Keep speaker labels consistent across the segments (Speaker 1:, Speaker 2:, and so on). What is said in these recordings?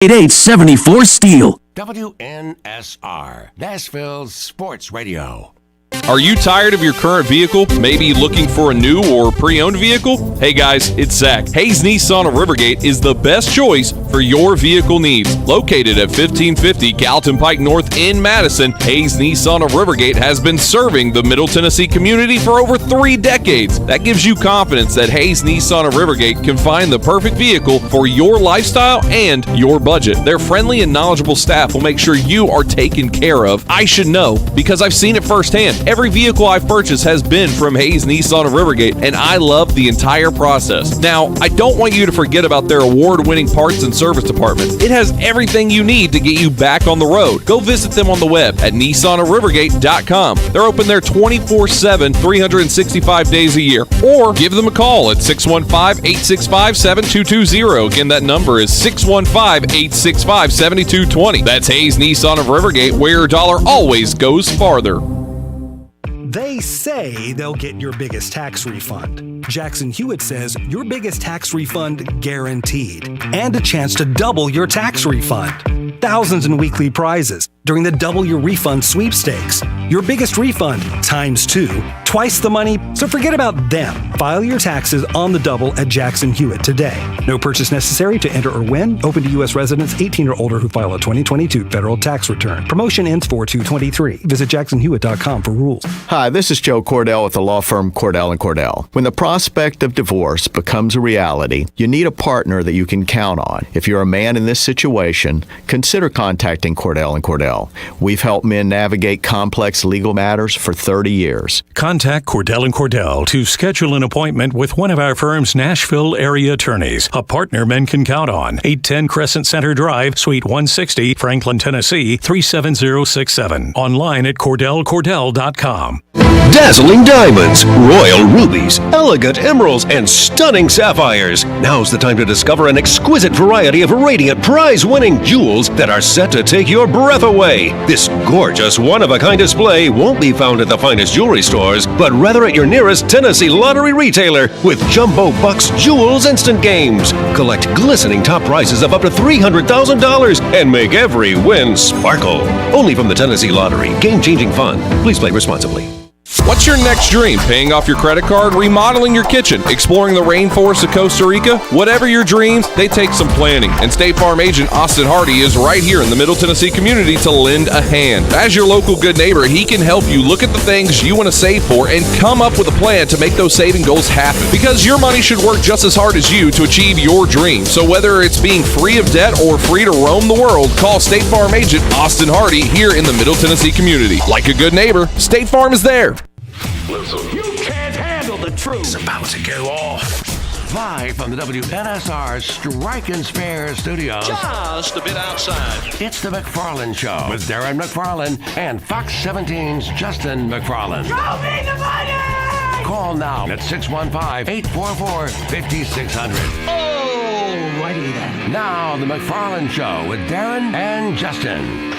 Speaker 1: 8874 Steel.
Speaker 2: WNSR, Nashville's Sports Radio.
Speaker 3: Are you tired of your current vehicle? Maybe looking for a new or pre-owned vehicle? Hey guys, it's Zach. Hayes Nissan of Rivergate is the best choice for your vehicle needs. Located at 1550 Gallatin Pike North in Madison, Hayes Nissan of Rivergate has been serving the Middle Tennessee community for over 3 decades. That gives you confidence that Hayes Nissan of Rivergate can find the perfect vehicle for your lifestyle and your budget. Their friendly and knowledgeable staff will make sure you are taken care of. I should know because I've seen it firsthand. Every vehicle I've purchased has been from Hayes Nissan of Rivergate, and I love the entire process. Now, I don't want you to forget about their award-winning parts and service department. It has everything you need to get you back on the road. Go visit them on the web at nissanofrivergate.com. They're open there 24/7, 365 days a year. Or give them a call at 615-865-7220. Again, that number is 615-865-7220. That's Hayes Nissan of Rivergate, where your dollar always goes farther.
Speaker 4: They say they'll get your biggest tax refund. Jackson Hewitt says your biggest tax refund guaranteed. And a chance to double your tax refund. Thousands in weekly prizes during the Double Your Refund sweepstakes. Your biggest refund times 2, twice the money, so forget about them. File your taxes on the double at Jackson Hewitt today. No purchase necessary to enter or win. Open to U.S. residents 18 or older who file a 2022 federal tax return. Promotion ends 4/2/23. Visit jacksonhewitt.com for rules.
Speaker 5: Hi, this is Joe Cordell with the law firm Cordell & Cordell. When the prospect of divorce becomes a reality, you need a partner that you can count on. If you're a man in this situation, consider contacting Cordell & Cordell. We've helped men navigate complex legal matters for 30 years.
Speaker 6: Contact Cordell & Cordell to schedule an appointment with one of our firm's Nashville area attorneys, a partner men can count on. 810 Crescent Center Drive, Suite 160, Franklin, Tennessee, 37067. Online at CordellCordell.com.
Speaker 7: Dazzling diamonds, royal rubies, elegant emeralds, and stunning sapphires. Now's the time to discover an exquisite variety of radiant, prize-winning jewels that are set to take your breath away. This gorgeous, one-of-a-kind display won't be found at the finest jewelry stores, but rather at your nearest Tennessee lottery retailer with Jumbo Bucks Jewels Instant Games. Collect glistening top prizes of up to $300,000 and make every win sparkle. Only from the Tennessee Lottery. Game-changing fun. Please play responsibly.
Speaker 3: What's your next dream? Paying off your credit card, remodeling your kitchen, exploring the rainforest of Costa Rica? Whatever your dreams, they take some planning. And State Farm agent Austin Hardy is right here in the Middle Tennessee community to lend a hand. As your local good neighbor, he can help you look at the things you want to save for and come up with a plan to make those saving goals happen. Because your money should work just as hard as you to achieve your dream. So whether it's being free of debt or free to roam the world, call State Farm agent Austin Hardy here in the Middle Tennessee community. Like a good neighbor, State Farm is there.
Speaker 2: Listen, you can't handle the truth.
Speaker 7: It's about to go off.
Speaker 2: Live from the WNSR Strike and Spare Studios.
Speaker 8: Just a bit outside.
Speaker 2: It's the McFarland Show with Darren McFarland and Fox 17's Justin McFarland.
Speaker 8: Show me the money!
Speaker 2: Call now at 615-844-5600.
Speaker 8: Oh, righty then.
Speaker 2: Now, the McFarland Show with Darren and Justin.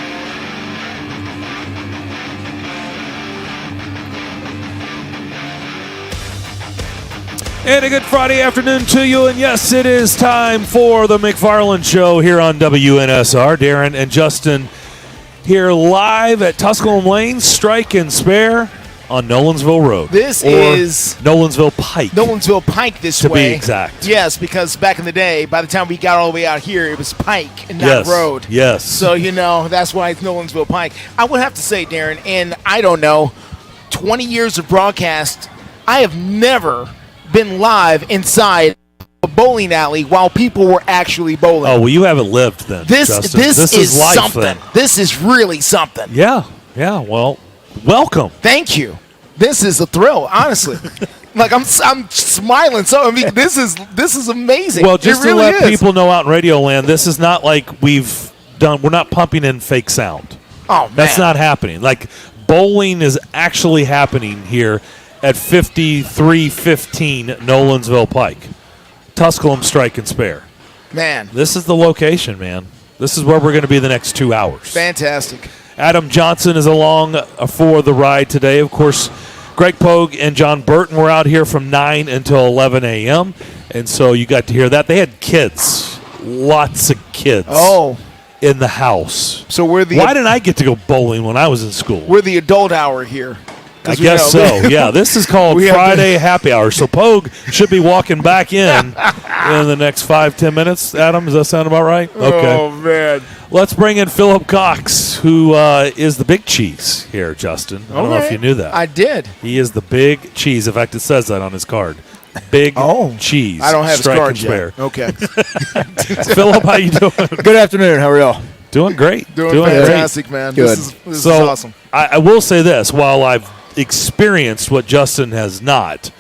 Speaker 9: And a good Friday afternoon to you. And yes, it is time for the McFarland Show here on WNSR. Darren and Justin here live at Tusculum Lane, Strike and Spare on Nolensville Road.
Speaker 10: This is
Speaker 9: Nolensville Pike.
Speaker 10: Nolensville Pike this way.
Speaker 9: To be exact.
Speaker 10: Yes, because back in the day, by the time we got all the way out here, it was Pike and not Road.
Speaker 9: Yes.
Speaker 10: So, that's why it's Nolensville Pike. I would have to say, Darren, and I don't know, 20 years of broadcast, I have never been live inside a bowling alley while people were actually bowling.
Speaker 9: Oh, well, you haven't lived then, Justin.
Speaker 10: This is
Speaker 9: life,
Speaker 10: something.
Speaker 9: then.
Speaker 10: This is really something.
Speaker 9: Yeah, well, welcome.
Speaker 10: Thank you. This is a thrill, honestly. Like I'm smiling. So this is amazing.
Speaker 9: Well, just
Speaker 10: to
Speaker 9: let people know out in Radio Land, this is not like we're not pumping in fake sound.
Speaker 10: Oh, man.
Speaker 9: That's not happening. Like bowling is actually happening here at 5315 Nolensville Pike. Tusculum Strike and Spare.
Speaker 10: Man.
Speaker 9: This is the location, man. This is where we're going to be the next 2 hours.
Speaker 10: Fantastic.
Speaker 9: Adam Johnson is along for the ride today. Of course, Greg Pogue and John Burton were out here from 9 until 11 a.m., and so you got to hear that. They had kids lots of kids.
Speaker 10: Oh.
Speaker 9: In the house.
Speaker 10: So we're the
Speaker 9: Why didn't I get to go bowling when I was in school?
Speaker 10: We're the adult hour here.
Speaker 9: I guess so. Yeah, this is called Friday Happy Hour. So Pogue should be walking back in the next 5-10 minutes. Adam, does that sound about right? Okay.
Speaker 10: Oh man.
Speaker 9: Let's bring in Philip Cox, who is the big cheese here, Justin. I don't know if you knew that.
Speaker 10: I did.
Speaker 9: He is the big cheese. In fact, it says that on his card. Big cheese.
Speaker 10: I don't have his card
Speaker 9: yet.
Speaker 10: Okay.
Speaker 9: Philip, how you doing?
Speaker 1: Good afternoon. How are y'all?
Speaker 9: Doing great.
Speaker 10: Doing fantastic,
Speaker 9: great.
Speaker 10: man.
Speaker 1: Good.
Speaker 10: This is awesome.
Speaker 9: I will say this. While I've experienced what Justin has not,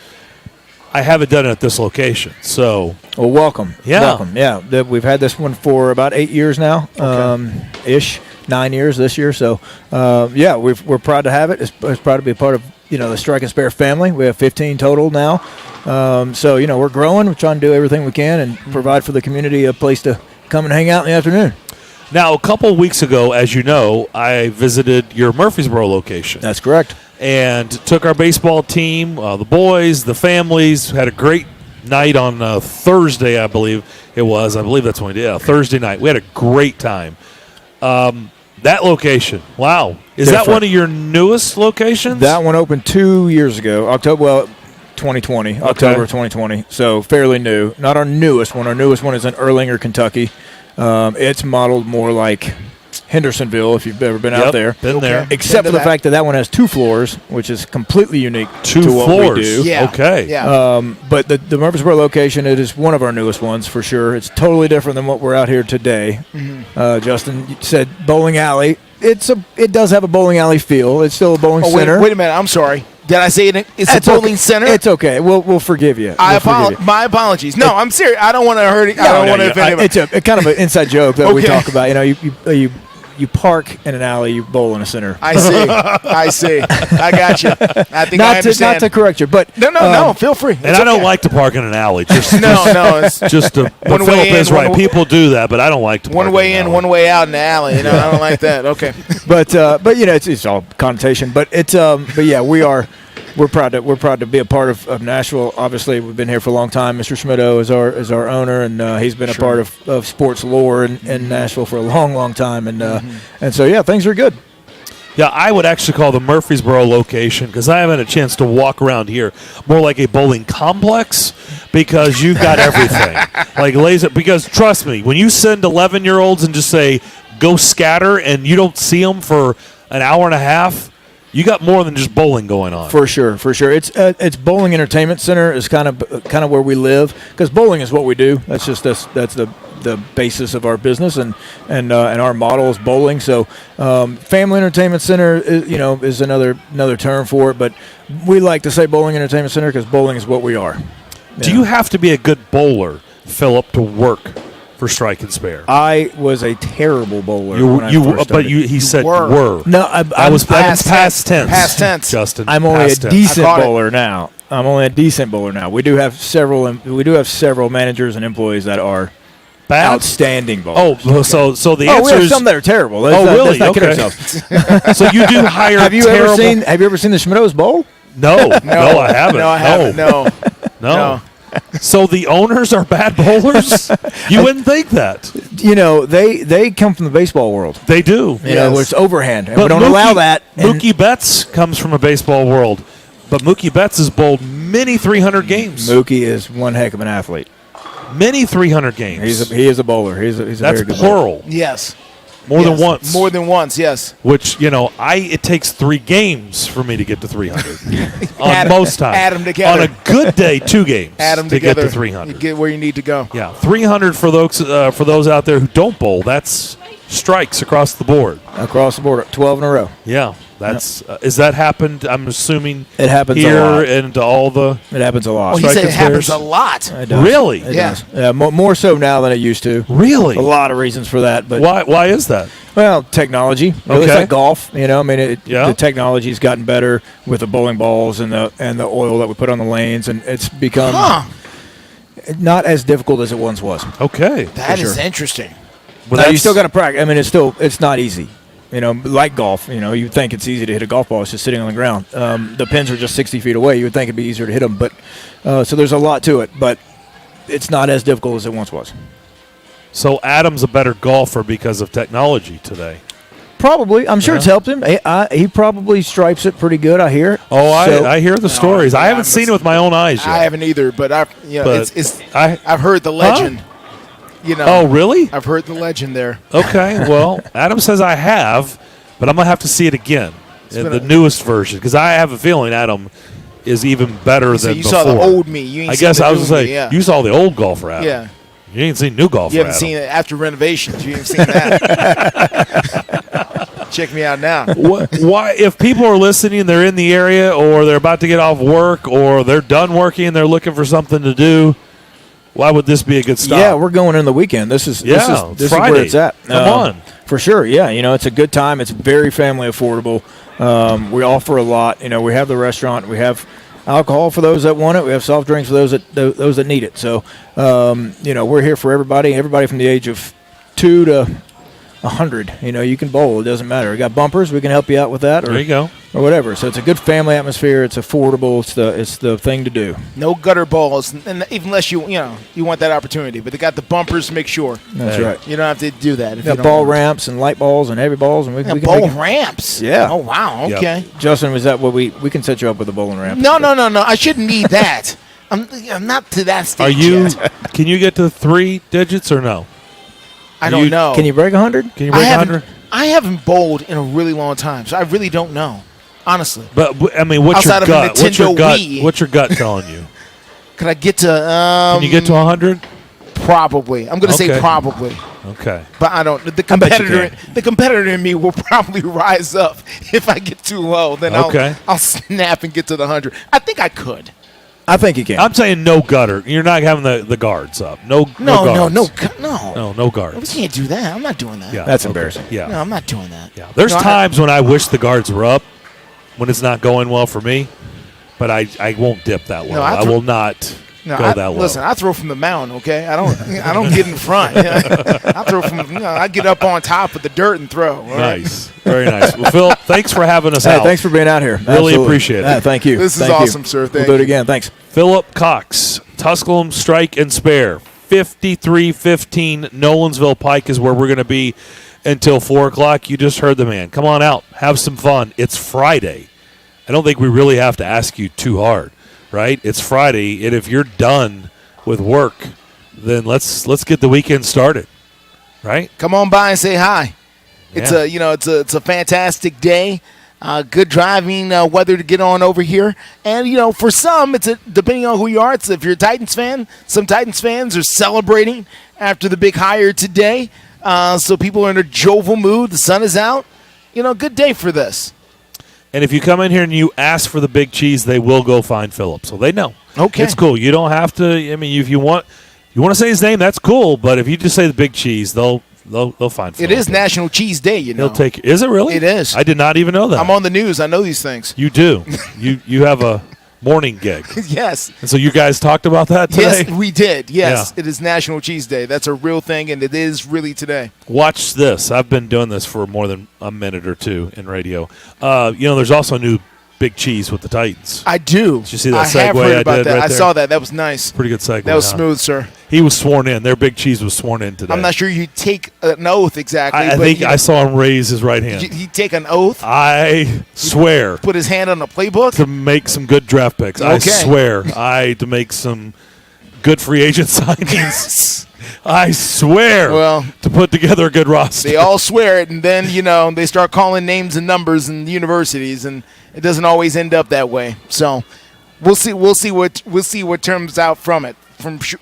Speaker 9: I haven't done it at this location. So,
Speaker 1: well, welcome.
Speaker 9: Yeah.
Speaker 1: Welcome. Yeah. We've had this one for about 8 years now, ish, 9 years this year. So, we're proud to have it. It's proud to be a part of, the Strike and Spare family. We have 15 total now. So, we're growing. We're trying to do everything we can and provide for the community a place to come and hang out in the afternoon.
Speaker 9: Now, a couple of weeks ago, as you know, I visited your Murfreesboro location.
Speaker 1: That's correct.
Speaker 9: And took our baseball team, the boys, the families, had a great night on Thursday, I believe it was. I believe that's when we did. Yeah, Thursday night. We had a great time. That location, wow. Is that one of your newest locations?
Speaker 1: That one opened 2 years ago, October 2020. October 2020, so fairly new. Not our newest one. Our newest one is in Erlanger, Kentucky. It's modeled more like Hendersonville, if you've ever been out there.
Speaker 9: Been there.
Speaker 1: Except for the fact that one has 2 floors, which is completely unique
Speaker 9: to
Speaker 1: what
Speaker 9: floors.
Speaker 1: we do.
Speaker 10: Yeah.
Speaker 9: Okay.
Speaker 10: Yeah.
Speaker 1: But the Murfreesboro location, it is one of our newest ones for sure. It's totally different than what we're out here today.
Speaker 10: Mm-hmm.
Speaker 1: Justin said bowling alley. It does have a bowling alley feel. It's still a bowling center.
Speaker 10: Wait a minute. I'm sorry. Did I say it's a bowling center?
Speaker 1: It's okay. We'll forgive you.
Speaker 10: My apologies. No, I'm serious. I don't want to hurt it. I don't want to offend anybody.
Speaker 1: It's a kind of an inside joke that we talk about. You park in an alley, you bowl in a center.
Speaker 10: I see. I got you. I think I understand.
Speaker 1: Not to correct you, but
Speaker 10: no. Feel free.
Speaker 9: And I don't like to park in an alley. Just
Speaker 10: no. It's
Speaker 9: just but
Speaker 10: one
Speaker 9: Philip
Speaker 10: way in,
Speaker 9: is right.
Speaker 10: one
Speaker 9: People do that, but I don't like to.
Speaker 10: One
Speaker 9: park
Speaker 10: way
Speaker 9: in,
Speaker 10: in, one way out in the alley. I don't like that. Okay.
Speaker 1: But it's all connotation. But we're proud to be a part of Nashville. Obviously, we've been here for a long time. Mr. Schmittou is our owner, and he's been a part of sports lore in Nashville for a long, long time. And so things are good.
Speaker 9: Yeah, I would actually call the Murfreesboro location, because I haven't had a chance to walk around here, more like a bowling complex, because you've got everything. Because trust me, when you send 11-year-olds and just say, go scatter, and you don't see them for an hour and a half, you got more than just bowling going on.
Speaker 1: For sure. It's bowling entertainment center is kind of where we live, because bowling is what we do. That's the basis of our business, and our model is bowling. So family entertainment center is another term for it, but we like to say bowling entertainment center because bowling is what we are.
Speaker 9: Do you have to be a good bowler, Philip, to work for Strike and Spare?
Speaker 1: I was a terrible bowler.
Speaker 9: He said were.
Speaker 1: No,
Speaker 9: I was past tense.
Speaker 10: Past tense,
Speaker 1: Justin. I'm only a decent bowler now. We do have several managers and employees that are outstanding bowlers.
Speaker 9: Oh, so the answer
Speaker 1: we have
Speaker 9: is
Speaker 1: some that are terrible.
Speaker 9: really?
Speaker 1: Let's not kid
Speaker 9: Okay.
Speaker 1: ourselves.
Speaker 9: So you do hire.
Speaker 1: Have you ever seen the Schmittou's bowl?
Speaker 9: No, I haven't.
Speaker 10: No, I haven't. No.
Speaker 9: So the owners are bad bowlers? You wouldn't think that.
Speaker 1: They come from the baseball world.
Speaker 9: They do.
Speaker 1: Where it's overhand. And
Speaker 9: but
Speaker 1: we don't allow that.
Speaker 9: Mookie Betts comes from a baseball world. But Mookie Betts has bowled many 300 games.
Speaker 1: Mookie is one heck of an athlete.
Speaker 9: Many 300 games.
Speaker 1: He is a bowler. He's a
Speaker 9: That's
Speaker 1: very good
Speaker 9: plural.
Speaker 1: bowler.
Speaker 10: Yes.
Speaker 9: More than once.
Speaker 10: More than once, yes.
Speaker 9: Which, it takes 3 games for me to get to 300. On most times.
Speaker 10: Add them together.
Speaker 9: On a good day, 2 games
Speaker 10: Add them
Speaker 9: to
Speaker 10: together.
Speaker 9: get to 300.
Speaker 10: You get where you need to go.
Speaker 9: Yeah, 300 for those out there who don't bowl. That's strikes across the board.
Speaker 1: Across the board, 12 in a row.
Speaker 9: Yeah, that's is that happened? I'm assuming
Speaker 1: it happens
Speaker 9: here
Speaker 1: a lot.
Speaker 9: And to all the.
Speaker 1: It happens a lot.
Speaker 10: Well, he said it happens a lot.
Speaker 1: It does.
Speaker 9: Really?
Speaker 1: It does. Yeah, more so now than it used to.
Speaker 9: Really?
Speaker 1: A lot of reasons for that, but
Speaker 9: why is that?
Speaker 1: Well, technology. It's like golf. The technology's gotten better with the bowling balls and the oil that we put on the lanes, and it's become not as difficult as it once was.
Speaker 9: Okay,
Speaker 10: that is interesting.
Speaker 1: Well, you still got to practice. I mean, it's not easy. Like golf, you think it's easy to hit a golf ball. It's just sitting on the ground. The pins are just 60 feet away. You would think it'd be easier to hit them, but so there's a lot to it. But it's not as difficult as it once was.
Speaker 9: So Adam's a better golfer because of technology today.
Speaker 1: Probably. I'm sure it's helped him. He probably stripes it pretty good, I hear.
Speaker 9: Oh, I hear the stories. I haven't seen it with my own eyes yet.
Speaker 10: I haven't either, but I've heard the legend.
Speaker 9: Huh?
Speaker 10: Oh,
Speaker 9: really?
Speaker 10: I've heard the legend there.
Speaker 9: Okay, well, Adam says I have, but I'm going to have to see it again, the newest version, because I have a feeling Adam is even better than
Speaker 10: you
Speaker 9: before.
Speaker 10: saw the old me. You ain't
Speaker 9: I guess
Speaker 10: seen the
Speaker 9: I was
Speaker 10: new
Speaker 9: going to
Speaker 10: me,
Speaker 9: say,
Speaker 10: yeah.
Speaker 9: you saw the old golfer Adam.
Speaker 10: Yeah.
Speaker 9: You ain't seen new golfer
Speaker 10: You haven't
Speaker 9: Adam.
Speaker 10: seen it after renovations. You ain't seen that. Check me out now.
Speaker 9: Why, if people are listening, they're in the area, or they're about to get off work, or they're done working and they're looking for something to do, why would this be a good stop?
Speaker 1: Yeah, we're going in the weekend. This is where it's at.
Speaker 9: Come on.
Speaker 1: For sure, yeah. It's a good time. It's very family affordable. We offer a lot. We have the restaurant. We have alcohol for those that want it. We have soft drinks for those that need it. So, we're here for everybody from the age of 2 to 100. You can bowl. It doesn't matter. We got bumpers. We can help you out with that.
Speaker 9: There you go.
Speaker 1: Or whatever. So it's a good family atmosphere. It's affordable. It's the thing to do.
Speaker 10: No gutter balls, and even unless you want that opportunity. But they got the bumpers. Make sure.
Speaker 1: That's right.
Speaker 10: You don't have to do that.
Speaker 1: We got ball ramps and light balls and heavy balls, and we can
Speaker 10: ball
Speaker 1: make
Speaker 10: ramps.
Speaker 1: Yeah.
Speaker 10: Oh wow. Okay.
Speaker 1: Yep. Justin, was that what we can set you up with a bowling ramp?
Speaker 10: No. I shouldn't need that. I'm not to that stage.
Speaker 9: Are you?
Speaker 10: Yet.
Speaker 9: Can you get to 3 digits or no?
Speaker 10: I don't know.
Speaker 1: Can you break 100?
Speaker 9: Can you break 100?
Speaker 10: I haven't bowled in a really long time, so I really don't know, honestly.
Speaker 9: But I mean, what's
Speaker 10: Outside
Speaker 9: your
Speaker 10: of a
Speaker 9: gut? What's your
Speaker 10: Nintendo
Speaker 9: gut?
Speaker 10: Wii.
Speaker 9: What's your gut telling you?
Speaker 10: Could I get to?
Speaker 9: Can you get to 100?
Speaker 10: Probably. I'm going to say probably.
Speaker 9: Okay.
Speaker 10: But I don't. The competitor in me will probably rise up if I get too low. Then I'll snap and get to the 100. I think I could.
Speaker 1: I think you can.
Speaker 9: I'm saying no gutter. You're not having the guards up. No guards. No guards.
Speaker 10: We can't do that. I'm not doing that.
Speaker 9: Yeah,
Speaker 1: that's embarrassing.
Speaker 9: Yeah.
Speaker 10: No, I'm not doing that.
Speaker 9: Yeah. There's times when I wish the guards were up when it's not going well for me, but I won't dip that low. I will not go that low.
Speaker 10: Listen, I throw from the mound, okay? I don't get in front. I throw from I get up on top of the dirt and throw.
Speaker 9: Nice. Very nice. Well, Phil, thanks for having us out.
Speaker 1: Thanks for being out here.
Speaker 9: Really
Speaker 1: Absolutely.
Speaker 9: appreciate it.
Speaker 1: Thank you.
Speaker 10: This is awesome, sir.
Speaker 1: We'll do it again. Thanks.
Speaker 9: Philip Cox, Tusculum Strike and Spare, 5315 Nolensville Pike is where we're going to be until 4 o'clock. You just heard the man. Come on out. Have some fun. It's Friday. I don't think we really have to ask you too hard, right? It's Friday, and if you're done with work, then let's get the weekend started, right?
Speaker 10: Come on by and say hi. It's a fantastic day. Good driving weather to get on over here, and for some, depending on who you are. If you're a Titans fan, some Titans fans are celebrating after the big hire today. So people are in a jovial mood. The sun is out. Good day for this.
Speaker 9: And if you come in here and you ask for the big cheese, they will go find Philip, so they know.
Speaker 10: Okay,
Speaker 9: it's cool. You don't have to. I mean, if you want to say his name, that's cool. But if you just say the big cheese, they'll find Philip.
Speaker 10: It is National Cheese Day,
Speaker 9: He'll take. Is it really?
Speaker 10: It is.
Speaker 9: I did not even know that.
Speaker 10: I'm on the news. I know these things.
Speaker 9: You do. You have a morning gig.
Speaker 10: Yes.
Speaker 9: And so you guys talked about that today?
Speaker 10: Yes, we did. Yes,
Speaker 9: Yeah.
Speaker 10: It is National Cheese Day. That's a real thing, and it is really today.
Speaker 9: Watch this. I've been doing this for more than a minute or two in radio. There's also new big cheese with the Titans.
Speaker 10: I do.
Speaker 9: Did you see that segue
Speaker 10: I have heard about
Speaker 9: I did
Speaker 10: that.
Speaker 9: right
Speaker 10: I
Speaker 9: there?
Speaker 10: saw that. That was nice.
Speaker 9: Pretty good segue.
Speaker 10: That was smooth, sir.
Speaker 9: He was sworn in. Their big cheese was sworn in today.
Speaker 10: I'm not sure you take an oath exactly.
Speaker 9: I think I saw him raise his right hand.
Speaker 10: He take an oath.
Speaker 9: I swear.
Speaker 10: Put his hand on the playbook
Speaker 9: to make some good draft picks.
Speaker 10: Okay.
Speaker 9: I swear. to make some good free agent signings. I swear to put together a good roster.
Speaker 10: They all swear it, and then they start calling names and numbers in universities, and it doesn't always end up that way. So we'll see what turns out from it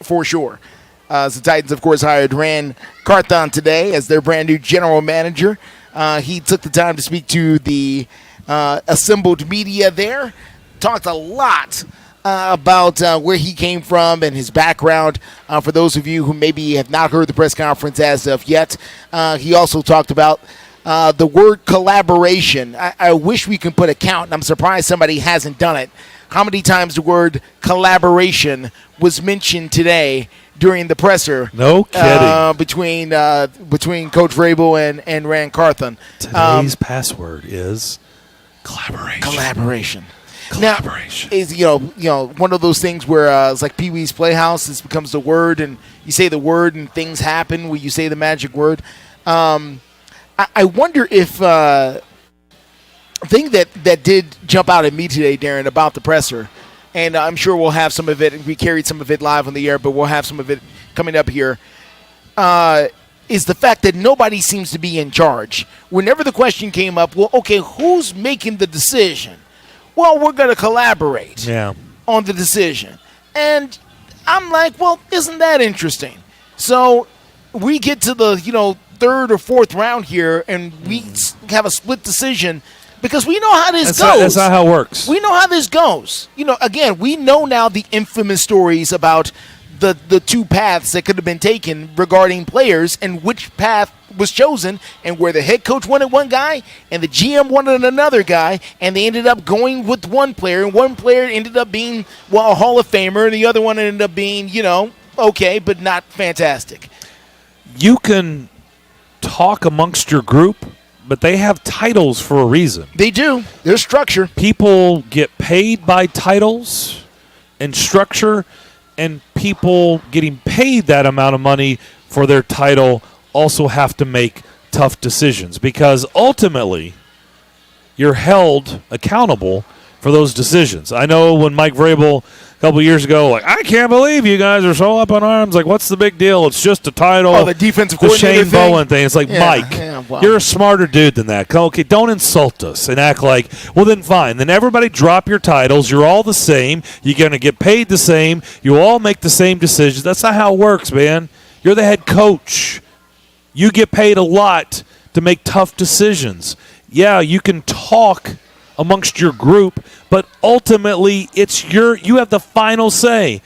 Speaker 10: for sure. The Titans, of course, hired Rand Carthon today as their brand new general manager. He took the time to speak to the assembled media there. Talked a lot about where he came from and his background. For those of you who maybe have not heard the press conference as of yet, he also talked about the word collaboration. I wish we could put a count, and I'm surprised somebody hasn't done it. How many times the word collaboration was mentioned today during the presser?
Speaker 9: No kidding.
Speaker 10: Between Coach Vrabel and Rand Carthon.
Speaker 9: Today's password is collaboration.
Speaker 10: Collaboration.
Speaker 9: Collaboration.
Speaker 10: Now, is one of those things where it's like Pee Wee's Playhouse. This becomes the word, and you say the word, and things happen when you say the magic word. I wonder if thing that did jump out at me today, Darren, about the presser, and I'm sure we'll have some of it, and we carried some of it live on the air, but we'll have some of it coming up here, is the fact that nobody seems to be in charge. Whenever the question came up, well, okay, who's making the decision? Well, we're going to collaborate on the decision. And I'm like, well, isn't that interesting? So we get to the, third or fourth round here, and we have a split decision because we know how this goes.
Speaker 9: That's not how it works.
Speaker 10: We know how this goes. Again, we know now the infamous stories about the two paths that could have been taken regarding players and which path was chosen, and where the head coach wanted one guy and the GM wanted another guy, and they ended up going with one player, and one player ended up being, a Hall of Famer, and the other one ended up being, okay, but not fantastic.
Speaker 9: You can talk amongst your group, but they have titles for a reason.
Speaker 10: They do. There's structure.
Speaker 9: People get paid by titles and structure, and people getting paid that amount of money for their title also have to make tough decisions, because ultimately you're held accountable for those decisions. I know when Mike Vrabel a couple years ago, I can't believe you guys are so up in arms. Like, what's the big deal? It's just a title.
Speaker 10: Oh, the defensive
Speaker 9: the
Speaker 10: coordinator
Speaker 9: Shane Bowen thing. It's like, Mike, you're a smarter dude than that. Okay, don't insult us and act like, well, then fine. Then everybody drop your titles. You're all the same. You're going to get paid the same. You all make the same decisions. That's not how it works, man. You're the head coach. You get paid a lot to make tough decisions. Yeah, you can talk amongst your group, but ultimately you have the final say.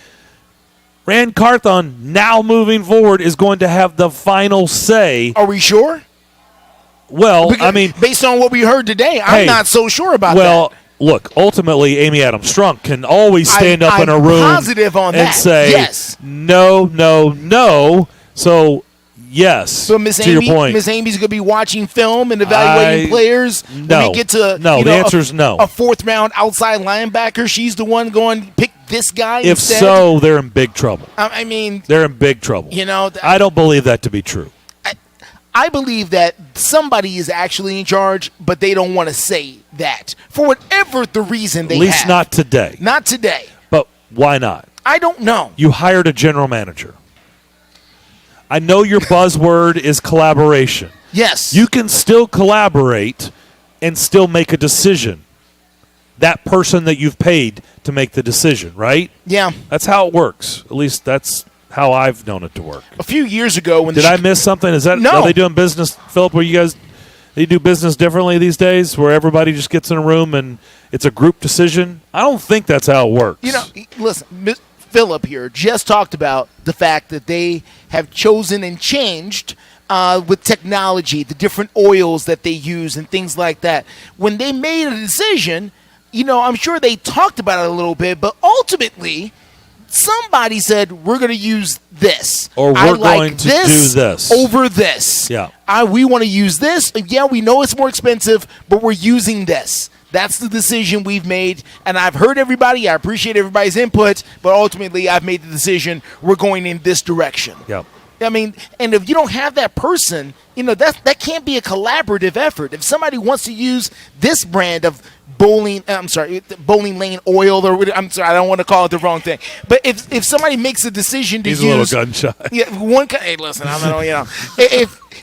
Speaker 9: Rand Carthon, now moving forward, is going to have the final say.
Speaker 10: Are we sure?
Speaker 9: Well,
Speaker 10: because, based on what we heard today, I'm not so sure about that.
Speaker 9: Well, look, ultimately, Amy Adams Strunk can always stand up in a room
Speaker 10: positive on
Speaker 9: and
Speaker 10: that.
Speaker 9: say,
Speaker 10: yes.
Speaker 9: No. So, yes,
Speaker 10: so
Speaker 9: your point.
Speaker 10: Miss Amy's going to be watching film and evaluating players.
Speaker 9: No.
Speaker 10: When we get to
Speaker 9: the answer is no.
Speaker 10: A fourth-round outside linebacker, she's the one going, pick this guy
Speaker 9: If
Speaker 10: instead.
Speaker 9: so, they're in big trouble.
Speaker 10: I mean,
Speaker 9: they're in big trouble. I don't believe that to be true.
Speaker 10: I believe that somebody is actually in charge, but they don't want to say that for whatever the reason they have.
Speaker 9: At least not today.
Speaker 10: Not today.
Speaker 9: But why not?
Speaker 10: I don't know.
Speaker 9: You hired a general manager. I know your buzzword is collaboration.
Speaker 10: Yes.
Speaker 9: You can still collaborate and still make a decision. That person that you've paid to make the decision, right?
Speaker 10: Yeah.
Speaker 9: That's how it works. At least that's how I've known it to work.
Speaker 10: A few years ago when
Speaker 9: Did I miss something? Are they doing business, Philip, where they do business differently these days, where everybody just gets in a room and it's a group decision? I don't think that's how it works.
Speaker 10: Listen, Philip here just talked about the fact that they have chosen and changed with technology, the different oils that they use and things like that. When they made a decision, I'm sure they talked about it a little bit, but ultimately somebody said, we're going to use this.
Speaker 9: Or we're going to do this.
Speaker 10: Over this.
Speaker 9: Yeah.
Speaker 10: We want to use this. Yeah, we know it's more expensive, but we're using this. That's the decision we've made, and I've heard everybody. I appreciate everybody's input, but ultimately I've made the decision we're going in this direction.
Speaker 9: Yep.
Speaker 10: I mean, and if you don't have that person, that can't be a collaborative effort. If somebody wants to use this brand of bowling lane oil, or I don't want to call it the wrong thing, but if somebody makes a decision to
Speaker 9: He's
Speaker 10: use
Speaker 9: a little gun shy.
Speaker 10: Yeah, hey, listen, I don't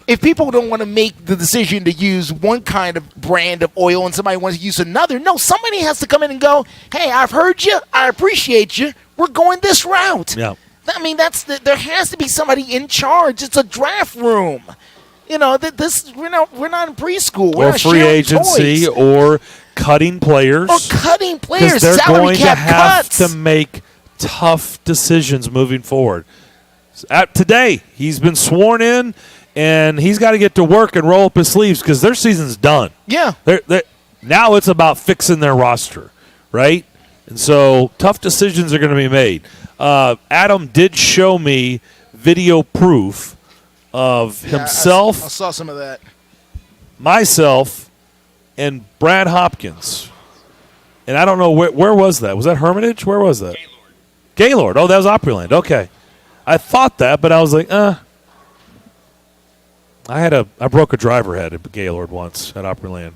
Speaker 10: if people don't want to make the decision to use one kind of brand of oil and somebody wants to use another, no, somebody has to come in and go, hey, I've heard you, I appreciate you, we're going this route.
Speaker 9: Yeah.
Speaker 10: I mean, there has to be somebody in charge. It's a draft room. We're not in preschool. We're
Speaker 9: Or
Speaker 10: not
Speaker 9: free
Speaker 10: sharing
Speaker 9: agency,
Speaker 10: toys.
Speaker 9: or cutting players.
Speaker 10: Because
Speaker 9: they're
Speaker 10: salary
Speaker 9: going to
Speaker 10: cap
Speaker 9: have
Speaker 10: cuts.
Speaker 9: to make tough decisions moving forward. Today, he's been sworn in, and he's got to get to work and roll up his sleeves because their season's done.
Speaker 10: Yeah.
Speaker 9: Now it's about fixing their roster, right? And so tough decisions are going to be made. Adam did show me video proof of himself.
Speaker 10: I saw some of that.
Speaker 9: Myself, and Brad Hopkins. And I don't know where was that? Was that Hermitage? Where was that? Gaylord. Oh, that was Opryland. Okay. I thought that, but I was like, I broke a driver head at Gaylord once at Opryland.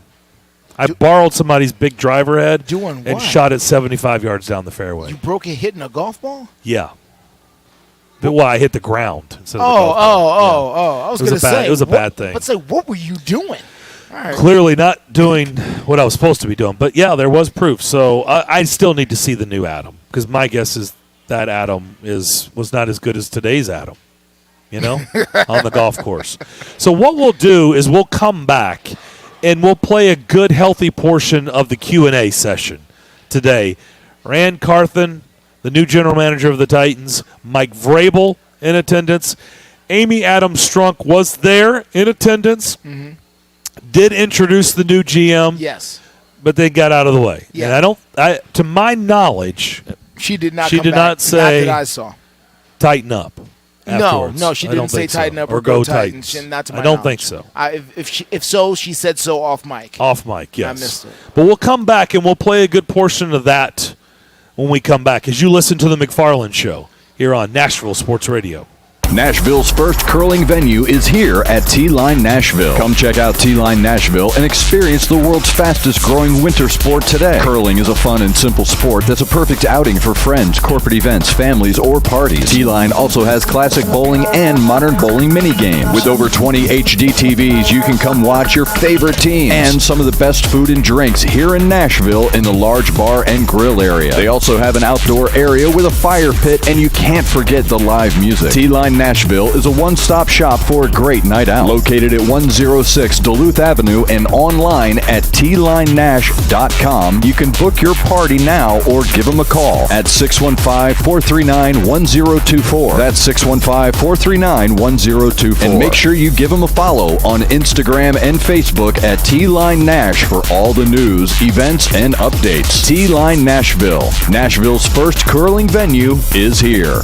Speaker 9: I borrowed somebody's big driver head and shot it 75 yards down the fairway.
Speaker 10: You broke it hitting a golf ball?
Speaker 9: Yeah. Well, I hit the ground instead of the golf ball.
Speaker 10: I was going to say.
Speaker 9: It was a bad thing.
Speaker 10: Let's say, what were you doing? All right.
Speaker 9: Clearly not doing what I was supposed to be doing. But, yeah, there was proof. So I still need to see the new Adam because my guess is that Adam was not as good as today's Adam, on the golf course. So what we'll do is we'll come back and we'll play a good, healthy portion of the Q&A session today. Rand Carthen, the new general manager of the Titans, Mike Vrabel in attendance. Amy Adams Strunk was there in attendance. Mm-hmm. Did introduce the new GM.
Speaker 10: Yes.
Speaker 9: But they got out of the way.
Speaker 10: Yeah.
Speaker 9: And to my knowledge,
Speaker 10: she did not
Speaker 9: say
Speaker 10: not that I saw.
Speaker 9: Tighten up. Afterwards.
Speaker 10: No, she didn't say tighten up or go Titans. Not to my
Speaker 9: I don't
Speaker 10: knowledge.
Speaker 9: think so.
Speaker 10: If so, she said so off mic.
Speaker 9: Off mic, yes.
Speaker 10: I missed it.
Speaker 9: But we'll come back and we'll play a good portion of that when we come back as you listen to the McFarland Show here on Nashville Sports Radio.
Speaker 11: Nashville's first curling venue is here at T-Line Nashville. Come check out T-Line Nashville and experience the world's fastest growing winter sport today. Curling is a fun and simple sport that's a perfect outing for friends, corporate events, families, or parties. T-Line also has classic bowling and modern bowling mini games. With over 20 HD TVs, you can come watch your favorite teams and some of the best food and drinks here in Nashville in the large bar and grill area. They also have an outdoor area with a fire pit, and you can't forget the live music. T-Line Nashville is a one-stop shop for a great night out. Located at 106 Duluth Avenue and online at tlinenash.com. You can book your party now or give them a call at 615-439-1024. That's 615-439-1024. And make sure you give them a follow on Instagram and Facebook at T-Line Nash for all the news, events, and updates. T-Line Nashville. Nashville's first curling venue is here.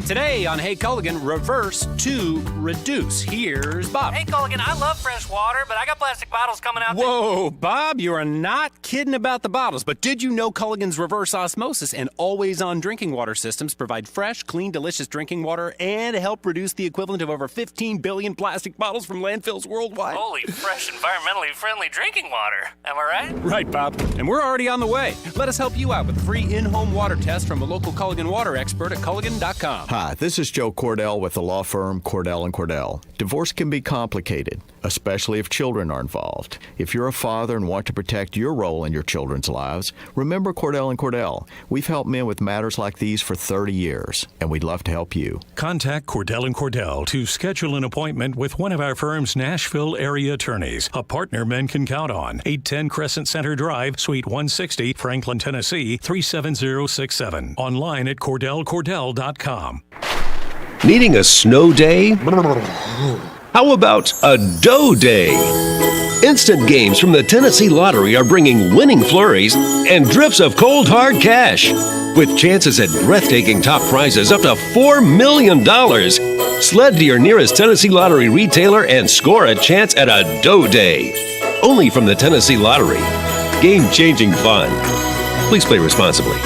Speaker 12: Today on Hey Culligan, reverse to reduce. Here's Bob.
Speaker 13: Hey Culligan, I love fresh water, but I got plastic bottles coming out.
Speaker 12: Whoa, Bob, you are not kidding about the bottles. But did you know Culligan's reverse osmosis and always-on drinking water systems provide fresh, clean, delicious drinking water and help reduce the equivalent of over 15 billion plastic bottles from landfills worldwide?
Speaker 13: Holy, fresh, environmentally friendly drinking water. Am I right?
Speaker 12: Right, Bob. And we're already on the way. Let us help you out with a free in-home water test from a local Culligan water expert at Culligan.com.
Speaker 5: Hi, this is Joe Cordell with the law firm Cordell & Cordell. Divorce can be complicated, especially if children are involved. If you're a father and want to protect your role in your children's lives, remember Cordell & Cordell. We've helped men with matters like these for 30 years, and we'd love to help you.
Speaker 6: Contact Cordell & Cordell to schedule an appointment with one of our firm's Nashville area attorneys, a partner men can count on. 810 Crescent Center Drive, Suite 160, Franklin, Tennessee, 37067. Online at CordellCordell.com.
Speaker 7: Needing a snow day? How about a dough day? Instant games from the Tennessee Lottery are bringing winning flurries and drips of cold hard cash. With chances at breathtaking top prizes up to $4 million. Sled to your nearest Tennessee Lottery retailer and score a chance at a dough day. Only from the Tennessee Lottery. Game-changing fun. Please play responsibly.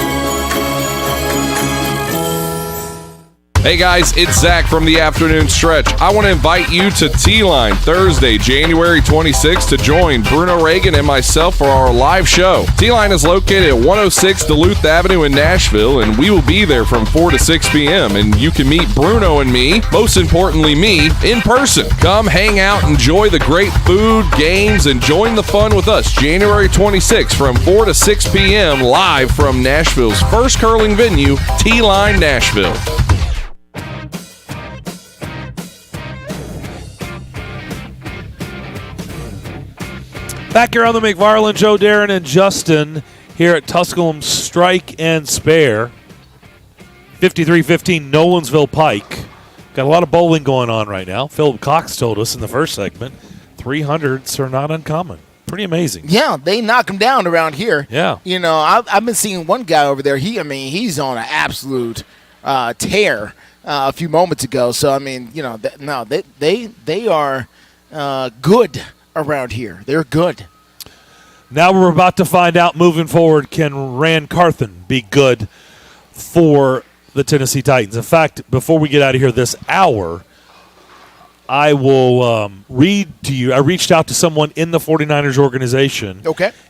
Speaker 3: Hey guys, it's Zach from the Afternoon Stretch. I want to invite you to T-Line Thursday, January 26th to join Bruno Reagan and myself for our live show. T-Line is located at 106 Duluth Avenue in Nashville, and we will be there from 4 to 6 p.m. And you can meet Bruno and me, most importantly me, in person. Come hang out, enjoy the great food, games, and join the fun with us January 26th from 4 to 6 p.m. live from Nashville's first curling venue, T-Line Nashville.
Speaker 9: Back here on the McFarland Show, Darren and Justin here at Tusculum Strike and Spare. 5315 Nolensville Pike. Got a lot of bowling going on right now. Philip Cox told us in the first segment, 300s are not uncommon. Pretty amazing.
Speaker 10: Yeah, they knock them down around here.
Speaker 9: Yeah.
Speaker 10: You know, I've been seeing one guy over there. He's on an absolute tear a few moments ago. So, I mean, you know, they are good around here. They're good.
Speaker 9: Now we're about to find out moving forward, can Rand Carthen be good for the Tennessee Titans? In fact, before we get out of here this hour, I will read to you. I reached out to someone in the 49ers organization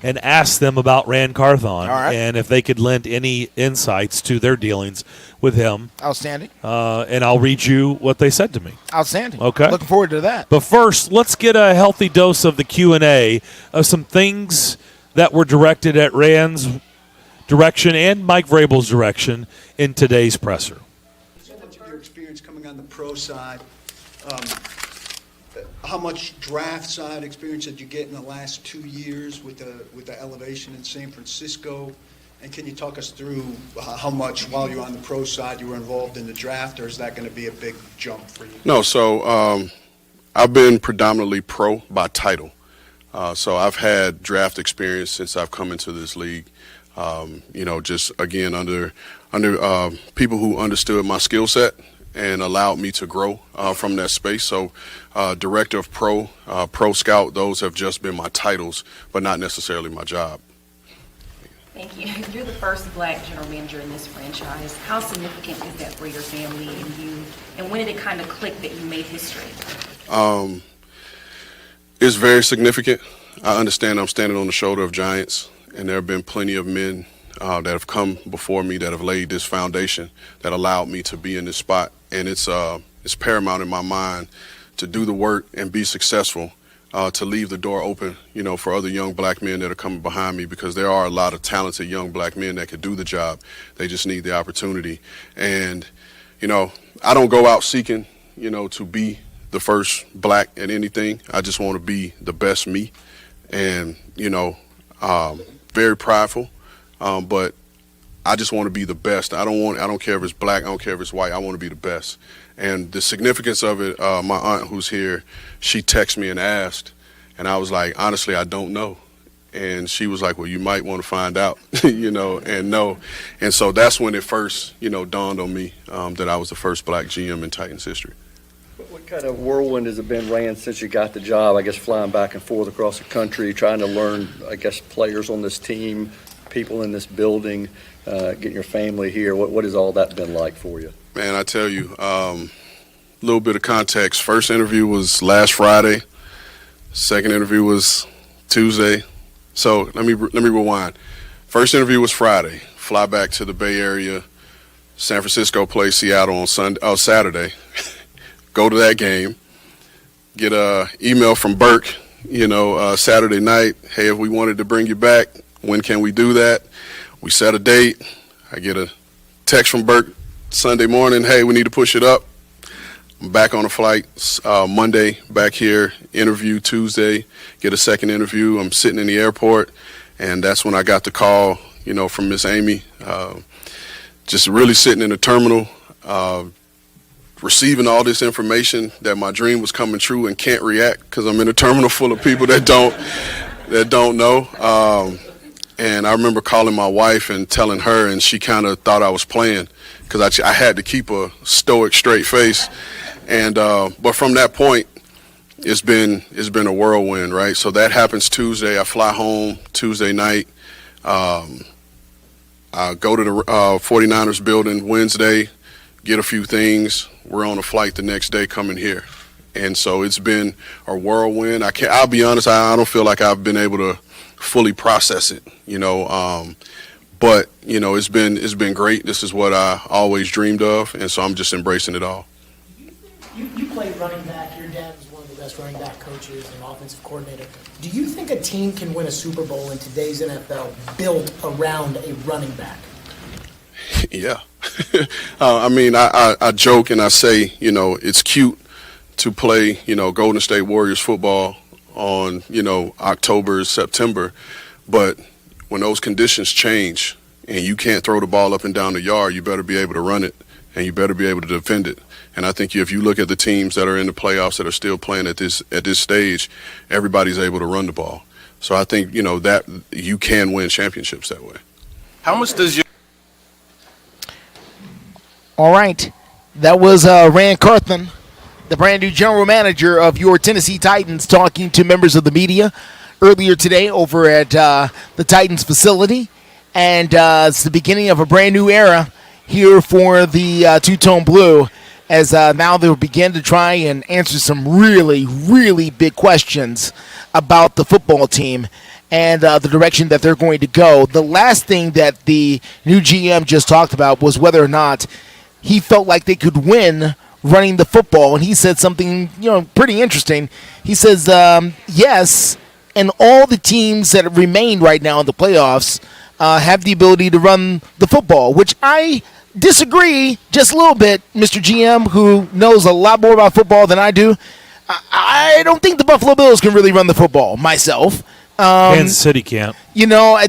Speaker 9: and asked them about Rand Carthon and if they could lend any insights to their dealings with him.
Speaker 10: Outstanding.
Speaker 9: And I'll read you what they said to me.
Speaker 10: Outstanding.
Speaker 9: Okay.
Speaker 10: Looking forward to that.
Speaker 9: But first, let's get a healthy dose of the Q&A of some things that were directed at Rand's direction and Mike Vrabel's direction in today's presser.
Speaker 14: So much of your experience coming on the pro side. How much draft side experience did you get in the last 2 years with the elevation in San Francisco? And can you talk us through how much, while you're on the pro side, you were involved in the draft, or is that going to be a big jump for you?
Speaker 15: No, so I've been predominantly pro by title. So I've had draft experience since I've come into this league. Just again under people who understood my skill set and allowed me to grow from that space. So director of pro scout, those have just been my titles, but not necessarily my job.
Speaker 16: Thank you. You're the first black general manager in this franchise. How significant is that for your family and you? And when did it kind of click that you made history?
Speaker 15: It's very significant. I understand I'm standing on the shoulder of giants, and there have been plenty of men that have come before me that have laid this foundation that allowed me to be in this spot. And it's paramount in my mind to do the work and be successful, to leave the door open, for other young black men that are coming behind me, because there are a lot of talented young black men that could do the job. They just need the opportunity. And, I don't go out seeking, to be the first black at anything. I just want to be the best me. And, very prideful, but I just want to be the best. I don't care if it's black, I don't care if it's white, I want to be the best. And the significance of it, my aunt who's here, she texted me and asked, and I was like, honestly, I don't know. And she was like, well, you might want to find out, and know. And so that's when it first, dawned on me that I was the first black GM in Titans history.
Speaker 17: What kind of whirlwind has it been, Rand, since you got the job? I guess flying back and forth across the country, trying to learn, players on this team, people in this building, getting your family here. What has all that been like for you?
Speaker 15: Man, I tell you, little bit of context. First interview was last Friday. Second interview was Tuesday. So let me rewind. First interview was Friday. Fly back to the Bay Area. San Francisco plays Seattle on Saturday. Go to that game. Get a email from Burke, Saturday night. Hey, if we wanted to bring you back, when can we do that? We set a date. I get a text from Burke Sunday morning. Hey, we need to push it up. I'm back on a flight Monday, back here, interview Tuesday, get a second interview. I'm sitting in the airport, and that's when I got the call, from Miss Amy. Just really sitting in the terminal, receiving all this information that my dream was coming true and can't react because I'm in a terminal full of people that don't know. And I remember calling my wife and telling her, and she kind of thought I was playing because I had to keep a stoic, straight face. And but from that point, it's been a whirlwind, right? So that happens Tuesday. I fly home Tuesday night. I go to the 49ers building Wednesday, get a few things. We're on a flight the next day coming here. And so it's been a whirlwind. I'll be honest, I don't feel like I've been able to fully process it, but it's been great. This is what I always dreamed of, and so I'm just embracing it all.
Speaker 18: You played running back. Your dad was one of the best running back coaches and offensive coordinator. Do you think a team can win a Super Bowl in today's NFL built around a running back?
Speaker 15: Yeah. I joke and I say, it's cute to play, Golden State Warriors football on, October, September. But when those conditions change and you can't throw the ball up and down the yard, you better be able to run it and you better be able to defend it. And I think if you look at the teams that are in the playoffs that are still playing at this stage, everybody's able to run the ball. So I think, that you can win championships that way.
Speaker 8: How much does your...
Speaker 10: All right. That was Rand Carthen, the brand new general manager of your Tennessee Titans, talking to members of the media earlier today over at the Titans facility, and it's the beginning of a brand new era here for the Two-Tone Blue, as now they'll begin to try and answer some really, really big questions about the football team and the direction that they're going to go. The last thing that the new GM just talked about was whether or not he felt like they could win running the football, and he said something pretty interesting. He says, yes, and all the teams that remain right now in the playoffs have the ability to run the football, which I disagree just a little bit, Mr. GM, who knows a lot more about football than I do. I don't think the Buffalo Bills can really run the football myself.
Speaker 9: Kansas City can't.
Speaker 10: I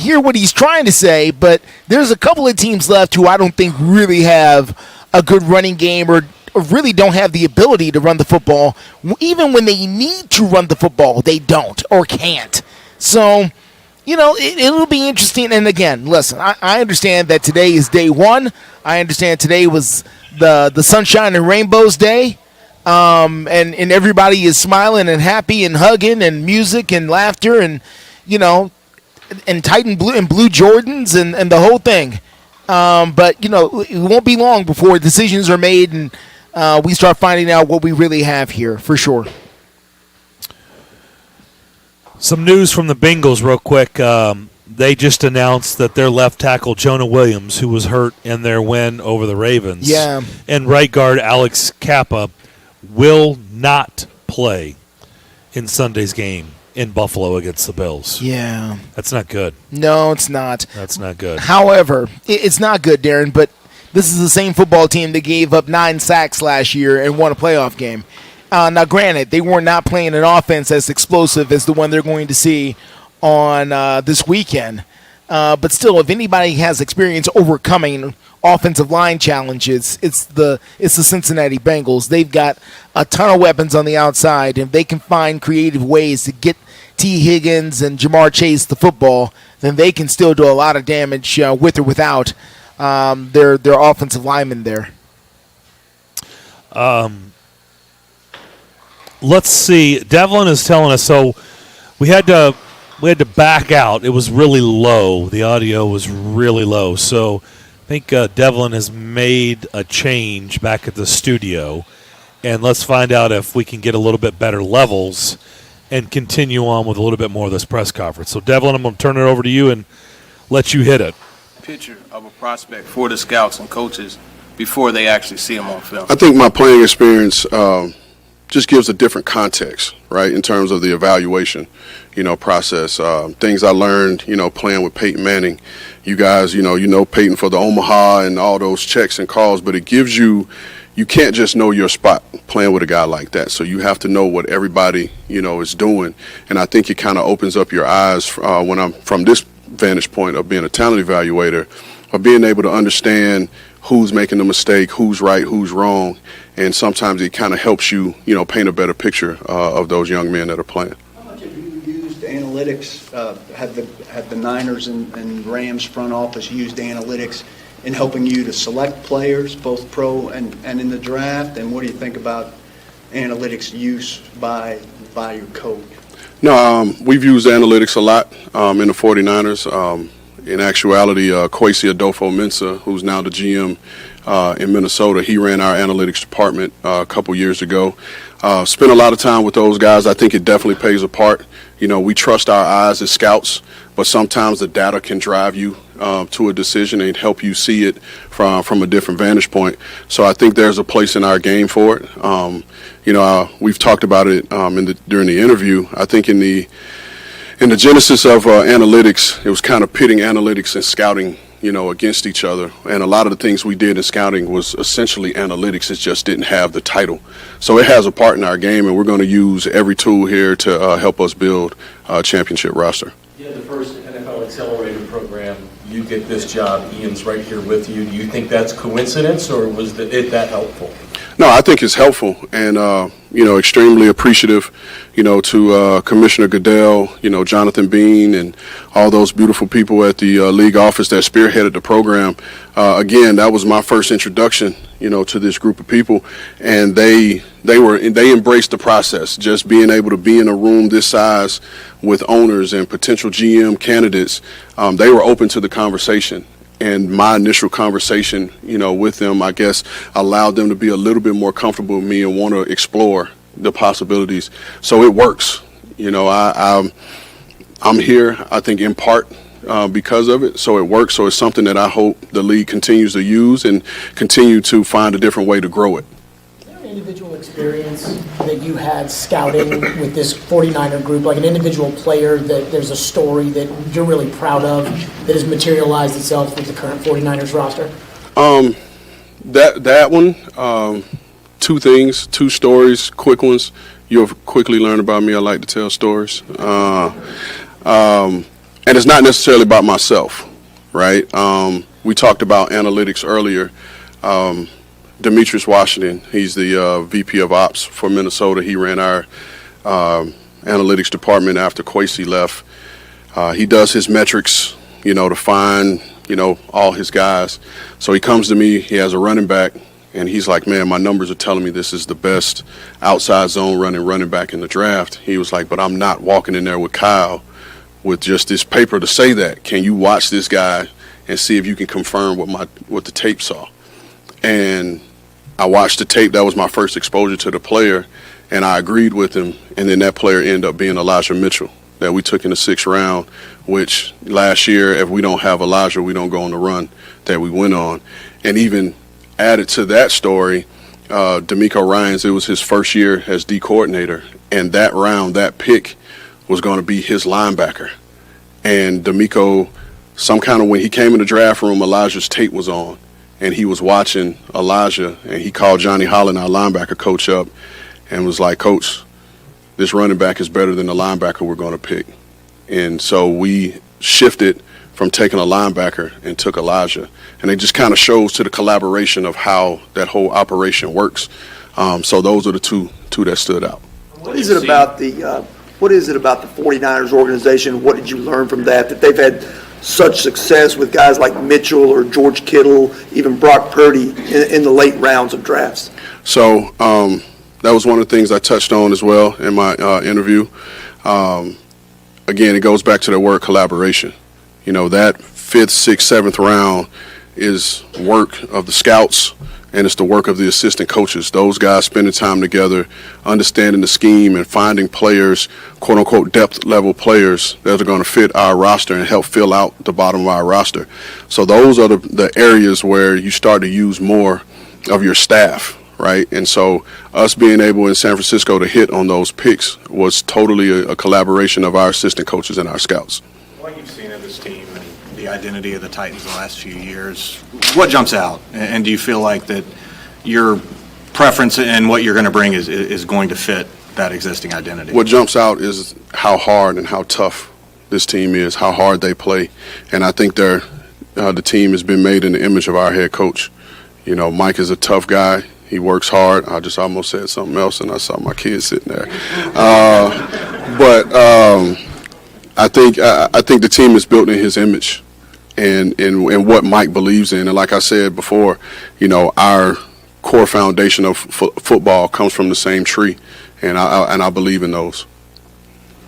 Speaker 10: hear what he's trying to say, but there's a couple of teams left who I don't think really have a good running game or really don't have the ability to run the football. Even when they need to run the football, they don't or can't. So, it'll be interesting. And again, listen, I understand that today is day one. I understand today was the sunshine and rainbows day. And everybody is smiling and happy and hugging and music and laughter and Titan blue and blue Jordans and the whole thing. But it won't be long before decisions are made and we start finding out what we really have here for sure.
Speaker 9: Some news from the Bengals real quick. They just announced that their left tackle, Jonah Williams, who was hurt in their win over the Ravens, and right guard Alex Kappa will not play in Sunday's game in Buffalo against the Bills.
Speaker 10: Yeah.
Speaker 9: That's not good.
Speaker 10: No, it's not.
Speaker 9: That's not good.
Speaker 10: However, it's not good, Darren, but this is the same football team that gave up 9 sacks last year and won a playoff game. Now, granted, they were not playing an offense as explosive as the one they're going to see on this weekend. But still, if anybody has experience overcoming offensive line challenges, it's the Cincinnati Bengals. They've got a ton of weapons on the outside, and if they can find creative ways to get T. Higgins and Jamar Chase the football, then they can still do a lot of damage with or without their offensive linemen there.
Speaker 9: Let's see. Devlin is telling us, so we had to back out. It was really low. The audio was really low. So I think Devlin has made a change back at the studio, and let's find out if we can get a little bit better levels and continue on with a little bit more of this press conference. So, Devlin, I'm going to turn it over to you and let you hit it.
Speaker 19: Picture of a prospect for the scouts and coaches before they actually see him on film.
Speaker 15: I think my playing experience just gives a different context, right, in terms of the evaluation, process. Things I learned, playing with Peyton Manning. You guys, Peyton for the Omaha and all those checks and calls, but it gives you can't just know your spot playing with a guy like that. So you have to know what everybody, is doing. And I think it kind of opens up your eyes when I'm from this vantage point of being a talent evaluator, of being able to understand who's making the mistake, who's right, who's wrong. And sometimes it kind of helps you, paint a better picture of those young men that are playing.
Speaker 14: How much have you used analytics? Have the Niners and Rams front office used analytics in helping you to select players, both pro and in the draft? And what do you think about analytics use by your coach?
Speaker 15: No, we've used analytics a lot in the 49ers. In actuality, Kwesi Adolfo-Mensah, who's now the GM in Minnesota, he ran our analytics department a couple years ago. Spent a lot of time with those guys. I think it definitely plays a part. We trust our eyes as scouts, but sometimes the data can drive you to a decision and help you see it from a different vantage point. So I think there's a place in our game for it. We've talked about it during the interview. I think in the genesis of analytics, it was kind of pitting analytics and scouting, against each other. And a lot of the things we did in scouting was essentially analytics. It just didn't have the title. So it has a part in our game, and we're going to use every tool here to help us build a championship roster.
Speaker 20: The first NFL Accelerator program, you get this job, Ian's right here with you. Do you think that's coincidence, or was it that helpful?
Speaker 15: No, I think it's helpful, and extremely appreciative, to Commissioner Goodell, Jonathan Bean, and all those beautiful people at the league office that spearheaded the program. Again, that was my first introduction, to this group of people, and they they embraced the process. Just being able to be in a room this size with owners and potential GM candidates, they were open to the conversation. And my initial conversation, with them, I guess, allowed them to be a little bit more comfortable with me and want to explore the possibilities. So it works. I'm here, I think, in part because of it. So it works. So it's something that I hope the league continues to use and continue to find a different way to grow it.
Speaker 18: Is there an individual experience that you had scouting with this 49er group, like an individual player that there's a story that you're really proud of that has materialized itself with the current 49ers roster?
Speaker 15: That one, two stories, quick ones. You'll quickly learn about me. I like to tell stories. And it's not necessarily about myself, right? We talked about analytics earlier. Demetrius Washington, he's the VP of Ops for Minnesota. He ran our analytics department after Kwesi left. He does his metrics, to find, all his guys. So he comes to me, he has a running back, and he's like, man, my numbers are telling me this is the best outside zone running back in the draft. He was like, but I'm not walking in there with Kyle with just this paper to say that. Can you watch this guy and see if you can confirm what the tape saw? And I watched the tape. That was my first exposure to the player, and I agreed with him. And then that player ended up being Elijah Mitchell that we took in the 6th round, which last year, if we don't have Elijah, we don't go on the run that we went on. And even added to that story, D'Amico Ryans, it was his first year as D coordinator, and that round, that pick was going to be his linebacker. And D'Amico, when he came in the draft room, Elijah's tape was on, and he was watching Elijah, and he called Johnny Holland, our linebacker coach, up and was like, Coach, this running back is better than the linebacker we're going to pick. And so we shifted from taking a linebacker and took Elijah. And it just kind of shows to the collaboration of how that whole operation works. So those are the two that stood out.
Speaker 21: What is it about the 49ers organization? What did you learn from that they've had such success with guys like Mitchell or George Kittle, even Brock Purdy in the late rounds of drafts? So
Speaker 15: that was one of the things I touched on as well in my interview. Again, it goes back to the word collaboration. That 5th, 6th, 7th round is work of the scouts, and it's the work of the assistant coaches. Those guys spending time together, understanding the scheme and finding players, quote-unquote depth-level players that are going to fit our roster and help fill out the bottom of our roster. So those are the areas where you start to use more of your staff, right? And so us being able in San Francisco to hit on those picks was totally a collaboration of our assistant coaches and our scouts.
Speaker 22: What you've seen of this team and the identity of the Titans the last few years, what jumps out? And do you feel like that your preference and what you're going to bring is going to fit that existing identity? What jumps out is how hard and how tough this team is, how hard they play. And I think the team has been made in the image of our head coach. Mike is a tough guy. He works hard. I just almost said something else, and I saw my kids sitting there. I think the team is built in his image and what Mike believes in. And like I said before, our core foundation of football comes from the same tree, and I believe in those.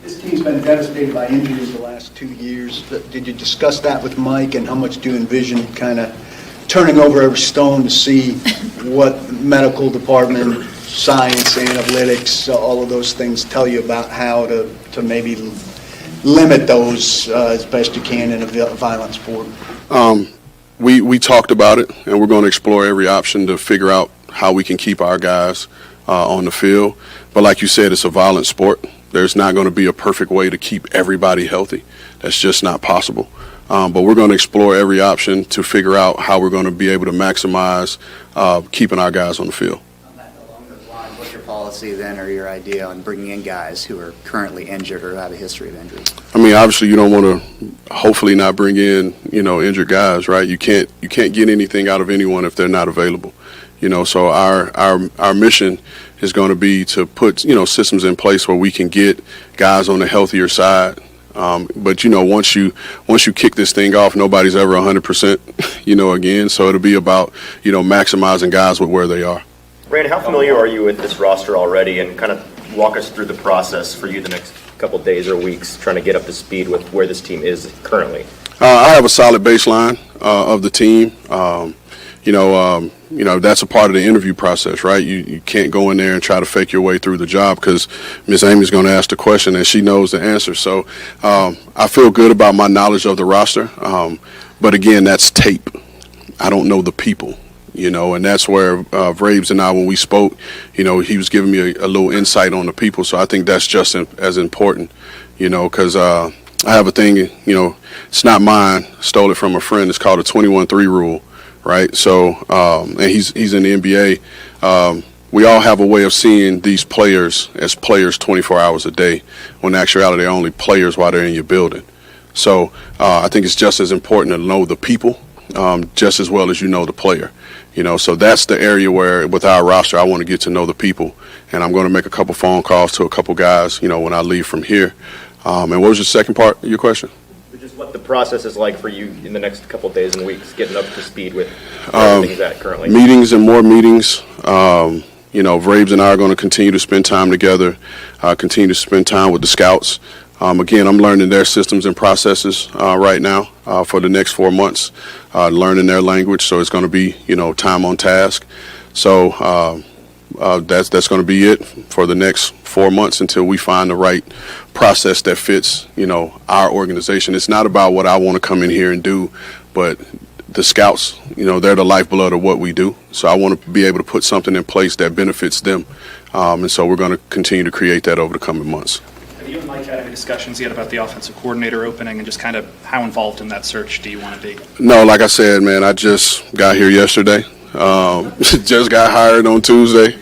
Speaker 14: This team's been devastated by injuries the last 2 years. Did you discuss that with Mike, and how much do you envision kind of turning over every stone to see what medical department, science, analytics, all of those things tell you about how to maybe limit those as best you can in a violent sport?
Speaker 15: We talked about it, and we're going to explore every option to figure out how we can keep our guys on the field. But like you said, it's a violent sport. There's not going to be a perfect way to keep everybody healthy. That's just not possible. But we're going to explore every option to figure out how we're going to be able to maximize keeping our guys on the field.
Speaker 23: What's your policy then, or your idea on bringing in guys who are currently injured or have a history of injuries?
Speaker 15: I mean, obviously, you don't want to hopefully not bring in injured guys, right? You can't get anything out of anyone if they're not available. So our mission is going to be to put systems in place where we can get guys on the healthier side. But once you kick this thing off, nobody's ever 100%, again. So it'll be about maximizing guys with where they are.
Speaker 1: Rand, how familiar are you with this roster already, and kind of walk us through the process for you the next couple days or weeks trying to get up to speed with where this team is currently?
Speaker 15: I have a solid baseline of the team. That's a part of the interview process, right? You can't go in there and try to fake your way through the job because Miss Amy's going to ask the question and she knows the answer. So I feel good about my knowledge of the roster. But again, that's tape. I don't know the people, and that's where Vraves and I, when we spoke, he was giving me a little insight on the people. So I think that's just as important, because I have a thing, it's not mine. Stole it from a friend. It's called a 21-3 rule. Right, so and he's in the NBA. We all have a way of seeing these players as players 24 hours a day, when in actuality they're only players while they're in your building. So I think it's just as important to know the people, just as well as the player. So that's the area where with our roster, I want to get to know the people, and I'm going to make a couple phone calls to a couple guys, when I leave from here. And what was the second part of your question?
Speaker 1: Just what the process is like for you in the next couple of days and weeks, getting up to speed with where everything's at currently.
Speaker 15: Meetings and more meetings. Vraves and I are going to continue to spend time together, continue to spend time with the scouts. Again, I'm learning their systems and processes right now for the next 4 months, learning their language. So it's going to be, time on task. So that's going to be it for the next 4 months until we find the right process that fits, our organization. It's not about what I want to come in here and do, but the scouts, they're the lifeblood of what we do. So I want to be able to put something in place that benefits them. And so we're going to continue to create that over the coming months.
Speaker 2: Have you and Mike had any discussions yet about the offensive coordinator opening and just kind of how involved in that search do you want to be?
Speaker 15: No, like I said, man, I just got here yesterday. Just got hired on Tuesday.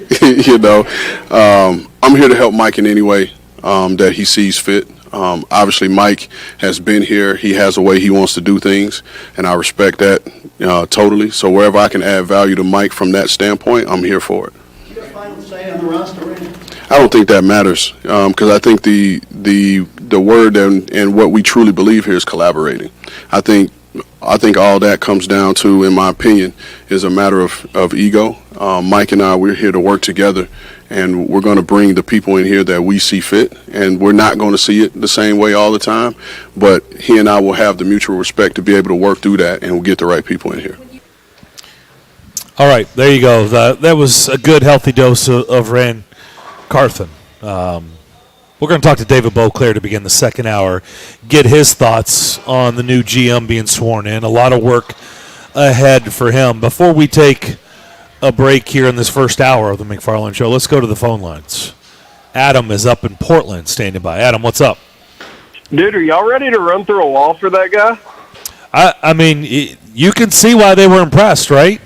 Speaker 15: I'm here to help Mike in any way that he sees fit. Obviously, Mike has been here. He has a way he wants to do things, and I respect that totally. So wherever I can add value to Mike from that standpoint, I'm here for it.
Speaker 21: Do you have final say on the roster, Randy?
Speaker 15: I don't think that matters because I think the word and what we truly believe here is collaborating. I think all that comes down to, in my opinion, is a matter of ego. Mike and I, we're here to work together, and we're going to bring the people in here that we see fit, and we're not going to see it the same way all the time, but he and I will have the mutual respect to be able to work through that, and we'll get the right people in here.
Speaker 9: All right, there you go. That was a good, healthy dose of Rand Carthen. We're going to talk to David Beauclair to begin the second hour, get his thoughts on the new GM being sworn in. A lot of work ahead for him. Before we take a break here in this first hour of the McFarland Show, let's go to the phone lines. Adam is up in Portland standing by. Adam, what's up?
Speaker 4: Dude, are y'all ready to run through a wall for that guy?
Speaker 9: I mean, you can see why they were impressed, right?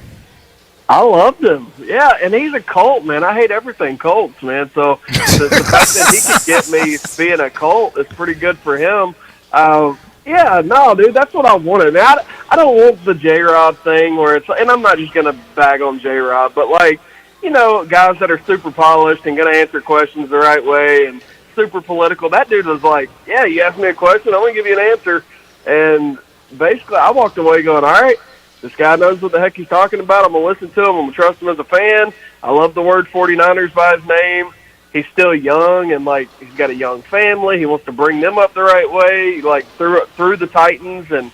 Speaker 4: I loved him. Yeah, and he's a Colt, man. I hate everything Colts, man. So the fact that he could get me being a Colt is pretty good for him. Yeah, no, dude, that's what I wanted. Man, I don't want the J-Rod thing where it's – and I'm not just going to bag on J-Rod, but, like, guys that are super polished and going to answer questions the right way and super political. That dude was like, yeah, you ask me a question, I'm going to give you an answer. And basically I walked away going, all right, this guy knows what the heck he's talking about. I'm going to listen to him. I'm going to trust him as a fan. I love the word 49ers by his name. He's still young, and, like, he's got a young family. He wants to bring them up the right way, like, through the Titans and,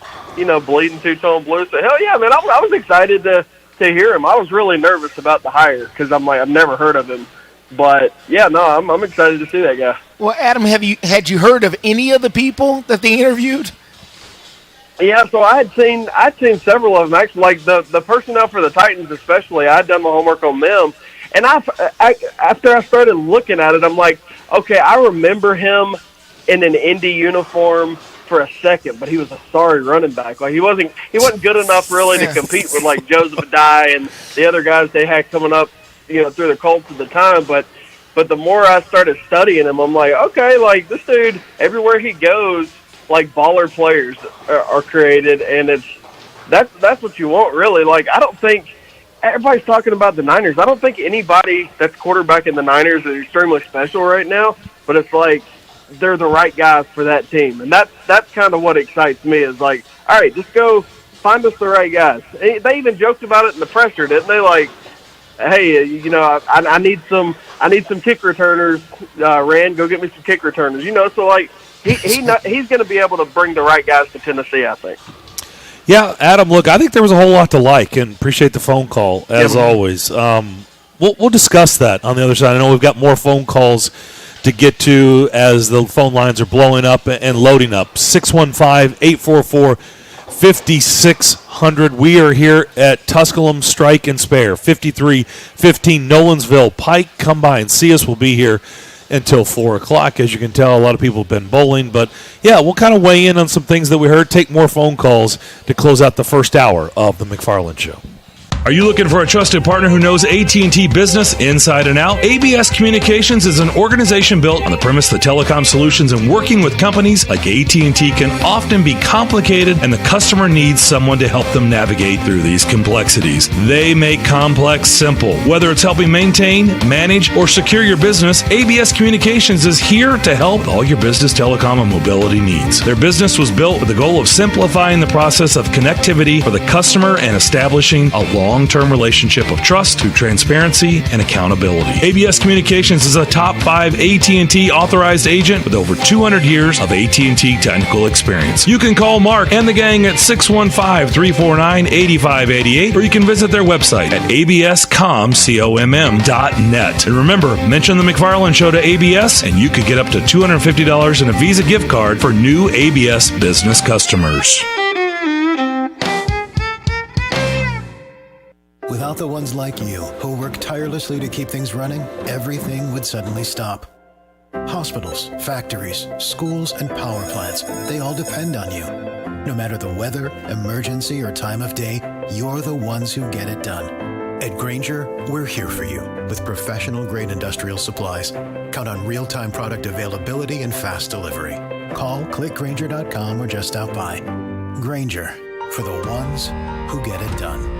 Speaker 4: bleeding two-tone blue. So, hell yeah, man, I was excited to hear him. I was really nervous about the hire because I'm like, I've never heard of him. But, yeah, no, I'm excited to see that guy.
Speaker 10: Well, Adam, had you heard of any of the people that they interviewed?
Speaker 4: Yeah, so I'd seen several of them. Actually, like the personnel for the Titans especially, I'd done my homework on them. And after I started looking at it, I'm like, okay, I remember him in an Indy uniform for a second, but he was a sorry running back. Like he wasn't good enough really to compete with like Joseph Adai and the other guys they had coming up, through the Colts at the time. But the more I started studying him, I'm like, okay, like this dude, everywhere he goes, like baller players are created, and that's what you want really. Like I don't think everybody's talking about the Niners. I don't think anybody that's quarterback in the Niners is extremely special right now, but it's like they're the right guys for that team. And that's kind of what excites me is like, all right, just go find us the right guys. They even joked about it in the presser, didn't they? Like, hey, you know, I need some kick returners. Rand, go get me some kick returners. You know, so like he's going to be able to bring the right guys to Tennessee, I think.
Speaker 9: Yeah, Adam, look, I think there was a whole lot to like, and appreciate the phone call, as always. We'll discuss that on the other side. I know we've got more phone calls to get to as the phone lines are blowing up and loading up. 615-844-5600. We are here at Tusculum Strike and Spare, 5315 Nolensville Pike. Come by and see us. We'll be here until 4 o'clock. As you can tell, a lot of people have been bowling. But, yeah, we'll kind of weigh in on some things that we heard, take more phone calls to close out the first hour of the McFarland Show.
Speaker 11: Are you looking for a trusted partner who knows AT&T business inside and out? ABS Communications is an organization built on the premise that telecom solutions and working with companies like AT&T can often be complicated, and the customer needs someone to help them navigate through these complexities. They make complex simple. Whether it's helping maintain, manage, or secure your business, ABS Communications is here to help with all your business telecom and mobility needs. Their business was built with the goal of simplifying the process of connectivity for the customer and establishing a long-term relationship of trust through transparency and accountability. ABS Communications is a top 5 AT&T authorized agent with over 200 years of AT&T technical experience. You can call Mark and the gang at 615-349-8588, or you can visit their website at abscomm.net. And remember, mention the McFarland Show to ABS, and you could get up to $250 in a Visa gift card for new ABS business customers.
Speaker 12: Without the ones like you, who work tirelessly to keep things running, everything would suddenly stop. Hospitals, factories, schools, and power plants, they all depend on you. No matter the weather, emergency, or time of day, you're the ones who get it done. At Grainger, we're here for you with professional-grade industrial supplies. Count on real-time product availability and fast delivery. Call, clickgrainger.com, or just stop by. Grainger, for the ones who get it done.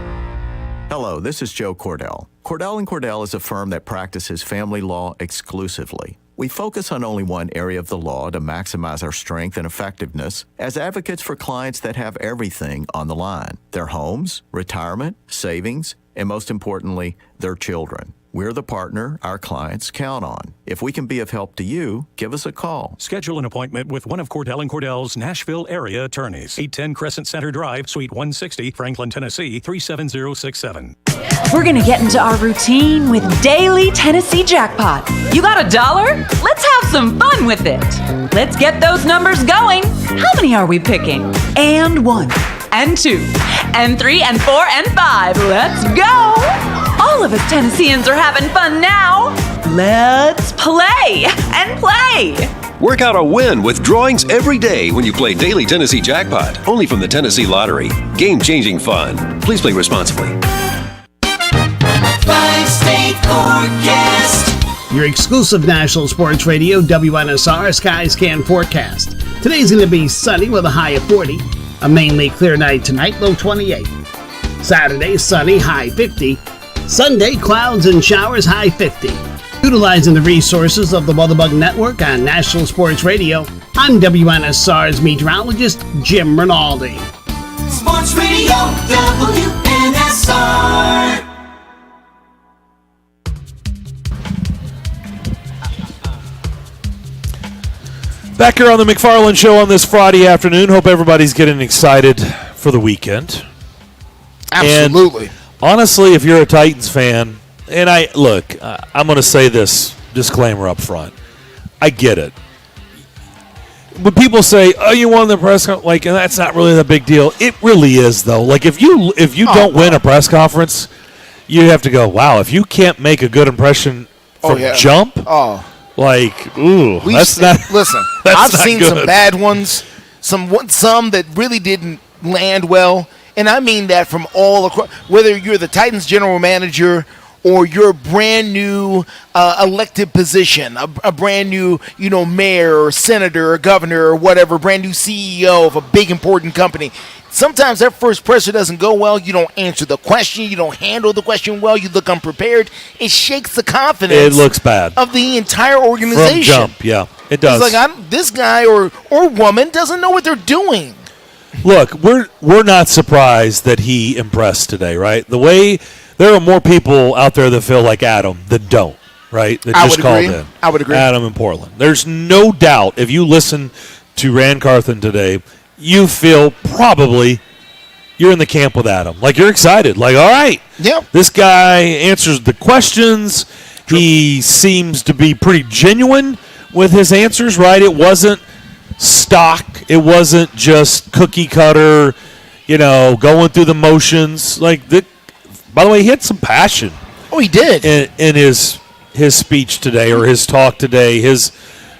Speaker 5: Hello, this is Joe Cordell. Cordell & Cordell is a firm that practices family law exclusively. We focus on only one area of the law to maximize our strength and effectiveness as advocates for clients that have everything on the line: their homes, retirement, savings, and most importantly, their children. We're the partner our clients count on. If we can be of help to you, give us a call.
Speaker 6: Schedule an appointment with one of Cordell & Cordell's Nashville area attorneys. 810 Crescent Center Drive, Suite 160, Franklin, Tennessee, 37067.
Speaker 13: We're going to get into our routine with Daily Tennessee Jackpot. You got $1? Let's have some fun with it. Let's get those numbers going. How many are we picking? And 1, and 2, and 3, and 4, and 5. Let's go. All of us Tennesseans are having fun now. Let's play and play.
Speaker 7: Work out a win with drawings every day when you play Daily Tennessee Jackpot, only from the Tennessee Lottery. Game-changing fun. Please play responsibly.
Speaker 24: Five-state forecast. Your exclusive National Sports Radio, WNSR Sky Scan forecast. Today's going to be sunny with a high of 40. A mainly clear night tonight, low 28. Saturday, sunny, high 50. Sunday, clouds and showers, high 50. Utilizing the resources of the WeatherBug Network on National Sports Radio, I'm WNSR's meteorologist, Jim Rinaldi.
Speaker 25: Sports Radio, WNSR.
Speaker 9: Back here on the McFarland Show on this Friday afternoon. Hope everybody's getting excited for the weekend.
Speaker 10: Absolutely.
Speaker 9: And honestly, if you're a Titans fan, and I'm going to say this disclaimer up front. I get it. When people say, "Oh, you won the press conference," and that's not really the big deal. It really is, though. Like if you don't win a press conference, you have to go, "Wow!" If you can't make a good impression from jump, that's not.
Speaker 10: Listen, I've seen
Speaker 9: good.
Speaker 10: some bad ones, some that really didn't land well. And I mean that from all across, whether you're the Titans general manager or you're a brand new elected position, a brand new, mayor or senator or governor or whatever, brand new CEO of a big important company. Sometimes that first presser doesn't go well. You don't answer the question. You don't handle the question well. You look unprepared. It shakes the confidence.
Speaker 9: It looks bad
Speaker 10: of the entire organization.
Speaker 9: From jump, yeah, it does.
Speaker 10: It's like this guy or woman doesn't know what they're doing.
Speaker 9: Look, we're not surprised that he impressed today, right? The way there are more people out there that feel like Adam that don't, right? That
Speaker 10: I
Speaker 9: just
Speaker 10: would
Speaker 9: called
Speaker 10: agree.
Speaker 9: in.
Speaker 10: I would agree.
Speaker 9: Adam in Portland. There's no doubt if you listen to Rand Carthen today, you feel probably you're in the camp with Adam. Like you're excited. Like, all right,
Speaker 10: yep.
Speaker 9: This guy answers the questions. He seems to be pretty genuine with his answers, right? It wasn't stock. It wasn't just cookie cutter, going through the motions. Like, by the way, he had some passion.
Speaker 10: Oh, he did.
Speaker 9: In his speech today or his talk today, his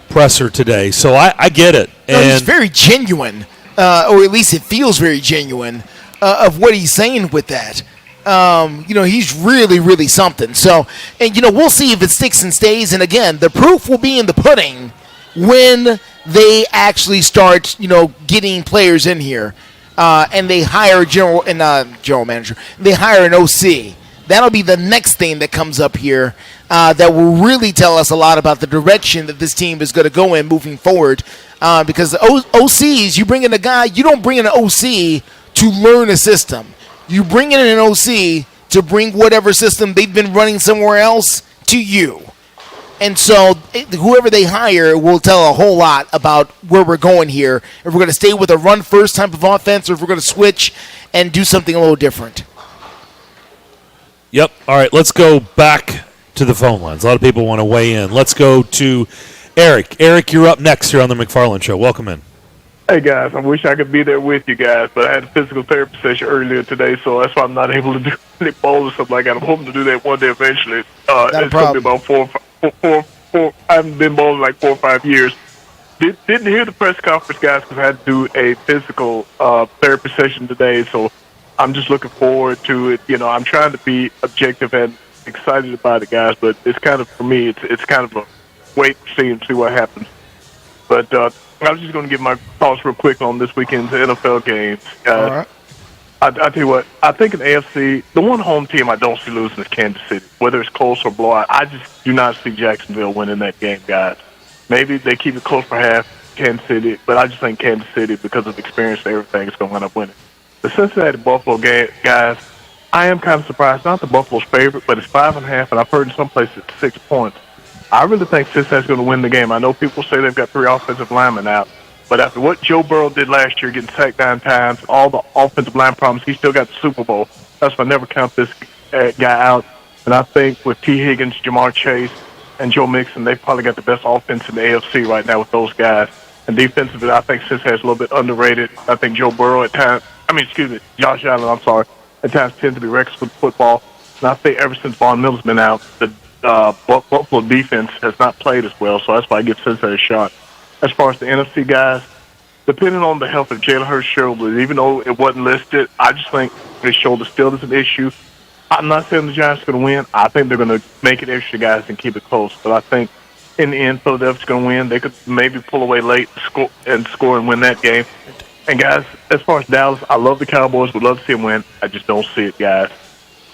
Speaker 9: presser today. So I get it.
Speaker 10: No, he's very genuine, or at least it feels very genuine of what he's saying with that. He's really, really something. So, and we'll see if it sticks and stays. And again, the proof will be in the pudding when they actually start, getting players in here, and they hire general manager. They hire an OC. That'll be the next thing that comes up here that will really tell us a lot about the direction that this team is going to go in moving forward. Because OCs, you bring in a guy, you don't bring in an OC to learn a system. You bring in an OC to bring whatever system they've been running somewhere else to you. And so whoever they hire will tell a whole lot about where we're going here. If we're going to stay with a run-first type of offense or if we're going to switch and do something a little different.
Speaker 9: Yep. All right, let's go back to the phone lines. A lot of people want to weigh in. Let's go to Eric. Eric, you're up next here on the McFarland Show. Welcome in.
Speaker 3: Hey, guys, I wish I could be there with you guys, but I had a physical therapy session earlier today, so that's why I'm not able to do any bowls or something like that. I'm hoping to do that one day eventually. It's going to be about four. I haven't been bowling like 4 or 5 years. Didn't hear the press conference, guys, because I had to do a physical therapy session today, so I'm just looking forward to it. I'm trying to be objective and excited about it, guys, but it's kind of, for me, it's kind of a wait and see what happens. But I was just going to give my thoughts real quick on this weekend's NFL games.
Speaker 10: All right.
Speaker 3: I tell you what, I think in the AFC, the one home team I don't see losing is Kansas City. Whether it's close or blowout, I just do not see Jacksonville winning that game, guys. Maybe they keep it close for half, Kansas City, but I just think Kansas City, because of experience and everything, is going to end up winning. The Cincinnati-Buffalo game, guys, I am kind of surprised. Not the Buffalo's favorite, but it's 5.5, and I've heard in some places it's 6 points. I really think Cincinnati's going to win the game. I know people say they've got 3 offensive linemen out, but after what Joe Burrow did last year, getting sacked 9 times, all the offensive line problems, he still got the Super Bowl. That's why I never count this guy out. And I think with T. Higgins, Jamar Chase, and Joe Mixon, they've probably got the best offense in the AFC right now with those guys. And defensively, I think Cincinnati's a little bit underrated. I think Joe Burrow at times, Josh Allen, at times tends to be reckless with football. And I think ever since Von Miller's been out, the Buffalo defense has not played as well, so that's why I give Cincinnati a shot. As far as the NFC guys, depending on the health of Jalen Hurts' shoulder, even though it wasn't listed, I just think his shoulder still is an issue. I'm not saying the Giants are going to win. I think they're going to make it extra, guys, and keep it close. But I think in the end, Philadelphia's going to win. They could maybe pull away late score and win that game. And, guys, as far as Dallas, I love the Cowboys. Would love to see them win. I just don't see it, guys.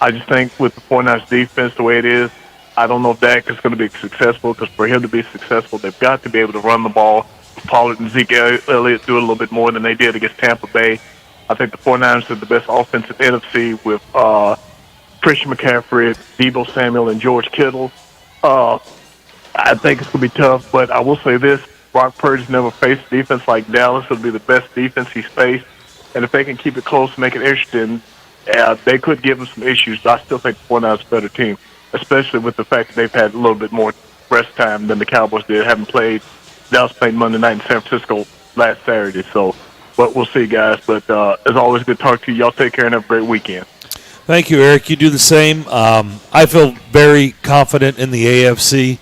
Speaker 3: I just think with the 49ers defense the way it is, I don't know if Dak is going to be successful, because for him to be successful, they've got to be able to run the ball. Pollard and Zeke Elliott do it a little bit more than they did against Tampa Bay. I think the 49ers are the best offensive NFC with Christian McCaffrey, Deebo Samuel, and George Kittle. I think it's going to be tough, but I will say this. Brock Purdy's never faced a defense like Dallas. It'll be the best defense he's faced. And if they can keep it close and make it interesting, they could give him some issues. But I still think the 49ers are a better team, especially with the fact that they've had a little bit more rest time than the Cowboys did. Dallas played Monday night in San Francisco last Saturday. So, but we'll see, guys. But as always, good to talk to you. Y'all take care and have a great weekend.
Speaker 9: Thank you, Eric. You do the same. I feel very confident in the AFC.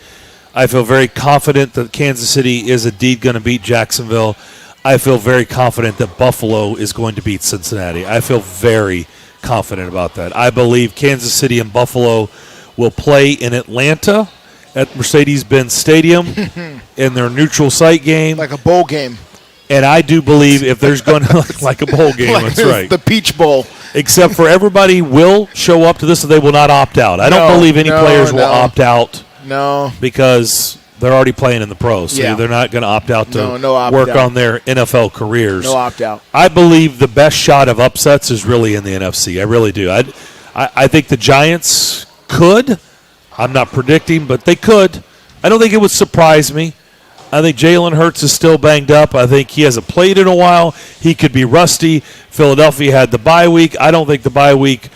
Speaker 9: I feel very confident that Kansas City is indeed going to beat Jacksonville. I feel very confident that Buffalo is going to beat Cincinnati. I feel very confident about that. I believe Kansas City and Buffalo will play in Atlanta at Mercedes-Benz Stadium in their neutral site game.
Speaker 10: Like a bowl game.
Speaker 9: And I do believe if there's going to like a bowl game, that's right.
Speaker 10: The Peach Bowl.
Speaker 9: Except for everybody will show up to this, so they will not opt out. I don't believe any players will opt out.
Speaker 10: No.
Speaker 9: Because they're already playing in the pros. So they're not going to opt out to work on their NFL careers.
Speaker 10: No opt out.
Speaker 9: I believe the best shot of upsets is really in the NFC. I really do. I I think the Giants could. I'm not predicting, but they could. I don't think it would surprise me. I think Jalen Hurts is still banged up. I think he hasn't played in a while. He could be rusty. Philadelphia had the bye week. I don't think the bye week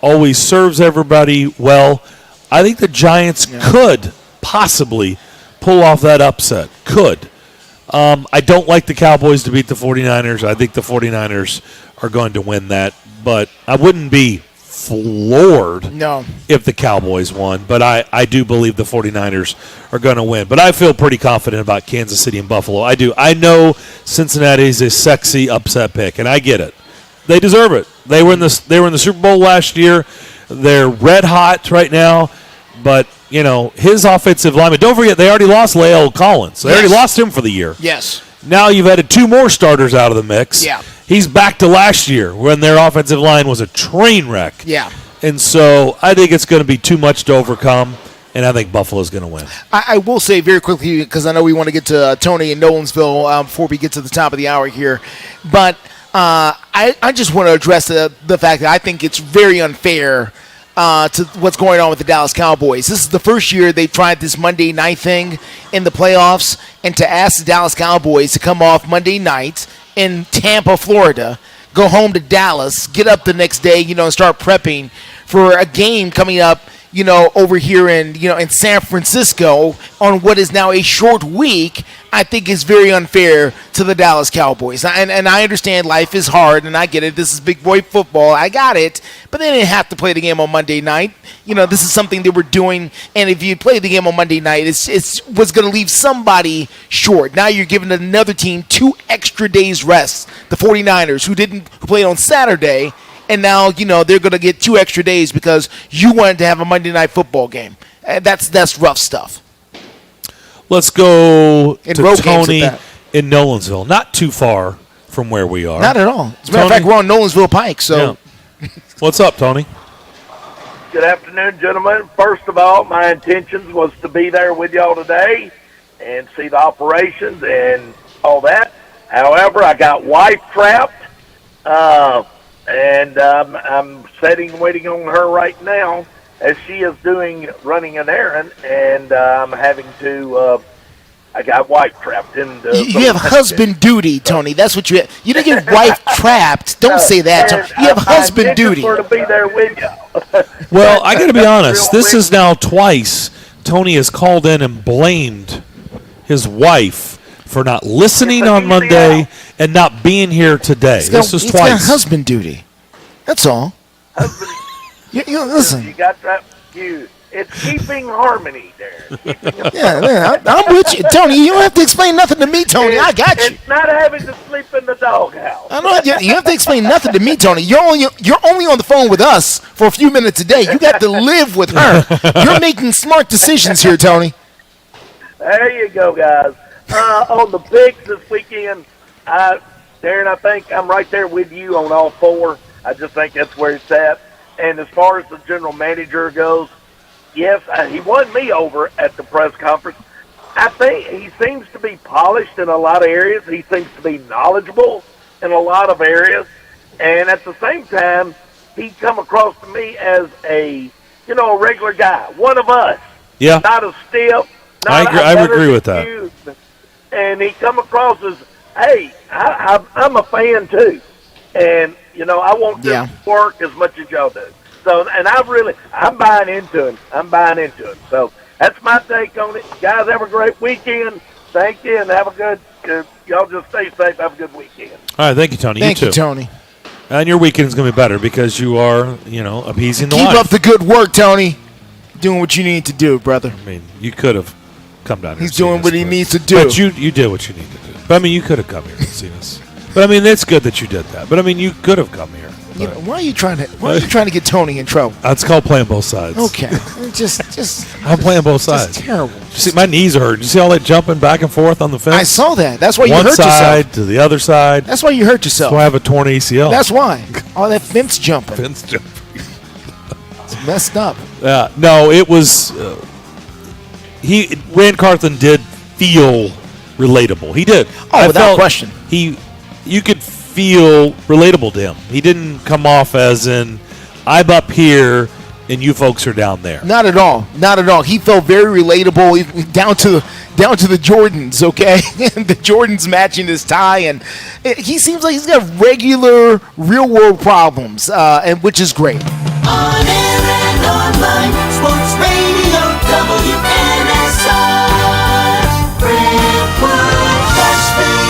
Speaker 9: always serves everybody well. I think the Giants could possibly pull off that upset. Could. I don't like the Cowboys to beat the 49ers. I think the 49ers are going to win that, but I wouldn't be floored if the Cowboys won, but I do believe the 49ers are going to win. But I feel pretty confident about Kansas City and Buffalo. I do. I know Cincinnati's a sexy upset pick, and I get it. They deserve it. They were in the Super Bowl last year. They're red hot right now, but his offensive lineman. Don't forget, they already lost Lael Collins. They already lost him for the year.
Speaker 10: Yes.
Speaker 9: Now you've added 2 more starters out of the mix.
Speaker 10: Yeah.
Speaker 9: He's back to last year when their offensive line was a train wreck.
Speaker 10: Yeah.
Speaker 9: And so I think it's going to be too much to overcome, and I think Buffalo's going to win.
Speaker 10: I will say very quickly, because I know we want to get to Tony in Nolensville before we get to the top of the hour here, but I just want to address the fact that I think it's very unfair to what's going on with the Dallas Cowboys. This is the first year they've tried this Monday night thing in the playoffs, and to ask the Dallas Cowboys to come off Monday night in Tampa, Florida, go home to Dallas, get up the next day, and start prepping for a game coming up, over here in San Francisco on what is now a short week, I think is very unfair to the Dallas Cowboys. And I understand life is hard, and I get it. This is big boy football. I got it. But they didn't have to play the game on Monday night. This is something they were doing, and if you play the game on Monday night, it was going to leave somebody short. Now you're giving another team 2 extra days rest, the 49ers, who played on Saturday, and now, they're going to get 2 extra days because you wanted to have a Monday night football game. That's rough stuff.
Speaker 9: Let's go
Speaker 10: In
Speaker 9: to
Speaker 10: road games
Speaker 9: Tony
Speaker 10: at
Speaker 9: in Nolensville. Not too far from where we are.
Speaker 10: Not at all. As a matter of fact, we're on Nolensville Pike. So,
Speaker 9: What's up, Tony?
Speaker 8: Good afternoon, gentlemen. First of all, my intentions was to be there with y'all today and see the operations and all that. However, I got wife trapped. And I'm waiting on her right now as she is running an errand, and I'm having to, I got wife trapped.
Speaker 10: You have husband duty, Tony. That's what you have. You didn't get wife trapped. Don't say that, Tony. You have husband duty.
Speaker 8: To be there with y'all.
Speaker 9: Well, I got to be honest. This is now twice Tony has called in and blamed his wife for not listening on Monday and not being here today. This is twice.
Speaker 10: He's got husband duty. That's all. Listen.
Speaker 8: You got that. It's keeping harmony there.
Speaker 10: Yeah, I'm with you, Tony. You don't have to explain nothing to me, Tony. I got you.
Speaker 8: It's not having to sleep in the doghouse.
Speaker 10: I know. You have to explain nothing to me, Tony. You're only on the phone with us for a few minutes a day. You got to live with her. You're making smart decisions here, Tony.
Speaker 8: There you go, guys. On the picks this weekend, Darren, I think I'm right there with you on all 4. I just think that's where it's at. And as far as the general manager goes, yes, he won me over at the press conference. I think he seems to be polished in a lot of areas. He seems to be knowledgeable in a lot of areas. And at the same time, he come across to me as a regular guy, one of us.
Speaker 9: Yeah.
Speaker 8: Not a stiff.
Speaker 9: I agree with that.
Speaker 8: And he come across as, hey, I'm a fan too. And, I want this to work as much as y'all do. So, and I'm buying into him. So that's my take on it. Guys, have a great weekend. Thank you, and have a good, y'all just stay safe. Have a good weekend.
Speaker 9: All right, thank you, Tony.
Speaker 10: Thank
Speaker 9: you
Speaker 10: you,
Speaker 9: too.
Speaker 10: Tony.
Speaker 9: And your weekend's going to be better because you are, appeasing the
Speaker 10: Keep
Speaker 9: wife.
Speaker 10: up the good work, Tony. Doing what you need to do, brother.
Speaker 9: I mean, you could have come down here.
Speaker 10: He's doing what he needs to do.
Speaker 9: But you did what you needed to do. But, I mean, you could have come here and seen us. But, I mean, it's good that you did that. But, I mean, you could have come here.
Speaker 10: Why are you trying to get Tony in trouble?
Speaker 9: That's called playing both sides.
Speaker 10: Okay. just
Speaker 9: I'm playing both sides.
Speaker 10: Just terrible.
Speaker 9: You see, my knees are hurting. You see all that jumping back and forth on the fence?
Speaker 10: I saw that. That's why you hurt yourself.
Speaker 9: One side to the other side.
Speaker 10: That's why you hurt yourself.
Speaker 9: That's why I have a torn ACL.
Speaker 10: That's why. All that fence jumping. It's messed up.
Speaker 9: Yeah. No, it was. Rand Carthen did feel relatable. He did.
Speaker 10: Oh, without question.
Speaker 9: You could feel relatable to him. He didn't come off as in, I'm up here and you folks are down there.
Speaker 10: Not at all. Not at all. He felt very relatable, down to the Jordans, okay? The Jordans matching his tie, and he seems like he's got regular, real-world problems, and which is great.
Speaker 25: On air and online, Sports Radio WNSR, Brentwood, Nashville.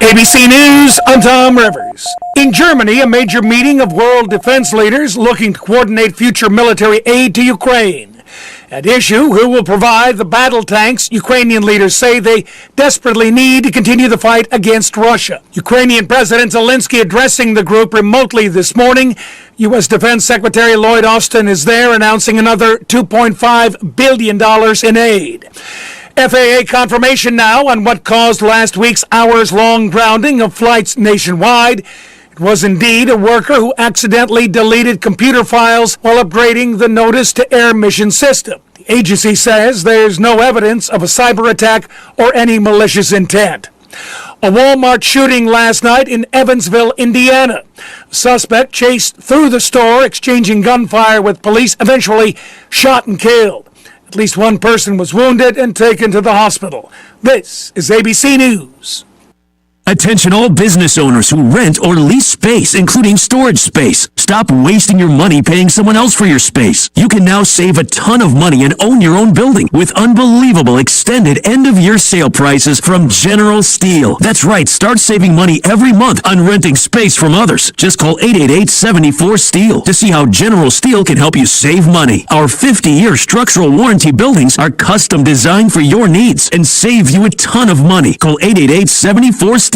Speaker 16: ABC News, I'm Tom Rivers. In Germany, a major meeting of world defense leaders looking to coordinate future military aid to Ukraine. At issue, who will provide the battle tanks Ukrainian leaders say they desperately need to continue the fight against Russia. Ukrainian President Zelensky addressing the group remotely this morning. U.S. Defense Secretary Lloyd Austin is there announcing another $2.5 billion in aid. FAA confirmation now on what caused last week's hours-long grounding of flights nationwide. It was indeed a worker who accidentally deleted computer files while upgrading the notice-to-air mission system. The agency says there's no evidence of a cyber attack or any malicious intent. A Walmart shooting last night in Evansville, Indiana. A suspect chased through the store, exchanging gunfire with police, eventually shot and killed. At least one person was wounded and taken to the hospital. This is ABC News.
Speaker 17: Attention all business owners who rent or lease space, including storage space. Stop wasting your money paying someone else for your space. You can now save a ton of money and own your own building with unbelievable extended end-of-year sale prices from General Steel. That's right, start saving money every month on renting space from others. Just call 888-74-STEEL to see how General Steel can help you save money. Our 50-year structural warranty buildings are custom designed for your needs and save you a ton of money. Call 888-74-STEEL.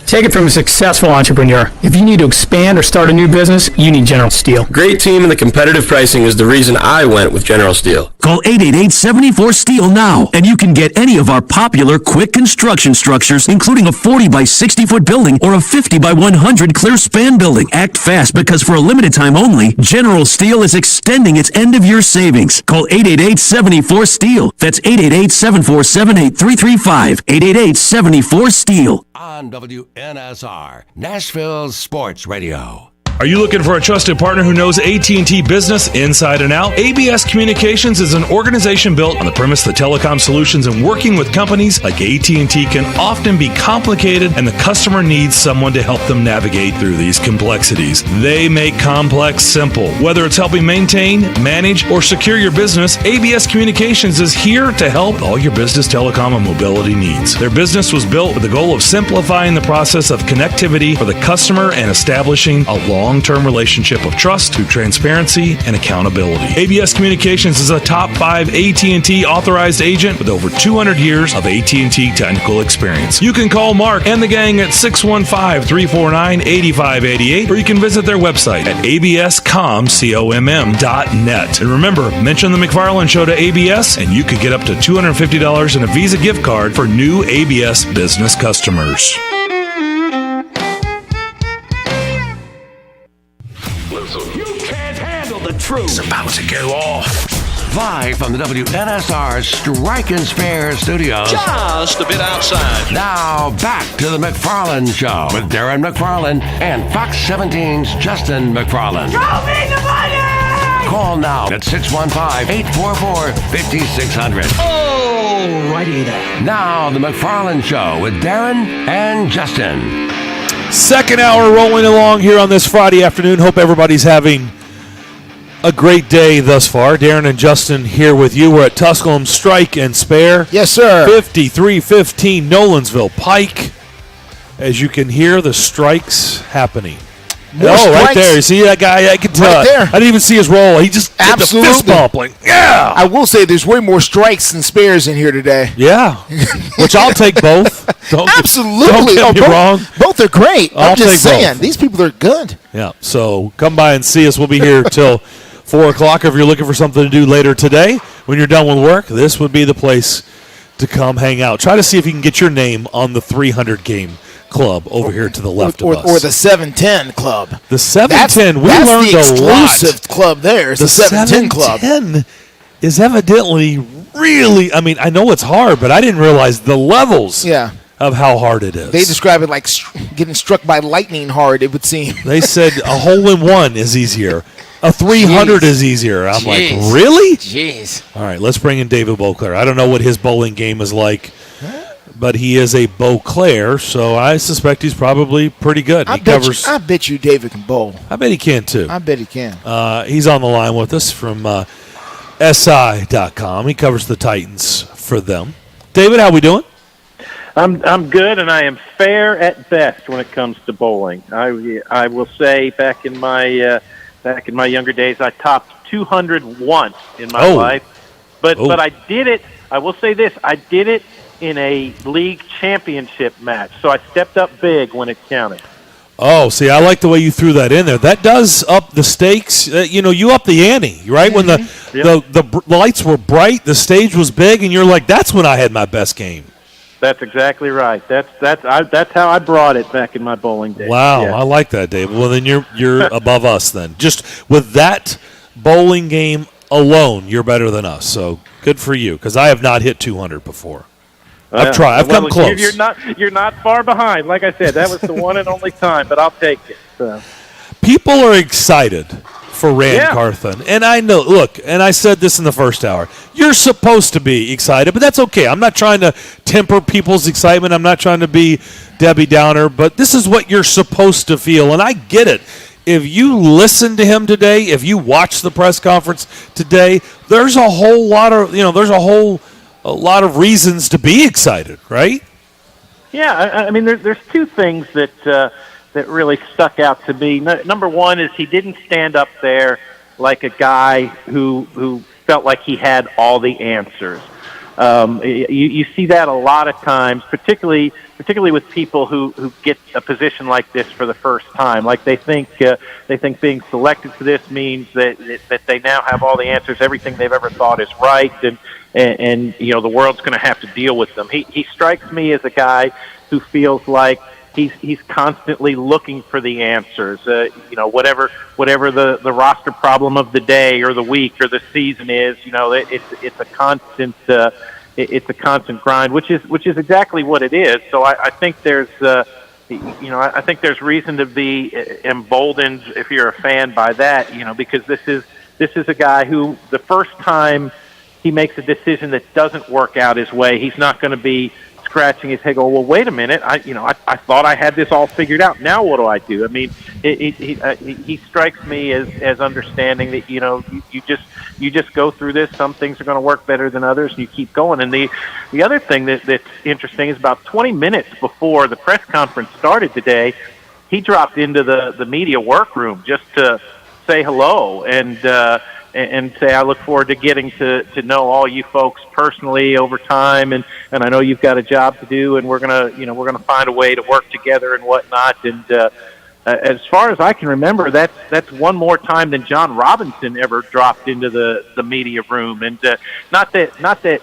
Speaker 18: Take it from a successful entrepreneur. If you need to expand or start a new business, you need General Steel.
Speaker 19: Great team and the competitive pricing is the reason I went with General Steel.
Speaker 17: Call 888-74-STEEL now, and you can get any of our popular quick construction structures, including a 40 by 60 foot building or a 50 by 100 clear span building. Act fast, because for a limited time only, General Steel is extending its end-of-year savings. Call 888-74-STEEL. That's 888-747-8335. 888-74-STEEL.
Speaker 20: On WNSR, Nashville Sports Radio.
Speaker 11: Are you looking for a trusted partner who knows AT&T business inside and out? ABS Communications is an organization built on the premise that telecom solutions and working with companies like AT&T can often be complicated, and the customer needs someone to help them navigate through these complexities. They make complex simple. Whether it's helping maintain, manage, or secure your business, ABS Communications is here to help all your business telecom and mobility needs. Their business was built with the goal of simplifying the process of connectivity for the customer and establishing a long-term relationship of trust through transparency and accountability. ABS Communications is a top 5 AT&T authorized agent with over 200 years of AT&T technical experience. You can call Mark and the gang at 615-349-8588, or you can visit their website at abscomm.net. And remember, mention the McFarland Show to ABS, and you could get up to $250 in a Visa gift card for new ABS business customers.
Speaker 20: It's about to go off. Live from the WNSR Strike and Spare Studios.
Speaker 26: Just a bit outside.
Speaker 20: Now back to the McFarland Show with Darren McFarland and Fox 17's Justin McFarland.
Speaker 25: Show me the money!
Speaker 20: Call now at 615-844-5600.
Speaker 25: Oh, righty there.
Speaker 20: Now the McFarland Show with Darren and Justin.
Speaker 9: Second hour rolling along here on this Friday afternoon. Hope everybody's having a great day thus far. Darren and Justin here with you. We're at Tusculum Strike and Spare.
Speaker 10: Yes, sir.
Speaker 9: 5315 Nolensville Pike. As you can hear, the strikes happening. Right there. You see that guy? I can tell.
Speaker 10: Right there.
Speaker 9: I didn't even see his roll. He just did the fist bump. Like, yeah.
Speaker 10: I will say there's way more strikes than spares in here today.
Speaker 9: Yeah. Which I'll take both.
Speaker 10: Absolutely.
Speaker 9: Don't get me wrong.
Speaker 10: Both are great.
Speaker 9: I'll
Speaker 10: I'm just
Speaker 9: take
Speaker 10: saying,
Speaker 9: both.
Speaker 10: these people are good.
Speaker 9: Yeah. So come by and see us. We'll be here till 4 o'clock. If you're looking for something to do later today, when you're done with work, this would be the place to come hang out. Try to see if you can get your name on the 300 game club over here to the left of us.
Speaker 10: Or the 710 club.
Speaker 9: The 710, we
Speaker 10: that's
Speaker 9: learned
Speaker 10: the
Speaker 9: a lot.
Speaker 10: exclusive club there. It's the 710 club.
Speaker 9: 710 is evidently really, I mean, I know it's hard, but I didn't realize the levels.
Speaker 10: Yeah.
Speaker 9: of how hard it is.
Speaker 10: They describe it like getting struck by lightning hard, it would seem.
Speaker 9: They said a hole-in-one is easier. A 300 is easier. I'm like, really?
Speaker 10: Jeez.
Speaker 9: All right, let's bring in David Beauclair. I don't know what his bowling game is like, but he is a Beauclair, so I suspect he's probably pretty good.
Speaker 10: I bet you David can bowl.
Speaker 9: I bet he can, too.
Speaker 10: I bet he can.
Speaker 9: He's on the line with us from SI.com. He covers the Titans for them. David, how we doing?
Speaker 1: I'm good, and I am fair at best when it comes to bowling. I will say back in my younger days, I topped 200 once in my life, but I did it. I will say this: I did it in a league championship match, so I stepped up big when it counted.
Speaker 9: Oh, see, I like the way you threw that in there. That does up the stakes. You up the ante, right? When the lights were bright, the stage was big, and you're like, that's when I had my best game.
Speaker 1: That's exactly right. That's how I brought it back in my bowling days.
Speaker 9: Wow,
Speaker 1: yeah.
Speaker 9: I like that, David. Well, then you're above us then. Just with that bowling game alone, you're better than us. So good for you, because I have not hit 200 before. I've tried. I've come close.
Speaker 1: You're not far behind. Like I said, that was the one and only time, but I'll take it. So.
Speaker 9: People are excited for Rand Carthen. And I know, look, and I said this in the first hour, you're supposed to be excited, but that's okay. I'm not trying to temper people's excitement. I'm not trying to be Debbie Downer, but this is what you're supposed to feel, and I get it. If you listen to him today, if you watch the press conference today, there's a whole lot of, a lot of reasons to be excited, right?
Speaker 1: Yeah, I mean, there's two things that really stuck out to me. Number one is he didn't stand up there like a guy who felt like he had all the answers. You see that a lot of times, particularly with people who get a position like this for the first time. Like they think being selected for this means that they now have all the answers. Everything they've ever thought is right, and the world's going to have to deal with them. He strikes me as a guy who feels like he's constantly looking for the answers. Whatever the roster problem of the day or the week or the season is, it's a constant grind, which is exactly what it is. So I think there's I think there's reason to be emboldened if you're a fan by that, because this is a guy who the first time he makes a decision that doesn't work out his way, he's not going to be scratching his head, go, well, wait a minute, I thought I had this all figured out. Now what do I do? I mean, he strikes me as understanding that you just go through this. Some things are going to work better than others, and you keep going. And the other thing that's interesting is about 20 minutes before the press conference started today, he dropped into the media workroom just to say hello and say, I look forward to getting to know all you folks personally over time, and I know you've got a job to do, and we're gonna find a way to work together and whatnot. And as far as I can remember, that's one more time than John Robinson ever dropped into the media room. And not that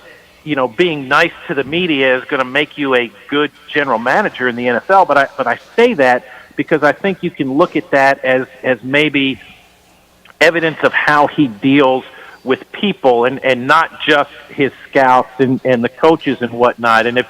Speaker 1: being nice to the media is going to make you a good general manager in the NFL, but I say that because I think you can look at that as maybe evidence of how he deals with people and not just his scouts and the coaches and whatnot. And if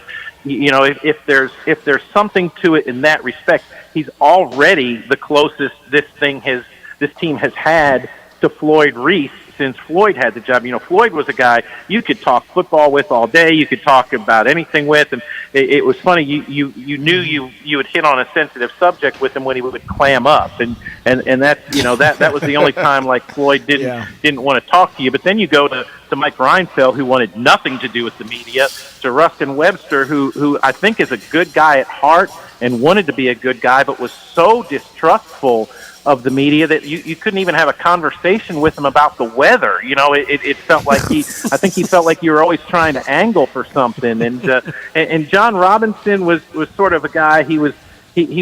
Speaker 1: there's something to it in that respect, he's already the closest this team has had to Floyd Reese since Floyd had the job. Floyd was a guy you could talk football with all day. You could talk about anything with, and it was funny. You knew you would hit on a sensitive subject with him when he would clam up, and that was the only time like Floyd didn't want to talk to you. But then you go to Mike Reinfeldt, who wanted nothing to do with the media, to Rustin Webster, who I think is a good guy at heart and wanted to be a good guy, but was so distrustful of the media that you couldn't even have a conversation with him about the weather. It felt like I think he felt like you were always trying to angle for something. And John Robinson was sort of a guy. He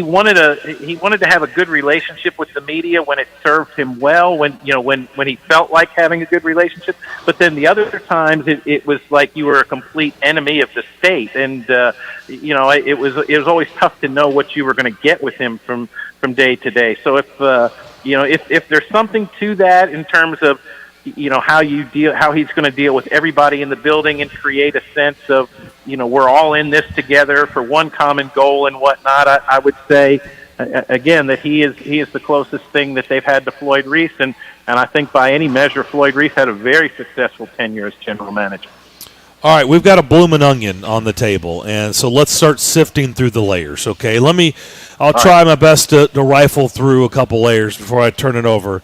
Speaker 1: wanted to have a good relationship with the media when it served him well, when he felt like having a good relationship. But then the other times it was like you were a complete enemy of the state, and it was always tough to know what you were going to get with him from day to day. So if there's something to that in terms of how he's going to deal with everybody in the building and create a sense of we're all in this together for one common goal and whatnot. I would say again that he is the closest thing that they've had to Floyd Reese, and I think by any measure, Floyd Reese had a very successful tenure as general manager.
Speaker 9: All right, we've got a bloomin' onion on the table, and so let's start sifting through the layers, okay? I'll try my best to rifle through a couple layers before I turn it over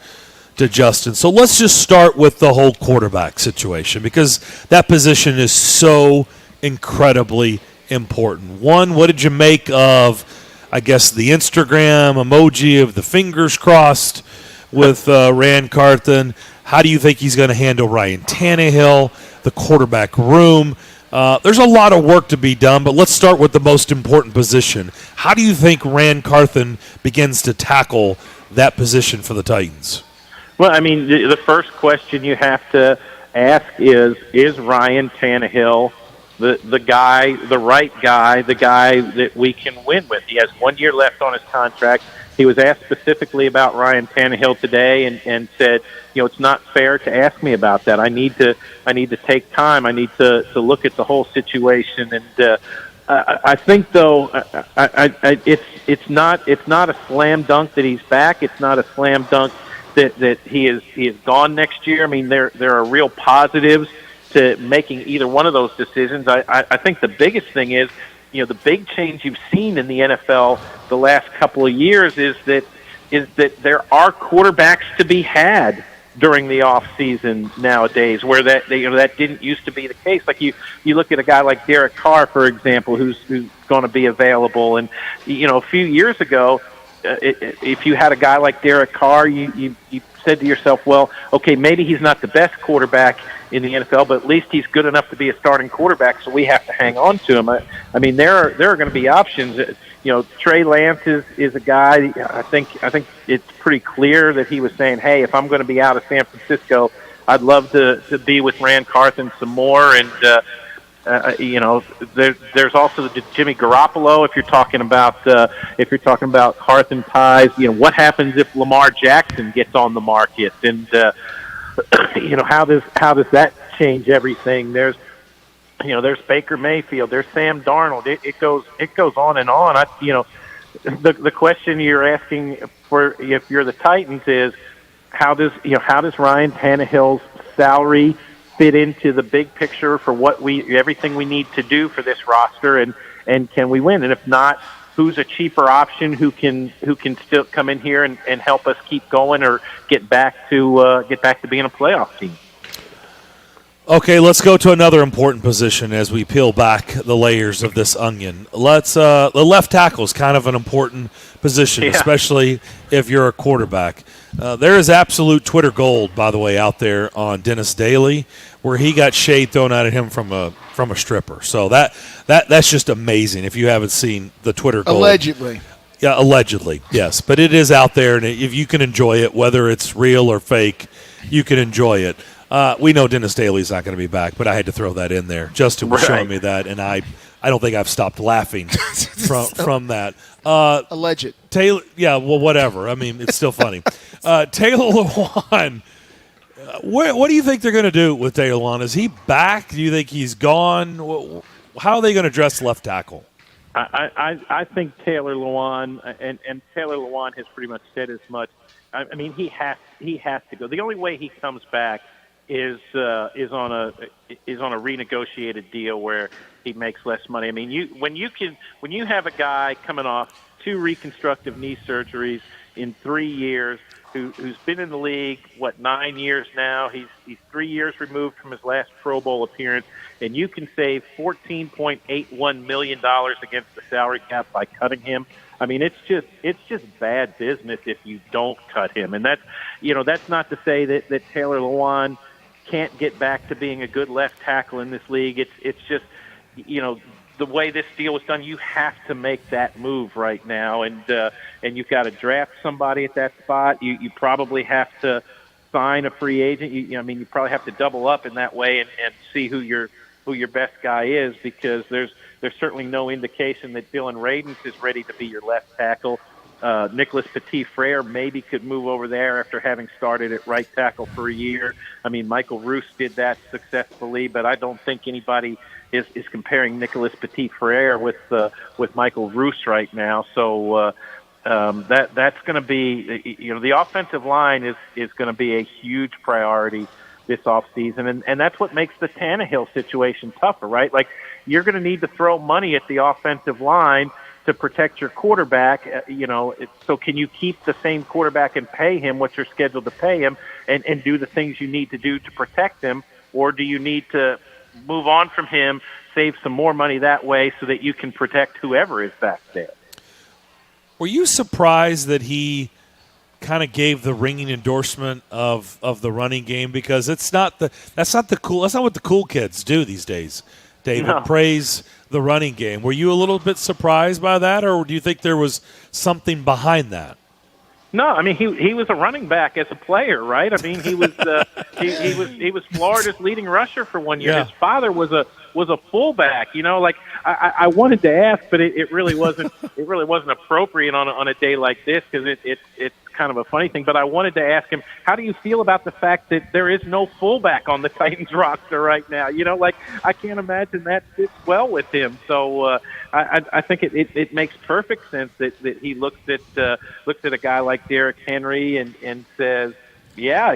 Speaker 9: to Justin. So let's just start with the whole quarterback situation, because that position is so incredibly important. One, what did you make of, I guess, the Instagram emoji of the fingers crossed with Rand Carthen? How do you think he's going to handle Ryan Tannehill, the quarterback room? There's a lot of work to be done, but let's start with the most important position. How do you think Rand Carthen begins to tackle that position for the Titans?
Speaker 1: Well, I mean, the first question you have to ask is Ryan Tannehill the guy, the right guy, the guy that we can win with? He has 1 year left on his contract. He was asked specifically about Ryan Tannehill today and said, it's not fair to ask me about that. I need to take time. I need to look at the whole situation. And I think, though, it's not a slam dunk that he's back. It's not a slam dunk that he is gone next year. I mean, there are real positives to making either one of those decisions. I think the biggest thing is, the big change you've seen in the NFL the last couple of years is that there are quarterbacks to be had during the off season nowadays, where that didn't used to be the case. Like you look at a guy like Derek Carr, for example, who's going to be available, and a few years ago, if you had a guy like Derek Carr, you said to yourself, well, okay, maybe he's not the best quarterback in the NFL, but at least he's good enough to be a starting quarterback, so we have to hang on to him. I mean, there are going to be options. Trey Lance is a guy. I think it's pretty clear that he was saying, hey, if I'm going to be out of San Francisco, I'd love to be with Rand Carthen some more. And there's also the Jimmy Garoppolo. If you're talking about Carthen ties, what happens if Lamar Jackson gets on the market? And how does that change everything? There's Baker Mayfield, there's Sam Darnold. It goes on and on. The question you're asking for, if you're the Titans, is how does Ryan Tannehill's salary fit into the big picture for everything we need to do for this roster, and can we win? And if not, who's a cheaper option who can still come in here and help us keep going or get back to being a playoff team?
Speaker 9: Okay, let's go to another important position as we peel back the layers of this onion. The left tackle is kind of an important position, especially if you're a quarterback. There is absolute Twitter gold, by the way, out there on Dennis Daly, where he got shade thrown at him from a stripper. So that's just amazing. If you haven't seen the Twitter gold,
Speaker 10: allegedly.
Speaker 9: Yeah, allegedly, yes. But it is out there, and if you can enjoy it, whether it's real or fake, you can enjoy it. We know Dennis Daly's not going to be back, but I had to throw that in there. Justin was showing me that, and I don't think I've stopped laughing from that.
Speaker 10: Alleged.
Speaker 9: Taylor, yeah, well, whatever. I mean, it's still funny. Taylor Lewan, what do you think they're going to do with Taylor Lewan? Is he back? Do you think he's gone? How are they going to address left tackle?
Speaker 1: I think Taylor Lewan, and Taylor Lewan has pretty much said as much. I mean, he has to go. The only way he comes back is on a renegotiated deal where he makes less money. I mean, when you have a guy coming off 2 reconstructive knee surgeries in 3 years, who's been in the league 9 years now. He's 3 years removed from his last Pro Bowl appearance, and you can save $14.81 million against the salary cap by cutting him. I mean, it's just bad business if you don't cut him. And that's not to say that Taylor Lewan can't get back to being a good left tackle in this league. It's just, the way this deal was done, you have to make that move right now, and you've got to draft somebody at that spot. You probably have to sign a free agent. You probably have to double up in that way and see who your best guy is, because there's certainly no indication that Dylan Radins is ready to be your left tackle. Nicholas Petit-Frere maybe could move over there after having started at right tackle for a year. I mean, Michael Roos did that successfully, but I don't think anybody is comparing Nicholas Petit-Frere with Michael Roos right now. So that's going to be, the offensive line is going to be a huge priority this offseason, and that's what makes the Tannehill situation tougher, right? Like, you're going to need to throw money at the offensive line to protect your quarterback. So can you keep the same quarterback and pay him what you're scheduled to pay him and do the things you need to do to protect him, or do you need to move on from him, save some more money that way so that you can protect whoever is back there?
Speaker 9: Were you surprised that he kind of gave the ringing endorsement of the running game? Because that's not what the cool kids do these days. David,
Speaker 1: No.
Speaker 9: praise the running game. Were you a little bit surprised by that, or do you think there was something behind that?
Speaker 1: No, I mean he was a running back as a player, right? I mean he was he was Florida's leading rusher for 1 year.
Speaker 9: Yeah.
Speaker 1: His father was a fullback. I wanted to ask, but it really wasn't appropriate on a day like this because it's kind of a funny thing. But I wanted to ask him, how do you feel about the fact that there is no fullback on the Titans roster right now? I can't imagine that fits well with him. So I think it makes perfect sense that he looks at a guy like Derrick Henry and says, yeah,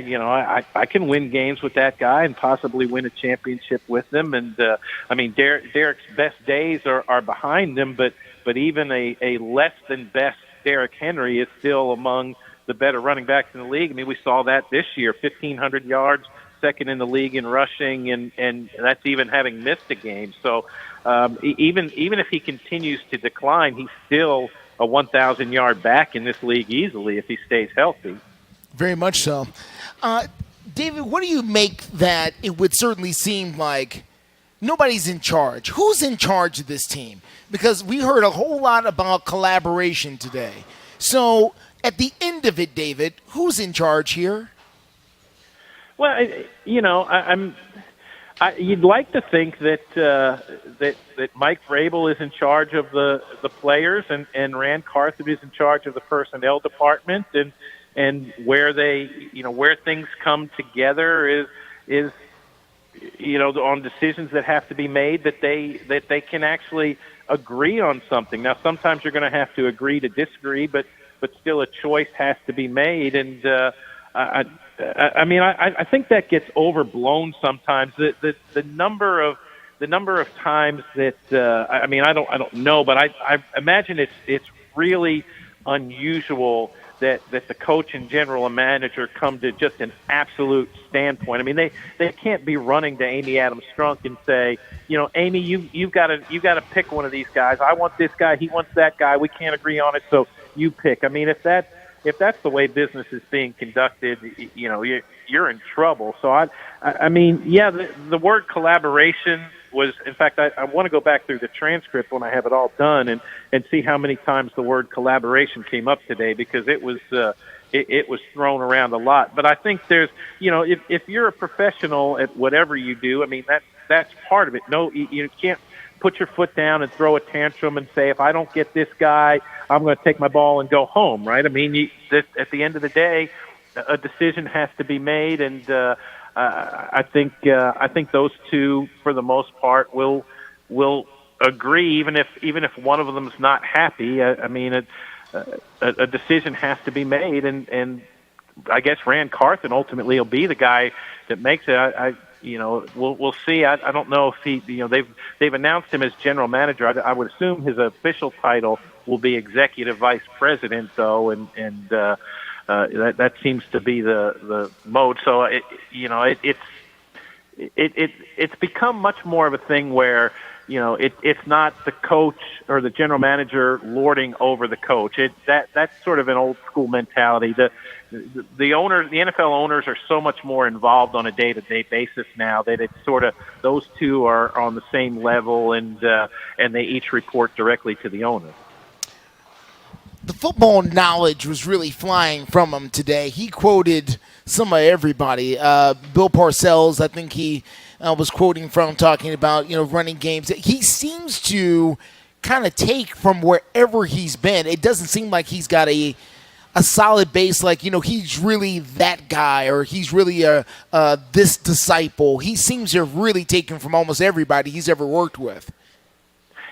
Speaker 1: I can win games with that guy and possibly win a championship with them. And Derrick's best days are behind him, but even a less than best Derrick Henry is still among the better running backs in the league. I mean, we saw that this year, 1,500 yards, second in the league in rushing, and that's even having missed a game. So even if he continues to decline, he's still a 1,000-yard back in this league easily if he stays healthy.
Speaker 10: Very much so. David, what do you make that it would certainly seem like nobody's in charge? Who's in charge of this team? Because we heard a whole lot about collaboration today. So at the end of it, David, who's in charge here?
Speaker 1: Well, you'd like to think that Mike Vrabel is in charge of the players and Rand Carthon is in charge of the personnel department and where where things come together is on decisions that have to be made that they can actually agree on something. Now, sometimes you're going to have to agree to disagree, but still a choice has to be made. And I think that gets overblown sometimes. The number of times that I don't know, but I imagine it's really unusual that the coach and general manager come to just an absolute standpoint. I mean, they can't be running to Amy Adams Strunk and say, Amy, you've got to pick one of these guys. I want this guy, he wants that guy. We can't agree on it, so you pick. I mean, if that's the way business is being conducted, you're in trouble. So the word collaboration was, in fact, I want to go back through the transcript when I have it all done and see how many times the word collaboration came up today, because it was thrown around a lot. But I think there's, if you're a professional at whatever you do, I mean, that's part of it. No, you can't put your foot down and throw a tantrum and say, if I don't get this guy, I'm going to take my ball and go home, right? I mean, at the end of the day, a decision has to be made, and I think those two, for the most part, will agree, even if one of them is not happy. A decision has to be made, and I guess Rand Carthon ultimately will be the guy that makes it. We'll see. I don't know if they've announced him as general manager. I would assume his official title will be executive vice president, though, and that seems to be the mode. So it's become much more of a thing where it's not the coach or the general manager lording over the coach. That's sort of an old school mentality. The owners, the NFL owners, are so much more involved on a day-to-day basis now that it's sort of those two are on the same level, and they each report directly to the owner.
Speaker 10: The football knowledge was really flying from him today. He quoted some of everybody. Bill Parcells, I think he was quoting from, talking about running games. He seems to kind of take from wherever he's been. It doesn't seem like he's got a solid base, like, he's really that guy, or he's really this disciple. He seems to have really taken from almost everybody he's ever worked with.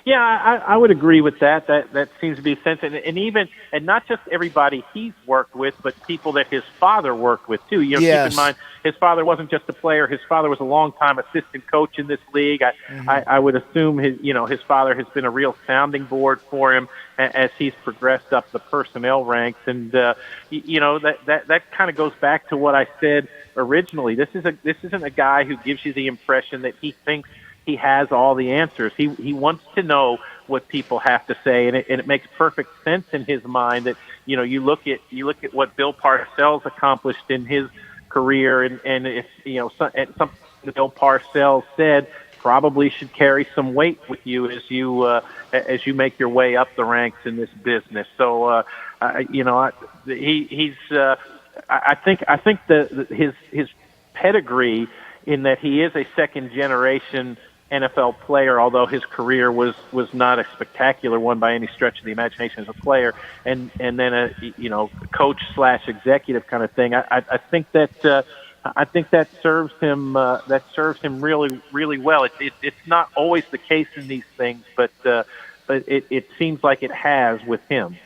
Speaker 1: Yeah, I would agree with that. That seems to be a sense, and not just everybody he's worked with, but people that his father worked with too. Keep in mind, his father wasn't just a player. His father was a longtime assistant coach in this league. I would assume his father has been a real sounding board for him as he's progressed up the personnel ranks, and that kind of goes back to what I said originally. This isn't a guy who gives you the impression that he thinks he has all the answers. He wants to know what people have to say, and it makes perfect sense in his mind that you look at what Bill Parcells accomplished in his career, and if something that Bill Parcells said probably should carry some weight with you as you make your way up the ranks in this business. So I think his pedigree, in that he is a second generation NFL player, although his career was not a spectacular one by any stretch of the imagination as a player, and then a coach / executive kind of thing. I think that serves him really, really well. It's not always the case in these things, but it seems like it has with him.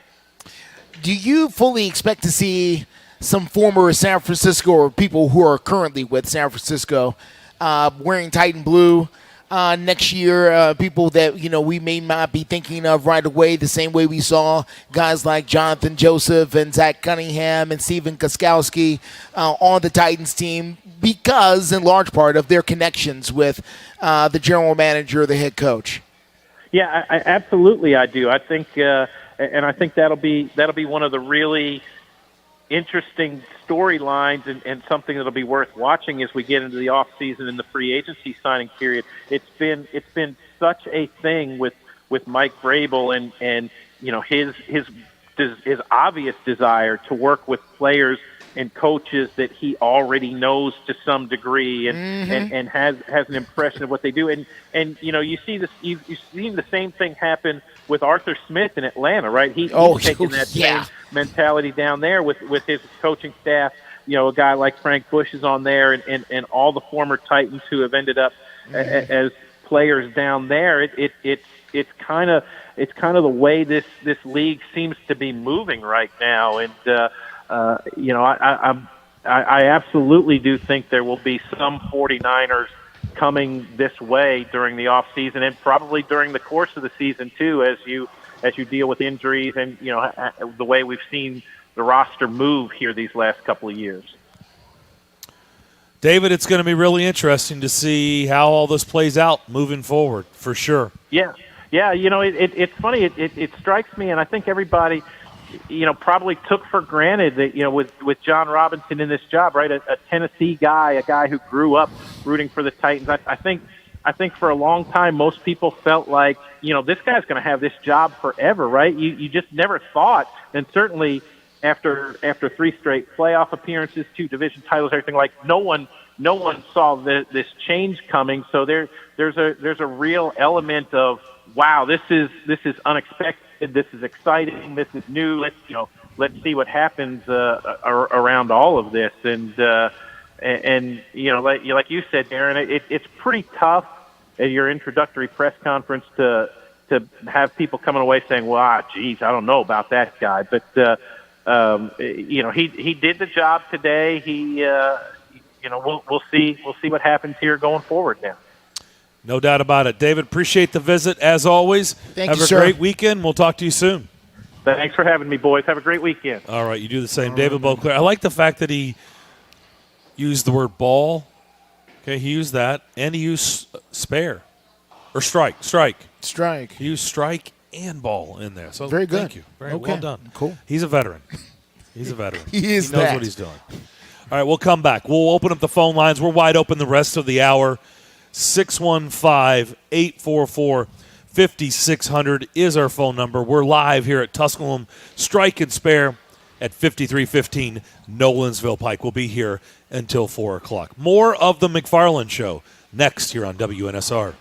Speaker 10: Do you fully expect to see some former San Francisco, or people who are currently with San Francisco, wearing Titan blue next year? People that we may not be thinking of right away, the same way we saw guys like Jonathan Joseph and Zach Cunningham and Stephen Gostkowski on the Titans team, because in large part of their connections with the general manager, the head coach.
Speaker 1: Yeah, I absolutely I do. I think, and I think that'll be one of the really interesting storylines and something that'll be worth watching as we get into the off season and the free agency signing period. It's been such a thing with Mike Vrabel and his obvious desire to work with players and coaches that he already knows to some degree and has an impression of what they do. And you see this, you've seen the same thing happen with Arthur Smith in Atlanta, right? He's taken that same mentality down there with his coaching staff. A guy like Frank Bush is on there, and all the former Titans who have ended up as players down there. It's kind of the way this league seems to be moving right now, and I absolutely do think there will be some 49ers coming this way during the off season, and probably during the course of the season too, as you deal with injuries and the way we've seen the roster move here these last couple of years.
Speaker 9: David, it's going to be really interesting to see how all this plays out moving forward, for sure.
Speaker 1: Yeah. It's funny. It strikes me, and I think everybody, probably took for granted that, with John Robinson in this job, right? A Tennessee guy, a guy who grew up rooting for the Titans. I think for a long time, most people felt like, this guy's going to have this job forever, right? You just never thought, and certainly after 3 straight playoff appearances, 2 division titles, everything, like no one saw this change coming. So there's a real element of, wow, this is unexpected. This is exciting. This is new. Let's see what happens around all of this. And like you said, Darren, it's pretty tough at your introductory press conference to have people coming away saying, well, geez, I don't know about that guy. But he did the job today. We'll see what happens here going forward now.
Speaker 9: No doubt about it. David, appreciate the visit as always.
Speaker 10: Thank you,
Speaker 9: Have a great weekend. We'll talk to you soon.
Speaker 1: Thanks for having me, boys. Have a great weekend.
Speaker 9: All right, you do the same. David Beauclair. I like the fact that he used the word ball. Okay, he used that, and he used spare or strike. He used strike and ball in there. So
Speaker 10: very good.
Speaker 9: Thank you. Very well done.
Speaker 10: Cool.
Speaker 9: He is a veteran.
Speaker 10: He
Speaker 9: knows what he's doing. All right, we'll come back. We'll open up the phone lines. We're wide open the rest of the hour. 615-844-5600 is our phone number. We're live here at Tusculum Strike and Spare at 5315 Nolensville Pike. We'll be here until 4 o'clock. More of the McFarland Show next here on WNSR.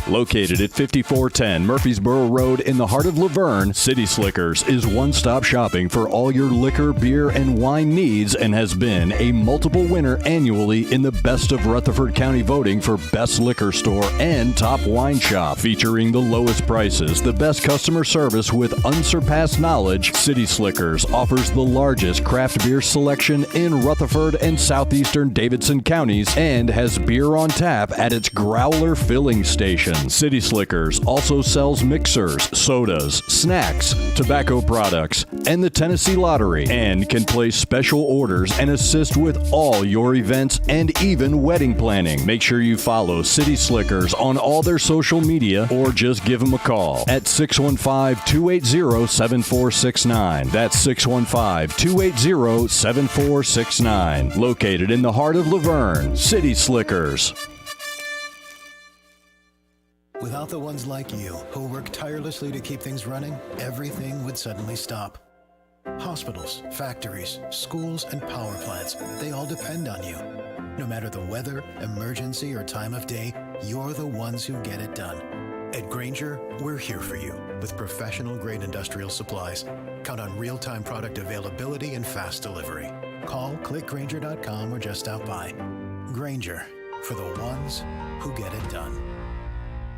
Speaker 2: Located at 5410 Murfreesboro Road in the heart of Laverne, City Slickers is one-stop shopping for all your liquor, beer, and wine needs and has been a multiple winner annually in the Best of Rutherford County voting for Best Liquor Store and Top Wine Shop. Featuring the lowest prices, the best customer service with unsurpassed knowledge, City Slickers offers the largest craft beer selection in Rutherford and southeastern Davidson counties and has beer on tap at its Growler filling station. City Slickers also sells mixers, sodas, snacks, tobacco products, and the Tennessee Lottery, and can place special orders and assist with all your events and even wedding planning. Make sure you follow City Slickers on all their social media or just give them a call at 615-280-7469. That's 615-280-7469. Located in the heart of Laverne, City Slickers.
Speaker 12: Without the ones like you, who work tirelessly to keep things running, everything would suddenly stop. Hospitals, factories, schools, and power plants, they all depend on you. No matter the weather, emergency, or time of day, you're the ones who get it done. At Grainger, we're here for you with professional-grade industrial supplies. Count on real-time product availability and fast delivery. Call, clickgrainger.com, or just stop by. Grainger, for the ones who get it done.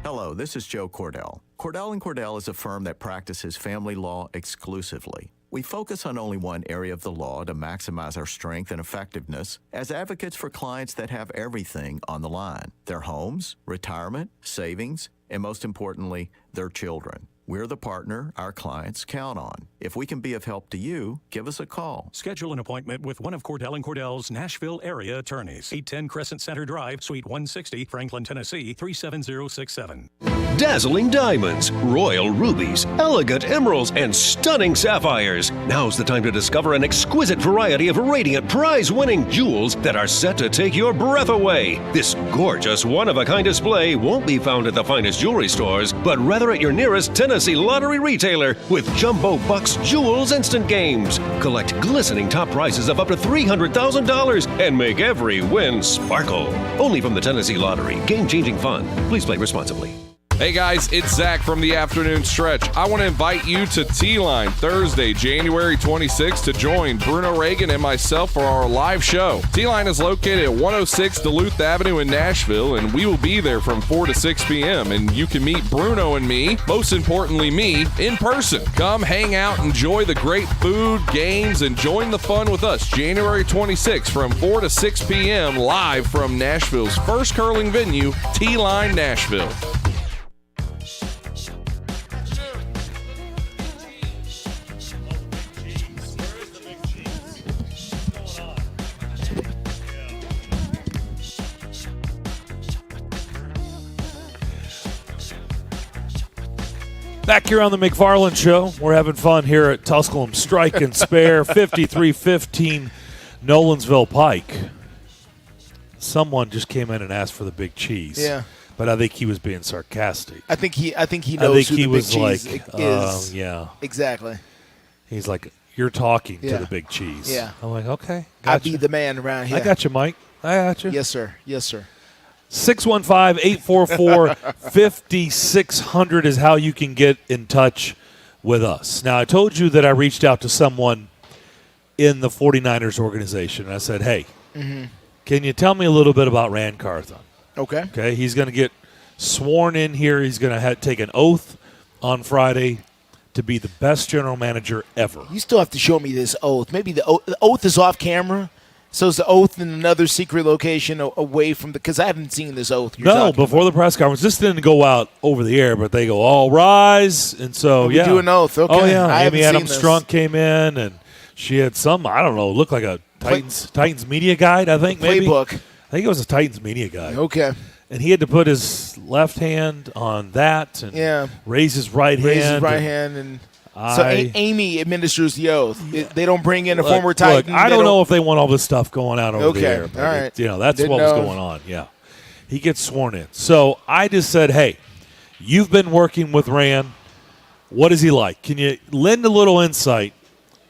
Speaker 5: Hello, this is Joe Cordell. Cordell & Cordell is a firm that practices family law exclusively. We focus on only one area of the law to maximize our strength and effectiveness as advocates for clients that have everything on the line: their homes, retirement, savings, and most importantly, their children. We're the partner our clients count on. If we can be of help to you, give us a call.
Speaker 6: Schedule an appointment with one of Cordell & Cordell's Nashville area attorneys. 810 Crescent Center Drive, Suite 160, Franklin, Tennessee, 37067.
Speaker 7: Dazzling diamonds, royal rubies, elegant emeralds, and stunning sapphires. Now's the time to discover an exquisite variety of radiant, prize-winning jewels that are set to take your breath away. This gorgeous, one-of-a-kind display won't be found at the finest jewelry stores, but rather at your nearest Tennessee Lottery retailer with Jumbo Bucks Jewels Instant Games. Collect glistening top prizes of up to $300,000 and make every win sparkle. Only from the Tennessee Lottery. Game-changing fun. Please play responsibly.
Speaker 14: Hey guys, it's Zach from the Afternoon Stretch. I want to invite you to T-Line Thursday, January 26th to join Bruno Reagan and myself for our live show. T-Line is located at 106 Duluth Avenue in Nashville, and we will be there from 4 to 6 p.m. And you can meet Bruno and me, most importantly me, in person. Come hang out, enjoy the great food, games, and join the fun with us January 26th from 4 to 6 p.m. live from Nashville's first curling venue, T-Line Nashville.
Speaker 9: Back here on the McFarland Show, we're having fun here at Tusculum Strike and Spare, 5315 Nolensville Pike. Someone just came in and asked for the big cheese.
Speaker 10: Yeah.
Speaker 9: But I think he was being sarcastic.
Speaker 10: I think he knows
Speaker 9: I think
Speaker 10: who
Speaker 9: he
Speaker 10: the
Speaker 9: was
Speaker 10: big cheese
Speaker 9: like,
Speaker 10: is.
Speaker 9: yeah.
Speaker 10: Exactly.
Speaker 9: He's like, you're talking
Speaker 10: Yeah.
Speaker 9: to the big cheese.
Speaker 10: Yeah.
Speaker 9: I'm like, okay.
Speaker 10: I'll
Speaker 9: Gotcha.
Speaker 10: be the man around here.
Speaker 9: I got you, Mike. I got you.
Speaker 10: Yes, sir. Yes, sir.
Speaker 9: 615-844-5600 is how you can get in touch with us. Now, I told you that I reached out to someone in the 49ers organization. And I said, hey, can you tell me a little bit about Rand Carthon?
Speaker 10: Okay.
Speaker 9: Okay, he's going to get sworn in here. He's going to take an oath on Friday to be the best general manager ever.
Speaker 10: You still have to show me this oath. Maybe the oath is off camera. So is the oath in another secret location away from because I haven't seen this oath.
Speaker 9: No, before the press conference. This didn't go out over the air, but they go, all rise. And so,
Speaker 10: We do an oath. Okay.
Speaker 9: Oh, yeah.
Speaker 10: I
Speaker 9: Amy
Speaker 10: haven't
Speaker 9: Adams
Speaker 10: seen
Speaker 9: Strunk came in, and she had some, I don't know, looked like a Titans media guide, I think, maybe.
Speaker 10: Playbook.
Speaker 9: I think it was a Titans media guide.
Speaker 10: Okay.
Speaker 9: And he had to put his left hand on that and raise his right hand.
Speaker 10: Raise his right hand. And so Amy administers the oath. They don't bring in a former Titan.
Speaker 9: I don't know if they want all this stuff going out over the air.
Speaker 10: All right.
Speaker 9: That's what was going on. Yeah. He gets sworn in. So I just said, hey, you've been working with Rand. What is he like? Can you lend a little insight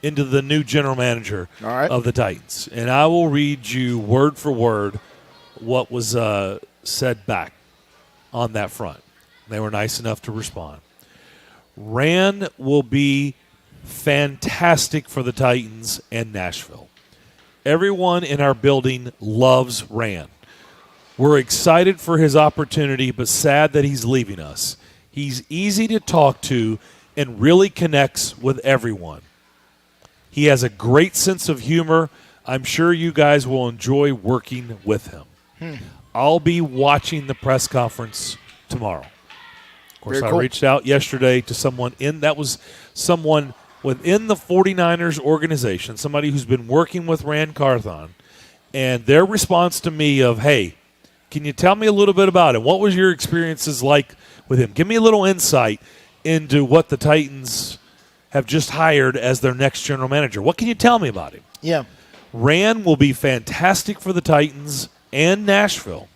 Speaker 9: into the new general manager of the Titans? And I will read you word for word what was said back on that front. They were nice enough to respond. Rand will be fantastic for the Titans and Nashville. Everyone in our building loves Rand. We're excited for his opportunity, but sad that he's leaving us. He's easy to talk to and really connects with everyone. He has a great sense of humor. I'm sure you guys will enjoy working with him. I'll be watching the press conference tomorrow. Of course,
Speaker 10: Very cool.
Speaker 9: I reached out yesterday to someone someone within the 49ers organization, somebody who's been working with Rand Carthon, and their response to me of, hey, can you tell me a little bit about him? What was your experiences like with him? Give me a little insight into what the Titans have just hired as their next general manager. What can you tell me about him?
Speaker 10: Yeah.
Speaker 9: Rand will be fantastic for the Titans and Nashville.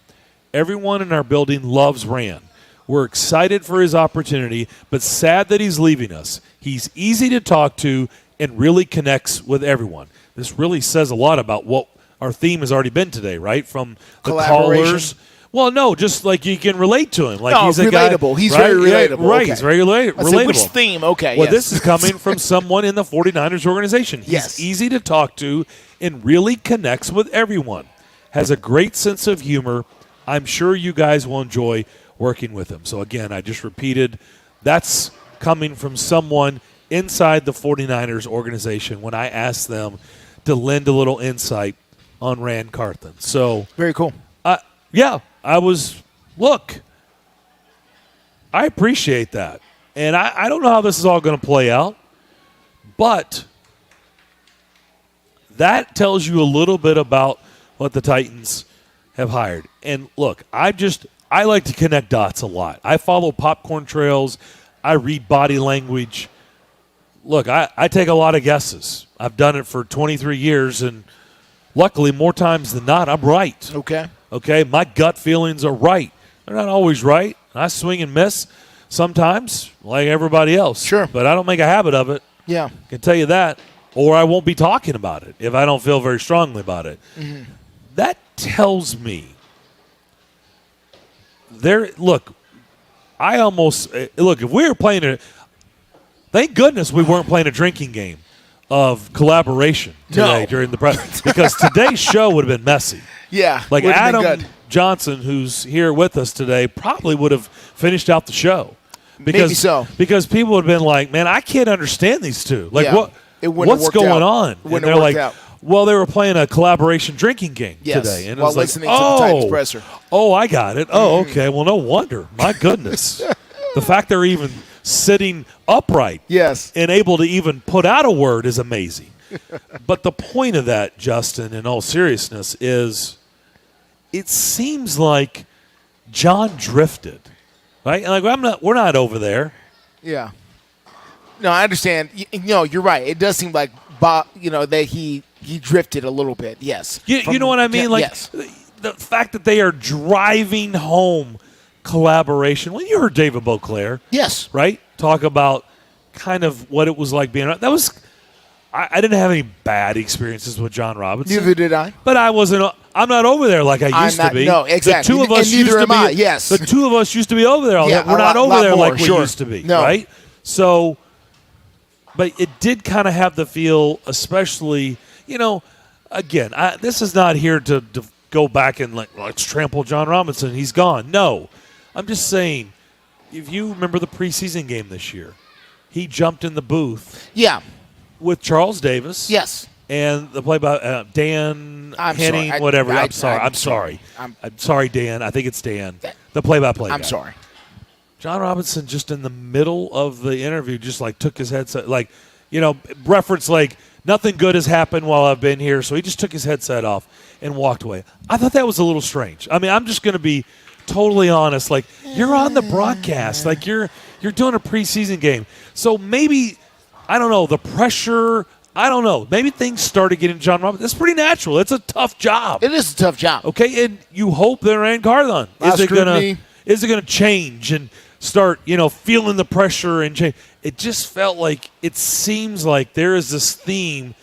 Speaker 9: Everyone in our building loves Rand. We're excited for his opportunity, but sad that he's leaving us. He's easy to talk to and really connects with everyone. This really says a lot about what our theme has already been today, right? From the callers. Well, no, just like you can relate to him. Like
Speaker 10: No,
Speaker 9: he's a
Speaker 10: relatable.
Speaker 9: Guy,
Speaker 10: He's
Speaker 9: right?
Speaker 10: very relatable.
Speaker 9: Right,
Speaker 10: Okay.
Speaker 9: he's very relatable.
Speaker 10: I said, which theme? Okay,
Speaker 9: Well,
Speaker 10: yes.
Speaker 9: this is coming from someone in the 49ers organization. He's
Speaker 10: Yes.
Speaker 9: easy to talk to and really connects with everyone. Has a great sense of humor. I'm sure you guys will enjoy working with him. So, again, I just repeated, that's coming from someone inside the 49ers organization when I asked them to lend a little insight on Rand Carthon. So,
Speaker 10: very cool.
Speaker 9: Yeah, look, I appreciate that. And I don't know how this is all going to play out, but that tells you a little bit about what the Titans have hired. And look, I like to connect dots a lot. I follow popcorn trails. I read body language. Look, I take a lot of guesses. I've done it for 23 years, and luckily, more times than not, I'm right. Okay, my gut feelings are right. They're not always right. I swing and miss sometimes, like everybody else. Sure. But I don't make a habit of it.
Speaker 10: Yeah.
Speaker 9: I can tell you that. Or I won't be talking about it if I don't feel very strongly about it.
Speaker 10: Mm-hmm.
Speaker 9: That tells me look, if we were playing thank goodness we weren't playing a drinking game of collaboration today during the press, because today's show would have been messy.
Speaker 10: Yeah.
Speaker 9: Like
Speaker 10: would've been
Speaker 9: Adam
Speaker 10: good.
Speaker 9: Johnson, who's here with us today, probably would have finished out the show.
Speaker 10: Maybe so.
Speaker 9: Because people would have been like, man, I can't understand these two. Like,
Speaker 10: Yeah. It wouldn't have
Speaker 9: what's
Speaker 10: worked
Speaker 9: going
Speaker 10: out.
Speaker 9: on?
Speaker 10: It wouldn't
Speaker 9: and
Speaker 10: have
Speaker 9: they're
Speaker 10: worked
Speaker 9: like,
Speaker 10: out.
Speaker 9: well, they were playing a collaboration drinking game
Speaker 10: Yes,
Speaker 9: today. And it
Speaker 10: while
Speaker 9: was like,
Speaker 10: listening to the Titans presser.
Speaker 9: Oh, I got it. Oh, okay. Well, no wonder. My goodness. The fact they're even sitting upright and able to even put out a word is amazing. But the point of that, Justin, in all seriousness, is it seems like John drifted, right? Like we're not over there.
Speaker 10: Yeah. No, I understand. You're right. It does seem like Bob, that he drifted a little bit. Yes.
Speaker 9: You know what I mean? Like
Speaker 10: yes.
Speaker 9: the fact that they are driving home collaboration. Well, you heard David Beauclair.
Speaker 10: Yes.
Speaker 9: Right? Talk about kind of what it was like being around. That was I didn't have any bad experiences with John Robinson.
Speaker 10: Neither did I.
Speaker 9: But I'm not over there like I used to be.
Speaker 10: No, exactly.
Speaker 9: The two of us
Speaker 10: and neither
Speaker 9: used
Speaker 10: am
Speaker 9: to
Speaker 10: I.
Speaker 9: be.
Speaker 10: Yes.
Speaker 9: The two of us used to be over there all
Speaker 10: Yeah,
Speaker 9: day. We're
Speaker 10: a
Speaker 9: not
Speaker 10: lot-
Speaker 9: over
Speaker 10: lot
Speaker 9: there
Speaker 10: more,
Speaker 9: like we
Speaker 10: sure.
Speaker 9: used to be.
Speaker 10: No.
Speaker 9: Right? So, but it did kind of have the feel, especially, again, this is not here to go back and let's trample John Robinson. He's gone. No. I'm just saying, if you remember the preseason game this year, he jumped in the booth.
Speaker 10: Yeah.
Speaker 9: With Charles Davis.
Speaker 10: Yes.
Speaker 9: And the play by Dan Henning,
Speaker 10: sorry.
Speaker 9: whatever.
Speaker 10: I'm
Speaker 9: I'm sorry. I'm sorry, Dan. I think it's Dan. The play-by-play
Speaker 10: I'm
Speaker 9: guy.
Speaker 10: sorry.
Speaker 9: John Robinson just in the middle of the interview just took his headset, reference nothing good has happened while I've been here. So he just took his headset off and walked away. I thought that was a little strange. I mean, I'm just going to be totally honest. You're on the broadcast. You're doing a preseason game. So maybe, I don't know, the pressure, I don't know. Maybe things started getting John Robinson. It's pretty natural. It's a tough job.
Speaker 10: It is a tough job.
Speaker 9: Okay, and you hope that Rand Carthon is it going to change and start, feeling the pressure and change. It just felt like it seems like there is this theme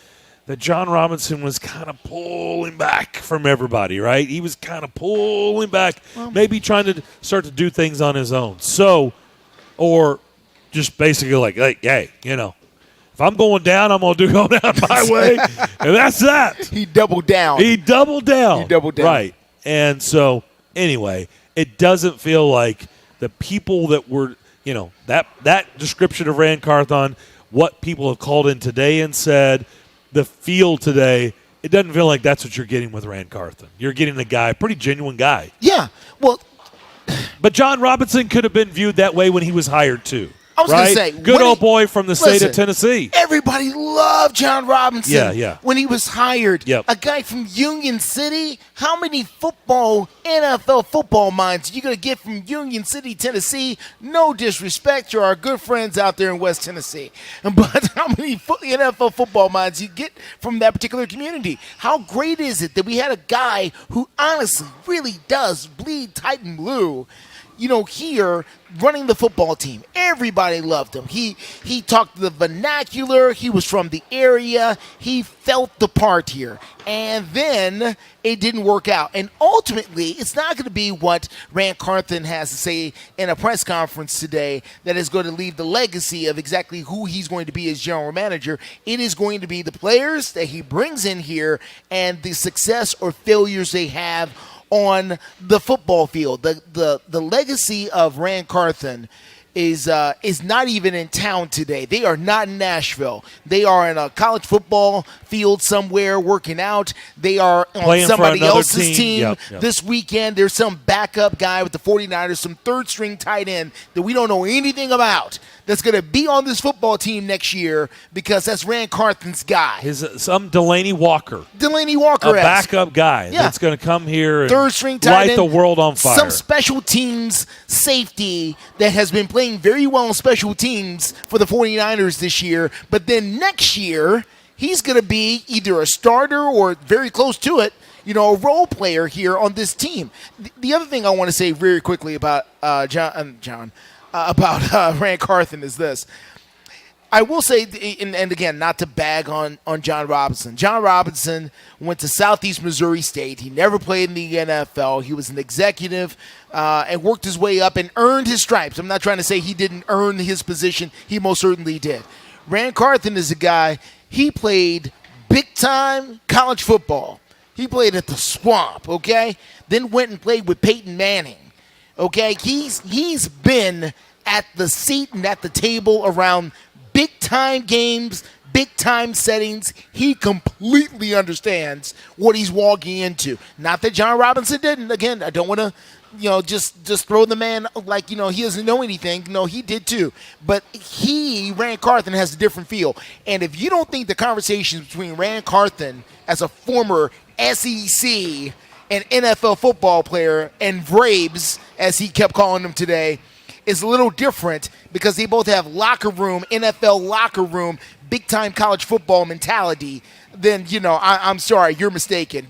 Speaker 9: that John Robinson was kind of pulling back from everybody, right? He was kind of pulling back, maybe trying to start to do things on his own. So, or just basically like hey, if I'm going down, I'm going to go down my way. And that's that.
Speaker 10: He doubled down.
Speaker 9: Right. And so, anyway, it doesn't feel like the people that were, that description of Rand Carthon, what people have called in today and said, the field today, it doesn't feel like that's what you're getting with Rand Carthon. You're getting a guy, pretty genuine guy.
Speaker 10: Yeah. Well,
Speaker 9: but John Robinson could have been viewed that way when he was hired, too.
Speaker 10: I was
Speaker 9: right?
Speaker 10: going to say.
Speaker 9: Good old boy from the state of Tennessee.
Speaker 10: Everybody loved John Robinson
Speaker 9: yeah.
Speaker 10: when he was hired.
Speaker 9: Yep.
Speaker 10: A guy from Union City. How many NFL football minds are you going to get from Union City, Tennessee? No disrespect to our good friends out there in West Tennessee. But how many NFL football minds you get from that particular community? How great is it that we had a guy who honestly really does bleed Titan blue, here running the football team? Everybody loved him. He talked the vernacular. He was from the area. He felt the part here. And then it didn't work out. And ultimately, it's not going to be what Rand Carthon has to say in a press conference today that is going to leave the legacy of exactly who he's going to be as general manager. It is going to be the players that he brings in here and the success or failures they have on the football field. The legacy of Rand Carthon is not even in town today. They are not in Nashville. They are in a college football field somewhere working out. They are on
Speaker 9: playing
Speaker 10: somebody else's team.
Speaker 9: Yep.
Speaker 10: This weekend. There's some backup guy with the 49ers, some third-string tight end that we don't know anything about that's going to be on this football team next year because that's Rand Carthon's guy.
Speaker 9: Some Delaney Walker.
Speaker 10: A
Speaker 9: backup guy that's going to come here and
Speaker 10: third-string tight
Speaker 9: light the world on fire.
Speaker 10: Some special teams safety that has been playing very well on special teams for the 49ers this year, but then next year he's going to be either a starter or very close to it, a role player here on this team. The other thing I want to say very quickly about Rand Carthon is this. I will say, and again, not to bag on John Robinson. John Robinson went to Southeast Missouri State. He never played in the NFL. He was an executive and worked his way up and earned his stripes. I'm not trying to say he didn't earn his position. He most certainly did. Rand Carthon is a guy, he played big-time college football. He played at the Swamp, okay? Then went and played with Peyton Manning, okay? He's been at the seat and at the table around big-time games, big-time settings. He completely understands what he's walking into. Not that John Robinson didn't. Again, I don't want to, just throw the man like, he doesn't know anything. No, he did too. But Rand Carthon, has a different feel. And if you don't think the conversations between Rand Carthon as a former SEC and NFL football player and Vrabes, as he kept calling them today, is a little different because they both have NFL locker room, big-time college football mentality, then, I'm sorry, you're mistaken.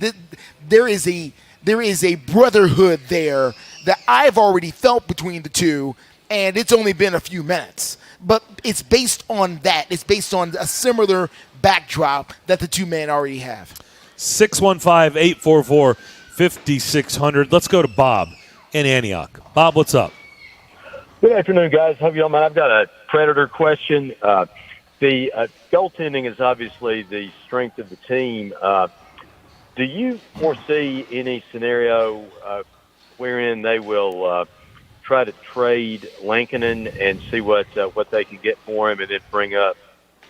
Speaker 10: There is a brotherhood there that I've already felt between the two, and it's only been a few minutes. But it's based on that. It's based on a similar backdrop that the two men already have.
Speaker 9: 615-844-5600. Let's go to Bob in Antioch. Bob, what's up?
Speaker 4: Good afternoon, guys. Hope y'all mind. I've got a Predator question. The goaltending is obviously the strength of the team. Do you foresee any scenario wherein they will try to trade Lankinen and see what they can get for him and then bring up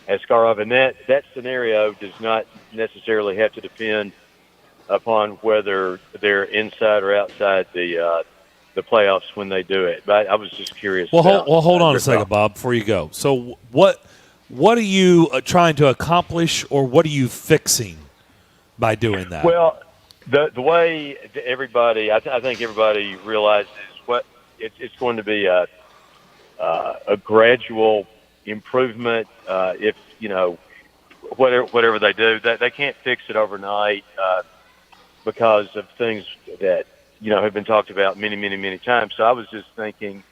Speaker 4: Askarov? And that scenario does not necessarily have to depend upon whether they're inside or outside the playoffs when they do it. But I was just curious.
Speaker 9: Hold on a second, Bob, before you go. So what are you trying to accomplish, or what are you fixing by doing that?
Speaker 4: Well, the way everybody, I think everybody realizes it's going to be a gradual improvement. If whatever they do, they can't fix it overnight because of things that have been talked about many, many, many times. So I was just thinking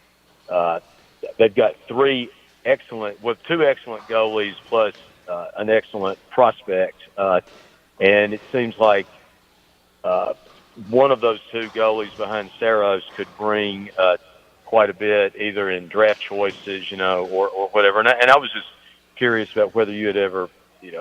Speaker 4: they've got two excellent goalies plus an excellent prospect, and it seems like one of those two goalies behind Saros could bring quite a bit, either in draft choices, or whatever. And I was just curious about whether you had ever,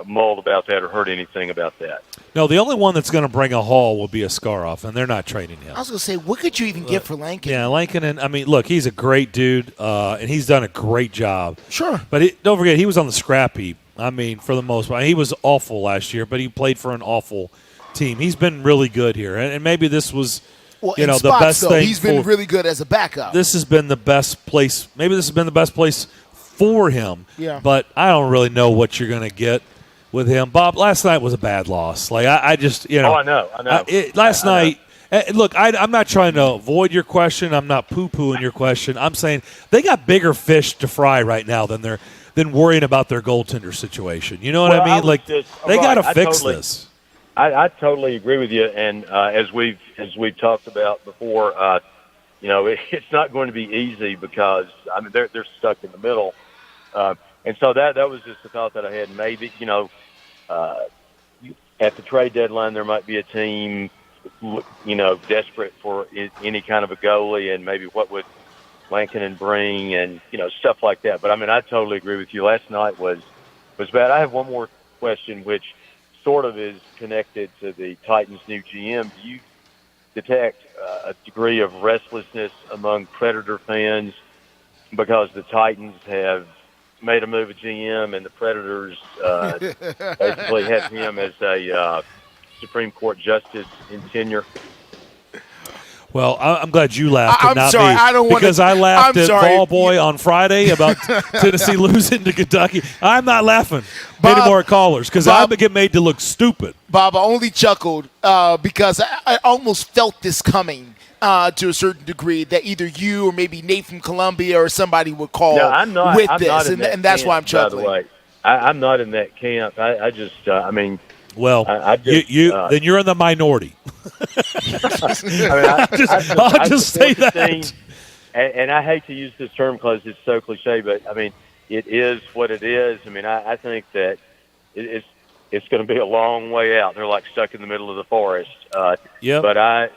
Speaker 4: mulled about that or heard anything about that.
Speaker 9: No, the only one that's going to bring a haul will be Askarov, and they're not trading him.
Speaker 10: I was going to say, what could you even get for Lankin?
Speaker 9: Yeah, Lankinen, look, he's a great dude, and he's done a great job.
Speaker 10: Sure.
Speaker 9: But don't forget, he was on the scrap heap, for the most part. He was awful last year, but he played for an awful team. He's been really good here, and maybe this was
Speaker 10: the
Speaker 9: best thing.
Speaker 10: He's been really good as a backup.
Speaker 9: This has been the best place. Maybe this has been the best place for him.
Speaker 10: Yeah.
Speaker 9: But I don't really know what you're going to get with him. Bob, last night was a bad loss. I just,
Speaker 4: Oh, I know.
Speaker 9: Last night, look, I'm not trying to avoid your question. I'm not poo-pooing your question. I'm saying they got bigger fish to fry right now than worrying about their goaltender situation. You know what I mean? They got to fix this.
Speaker 4: I totally agree with you. And as we've talked about before, it's not going to be easy because they're stuck in the middle. And so that was just a thought that I had. Maybe, at the trade deadline, there might be a team, desperate for any kind of a goalie, and maybe what would Lankinen bring, and, stuff like that. But, I totally agree with you. Last night was bad. I have one more question, which sort of is connected to the Titans' new GM. Do you detect a degree of restlessness among Predator fans because the Titans have made a move at GM, and the Predators basically have him as a Supreme Court justice in tenure?
Speaker 9: Well, I'm glad you laughed and not
Speaker 10: sorry,
Speaker 9: me.
Speaker 10: I don't wanna,
Speaker 9: because I laughed
Speaker 10: I'm
Speaker 9: at
Speaker 10: sorry.
Speaker 9: Ball Boy on Friday about Tennessee losing to Kentucky. I'm not laughing anymore at callers because I get made to look stupid.
Speaker 10: Bob, I only chuckled because I almost felt this coming to a certain degree, that either you or maybe Nate from Columbia or somebody would call
Speaker 4: I'm not
Speaker 10: and that's
Speaker 4: camp,
Speaker 10: why I'm chuckling.
Speaker 4: By the way. I'm not in that camp. I just,
Speaker 9: Well, then you're in the minority. I'll just say that.
Speaker 4: And I hate to use this term because it's so cliche, but it is what it is. I think that it's going to be a long way out. They're like stuck in the middle of the forest.
Speaker 9: Yep.
Speaker 4: But I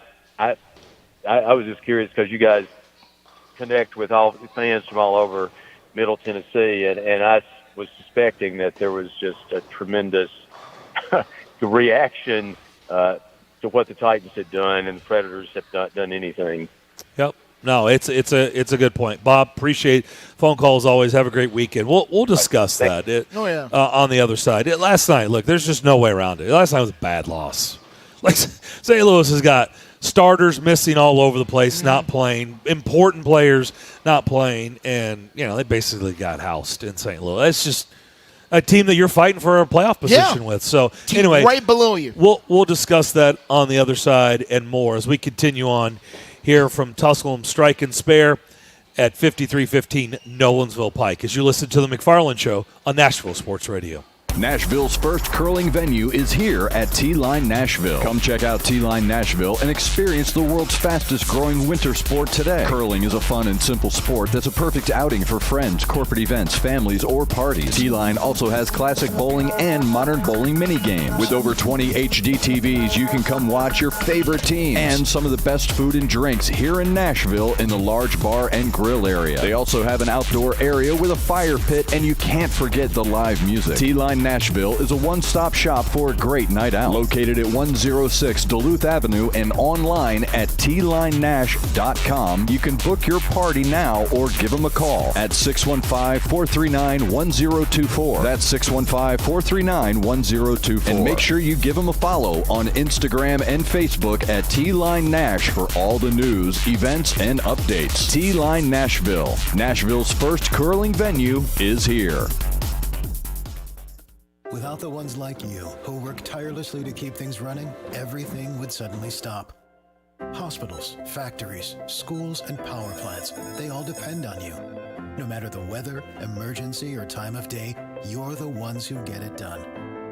Speaker 4: was just curious because you guys connect with all fans from all over Middle Tennessee, and I was suspecting that there was just a tremendous reaction to what the Titans had done, and the Predators have not done anything.
Speaker 9: Yep. No, it's a good point, Bob. Appreciate phone calls. Always have a great weekend. We'll discuss that. On the other side. Last night, look, there's just no way around it. Last night was a bad loss. Like St. Louis has got starters missing all over the place, not playing, important players not playing, and they basically got housed in St. Louis. It's just a team that you're fighting for a playoff position with. So
Speaker 10: team
Speaker 9: anyway,
Speaker 10: right below you.
Speaker 9: We'll discuss that on the other side and more as we continue on here from Tusculum Strike and Spare at 5315 Nolensville Pike as you listen to the McFarland Show on Nashville Sports Radio.
Speaker 2: Nashville's first curling venue is here at T-Line Nashville. Come check out T-Line Nashville and experience the world's fastest growing winter sport today. Curling is a fun and simple sport that's a perfect outing for friends, corporate events, families, or parties. T-Line also has classic bowling and modern bowling mini games. With over 20 HD TVs, you can come watch your favorite teams and some of the best food and drinks here in Nashville in the large bar and grill area. They also have an outdoor area with a fire pit, and you can't forget the live music. T-Line Nashville is a one-stop shop for a great night out. Located at 106 Duluth Avenue and online at tlinenash.com. You can book your party now or give them a call at 615-439-1024. That's 615-439-1024. And make sure you give them a follow on Instagram and Facebook at T-Line Nash for all the news, events, and updates. T-Line Nashville. Nashville's first curling venue is here.
Speaker 12: Without the ones like you, who work tirelessly to keep things running, everything would suddenly stop. Hospitals, factories, schools, and power plants, they all depend on you. No matter the weather, emergency, or time of day, you're the ones who get it done.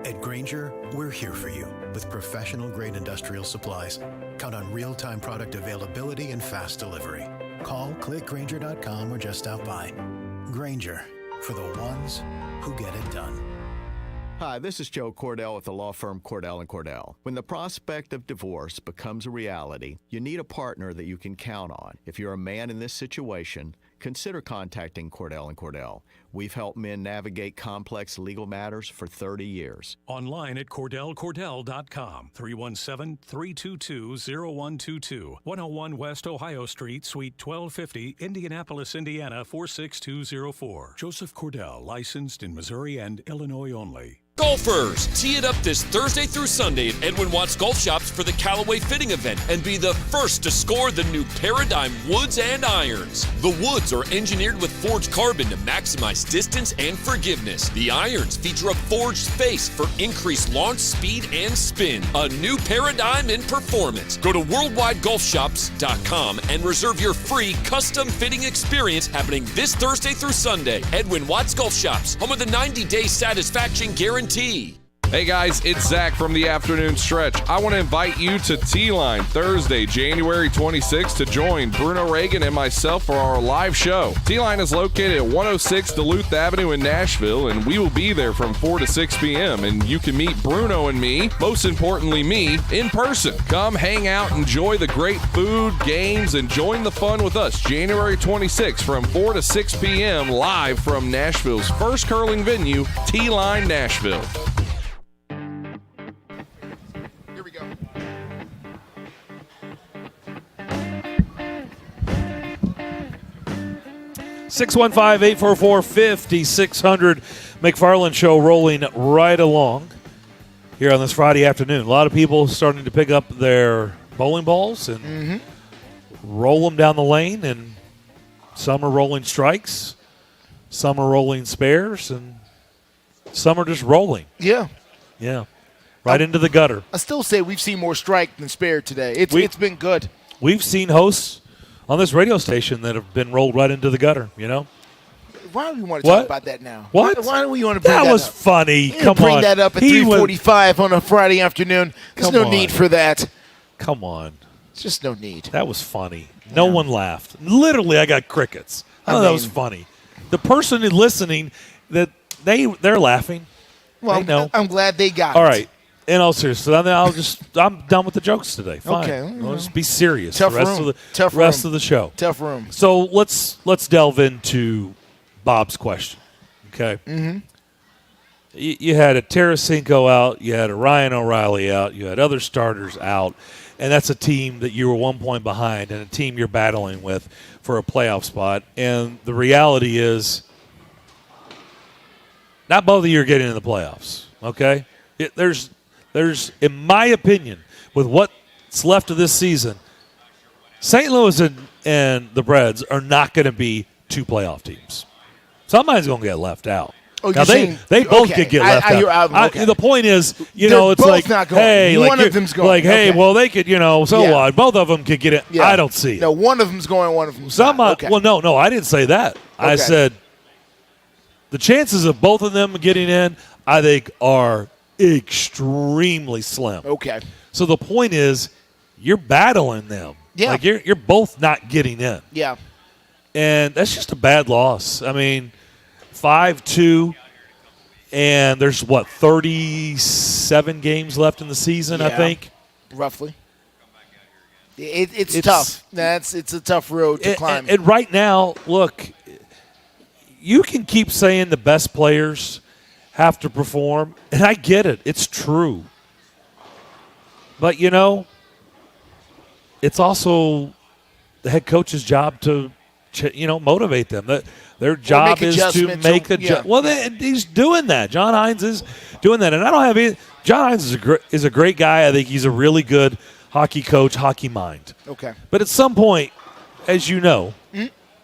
Speaker 12: At Grainger, we're here for you with professional-grade industrial supplies. Count on real-time product availability and fast delivery. Call, click Grainger.com, or just stop by. Grainger, for the ones who get it done.
Speaker 5: Hi, this is Joe Cordell with the law firm Cordell & Cordell. When the prospect of divorce becomes a reality, you need a partner that you can count on. If you're a man in this situation, consider contacting Cordell & Cordell. We've helped men navigate complex legal matters for 30 years.
Speaker 6: Online at CordellCordell.com. 317-322-0122. 101 West Ohio Street, Suite 1250, Indianapolis, Indiana 46204. Joseph Cordell, licensed in Missouri and Illinois only.
Speaker 13: Golfers, tee it up this Thursday through Sunday at Edwin Watts Golf Shops for the Callaway Fitting event and be the first to score the new Paradigm woods and irons. The woods are engineered with forged carbon to maximize distance and forgiveness. The irons feature a forged face for increased launch speed and spin. A new paradigm in performance. Go to worldwidegolfshops.com and reserve your free custom fitting experience happening this Thursday through Sunday. Edwin Watts Golf Shops, home of the 90-day satisfaction guarantee.
Speaker 14: Hey guys, it's Zach from the Afternoon Stretch. I want to invite you to T-Line Thursday, January 26th to join Bruno Reagan and myself for our live show. T-Line is located at 106 Duluth Avenue in Nashville, and we will be there from 4 to 6 p.m. And you can meet Bruno and me, most importantly me, in person. Come hang out, enjoy the great food, games, and join the fun with us January 26th from 4 to 6 p.m. live from Nashville's first curling venue, T-Line Nashville.
Speaker 9: 615-844-5600. McFarland Show rolling right along here on this Friday afternoon. A lot of people starting to pick up their bowling balls and roll them down the lane, and some are rolling strikes, some are rolling spares, and some are just rolling.
Speaker 10: Yeah.
Speaker 9: Yeah. Right into the gutter.
Speaker 10: I still say we've seen more strike than spare today. It's been good.
Speaker 9: We've seen hosts on this radio station that have been rolled right into the gutter, you know?
Speaker 10: Why do we want to talk about that now?
Speaker 9: What?
Speaker 10: Why do we want to bring that up?
Speaker 9: That was funny. Come on.
Speaker 10: Bring that up at 3:45 on a Friday afternoon. There's no need for that.
Speaker 9: Come on.
Speaker 10: There's just no need.
Speaker 9: That was funny. No one laughed. Literally, I got crickets. I thought that was funny. The person listening, they're laughing.
Speaker 10: Well,
Speaker 9: they know.
Speaker 10: I'm glad they got it.
Speaker 9: All right. In all seriousness, I'm done with the jokes today. Fine.
Speaker 10: Okay.
Speaker 9: I'll just be serious.
Speaker 10: Tough
Speaker 9: the rest
Speaker 10: room.
Speaker 9: of the
Speaker 10: Tough
Speaker 9: rest
Speaker 10: room.
Speaker 9: of the show.
Speaker 10: Tough room.
Speaker 9: So let's delve into Bob's question. Okay.
Speaker 10: Mm-hmm.
Speaker 9: You had a Tarasenko out. You had a Ryan O'Reilly out. You had other starters out. And that's a team that you were 1 point behind and a team you're battling with for a playoff spot. And the reality is not both of you are getting in the playoffs, okay? There's, in my opinion, with what's left of this season, St. Louis and the Preds are not going to be two playoff teams. Somebody's going to get left out.
Speaker 10: Oh,
Speaker 9: now they both could get left out. The point is,
Speaker 10: They're
Speaker 9: it's
Speaker 10: both
Speaker 9: like,
Speaker 10: not going.
Speaker 9: hey,
Speaker 10: One of them's going.
Speaker 9: Like, hey,
Speaker 10: Okay.
Speaker 9: well, they could, what? Both of them could get it.
Speaker 10: Yeah.
Speaker 9: I don't see it.
Speaker 10: No, one of them's going, one of them's not. Okay.
Speaker 9: Well, no, I didn't say that. I said the chances of both of them getting in, I think, are extremely slim.
Speaker 10: Okay.
Speaker 9: So the point is, you're battling them.
Speaker 10: Yeah.
Speaker 9: Like you're both not getting in.
Speaker 10: Yeah.
Speaker 9: And that's just a bad loss. I mean, 5-2, and there's 37 games left in the season, I think.
Speaker 10: Roughly. It's tough. It's a tough road to climb.
Speaker 9: And right now, look, you can keep saying the best players have to perform, and I get it. It's true. But, it's also the head coach's job to, motivate them. Their job is to make the – well, he's doing that. John Hines is doing that. And I don't have any – John Hines is a great guy. I think he's a really good hockey coach, hockey mind.
Speaker 10: Okay.
Speaker 9: But at some point, as you know,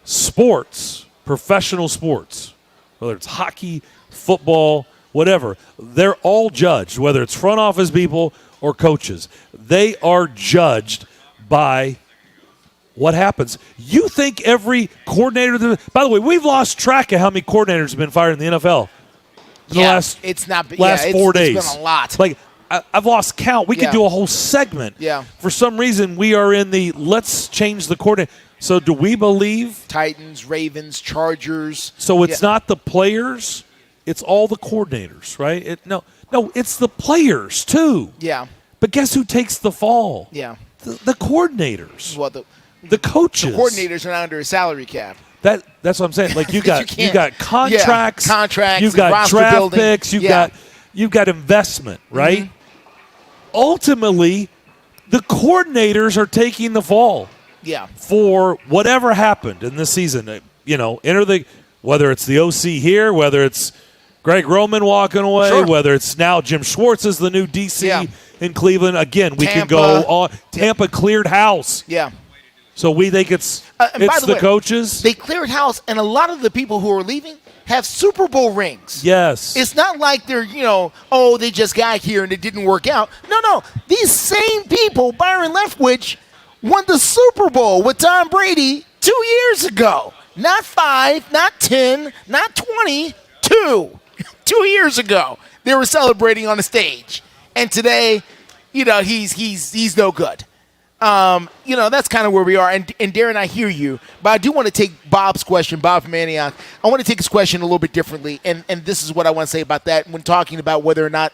Speaker 9: sports, professional sports, whether it's hockey, football, whatever, they're all judged, whether it's front office people or coaches. They are judged by what happens. You think every coordinator – by the way, we've lost track of how many coordinators have been fired in the NFL in the last 4 days.
Speaker 10: It's been a lot.
Speaker 9: Like, I've lost count. We could do a whole segment.
Speaker 10: Yeah.
Speaker 9: For some reason, we are in the let's change the coordinator. So do we believe –
Speaker 10: Titans, Ravens, Chargers.
Speaker 9: So it's not the players. it's all the coordinators, right? No, it's the players too.
Speaker 10: Yeah.
Speaker 9: But guess who takes the fall?
Speaker 10: Yeah.
Speaker 9: The coordinators.
Speaker 10: Well,
Speaker 9: the coaches.
Speaker 10: The coordinators are not under a salary cap.
Speaker 9: That's what I'm saying. Like you got contracts,
Speaker 10: contracts,
Speaker 9: you've got
Speaker 10: roster
Speaker 9: draft
Speaker 10: building.
Speaker 9: picks, you've got investment, right?
Speaker 10: Mm-hmm.
Speaker 9: Ultimately, the coordinators are taking the fall.
Speaker 10: Yeah.
Speaker 9: For whatever happened in this season, whether it's the OC here, whether it's Greg Roman walking away,
Speaker 10: Sure.
Speaker 9: whether it's now Jim Schwartz is the new DC in Cleveland. Again, we can
Speaker 10: Tampa.
Speaker 9: go on. Tampa cleared house.
Speaker 10: Yeah.
Speaker 9: So we think it's
Speaker 10: and by
Speaker 9: the
Speaker 10: way,
Speaker 9: coaches.
Speaker 10: They cleared house, and a lot of the people who are leaving have Super Bowl rings.
Speaker 9: Yes.
Speaker 10: It's not like they're, they just got here and it didn't work out. No. These same people, Byron Leftwich, won the Super Bowl with Tom Brady 2 years ago. Not 5, not 10, not 20, 2. 2 years ago, they were celebrating on the stage. And today, he's no good. That's kind of where we are. And Darren, I hear you, but I do want to take Bob's question, Bob from Antioch. I want to take his question a little bit differently, and this is what I want to say about that when talking about whether or not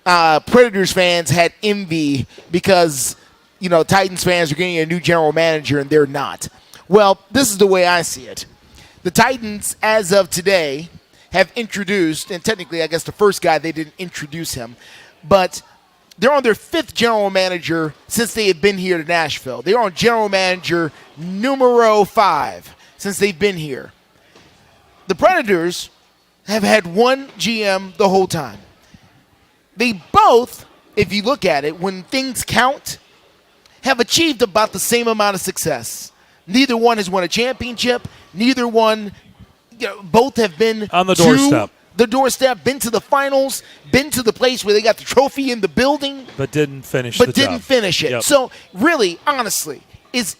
Speaker 10: Predators fans had envy because, Titans fans are getting a new general manager and they're not. Well, this is the way I see it. The Titans, as of today, have introduced, and technically I guess the first guy, they didn't introduce him, but they're on their 5th general manager since they have been here to Nashville. They're on general manager numero 5 since they've been here. The Predators have had one GM the whole time. They both, if you look at it, when things count, have achieved about the same amount of success. Neither one has won a championship. Neither one, both have been
Speaker 9: on the doorstep.
Speaker 10: Been to the finals, been to the place where they got the trophy in the building,
Speaker 9: but didn't finish.
Speaker 10: Finish it.
Speaker 9: Yep.
Speaker 10: So really, honestly, is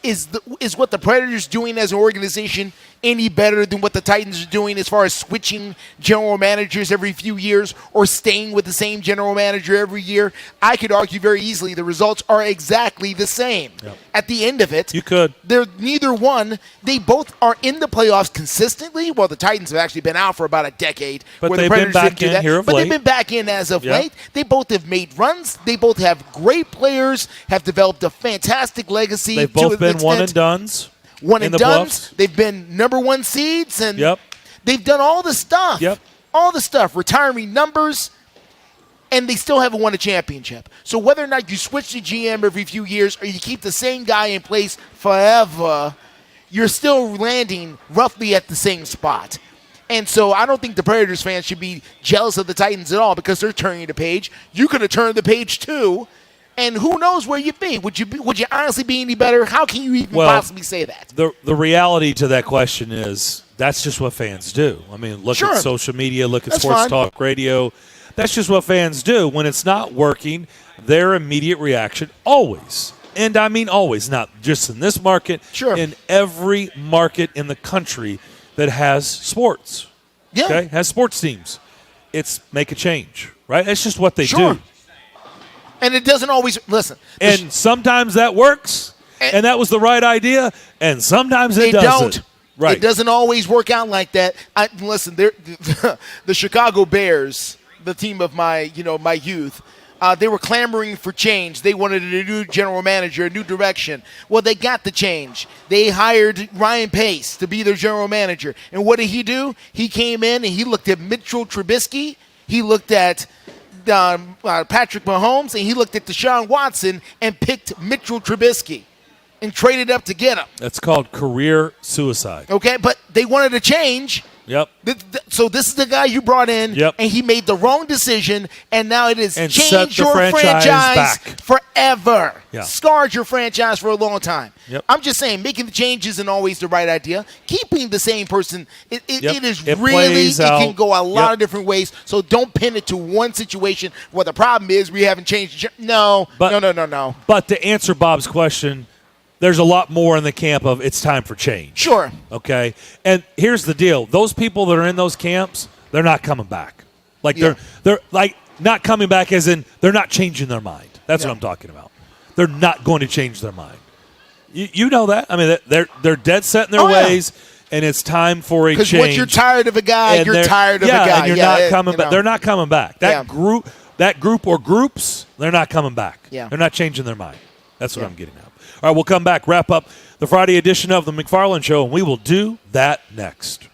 Speaker 10: what the Predators doing as an organization any better than what the Titans are doing as far as switching general managers every few years or staying with the same general manager every year? I could argue very easily the results are exactly the same.
Speaker 9: Yep.
Speaker 10: At the end of it,
Speaker 9: you could.
Speaker 10: They're neither one. They both are in the playoffs consistently. Well, the Titans have actually been out for about a decade.
Speaker 9: But
Speaker 10: where
Speaker 9: they've
Speaker 10: the Predators
Speaker 9: been back
Speaker 10: didn't do
Speaker 9: in
Speaker 10: that.
Speaker 9: here of
Speaker 10: But
Speaker 9: late.
Speaker 10: they've been back in as of
Speaker 9: Yep.
Speaker 10: late. They both have made runs. They both have great players, have developed a fantastic legacy.
Speaker 9: They've both been one and dones.
Speaker 10: One and done.
Speaker 9: Bluffs.
Speaker 10: They've been number 1 seeds, and
Speaker 9: Yep.
Speaker 10: they've done all the stuff.
Speaker 9: Yep.
Speaker 10: All the stuff, retiring numbers, and they still haven't won a championship. So whether or not you switch the GM every few years or you keep the same guy in place forever, you're still landing roughly at the same spot. And so I don't think the Predators fans should be jealous of the Titans at all because they're turning the page. You could have turned the page too. And who knows where you'd be? Would you honestly be any better? How can you even possibly say that?
Speaker 9: The reality to that question is that's just what fans do. I mean, look at social media, look at sports talk radio. That's just what fans do. When it's not working, their immediate reaction always, and I mean always, not just in this market, in every market in the country that has sports, has sports teams, it's make a change, right? That's just what they do.
Speaker 10: And it doesn't always – listen.
Speaker 9: And sometimes that works, and that was the right idea, and sometimes it doesn't.
Speaker 10: Don't.
Speaker 9: Right.
Speaker 10: It doesn't always work out like that. Listen, the Chicago Bears, the team of my youth, they were clamoring for change. They wanted a new general manager, a new direction. Well, they got the change. They hired Ryan Pace to be their general manager. And what did he do? He came in and he looked at Mitchell Trubisky. He looked at Patrick Mahomes, and he looked at Deshaun Watson and picked Mitchell Trubisky and traded up to get him.
Speaker 9: That's called career suicide.
Speaker 10: Okay, but they wanted a change.
Speaker 9: Yep.
Speaker 10: So this is the guy you brought in, and he made the wrong decision, and now it has changed your franchise forever.
Speaker 9: Yeah.
Speaker 10: Scarred your franchise for a long time.
Speaker 9: Yep.
Speaker 10: I'm just saying, making the change isn't always the right idea. Keeping the same person, it can go a lot of different ways, so don't pin it to one situation where the problem is we haven't changed. No.
Speaker 9: But to answer Bob's question, there's a lot more in the camp of it's time for change.
Speaker 10: Sure.
Speaker 9: Okay? And here's the deal. Those people that are in those camps, they're not coming back. Like they're like not coming back as in they're not changing their mind. That's what I'm talking about. They're not going to change their mind. You know that. I mean, they're dead set in their ways. and it's time for a change.
Speaker 10: Because once you're tired of a guy,
Speaker 9: and
Speaker 10: you're tired of a guy.
Speaker 9: And you're not coming back. They're not coming back. That group or groups, they're not coming back.
Speaker 10: Yeah.
Speaker 9: They're not changing their mind. That's what I'm getting at. All right, we'll come back, wrap up the Friday edition of the McFarland Show, and we will do that next.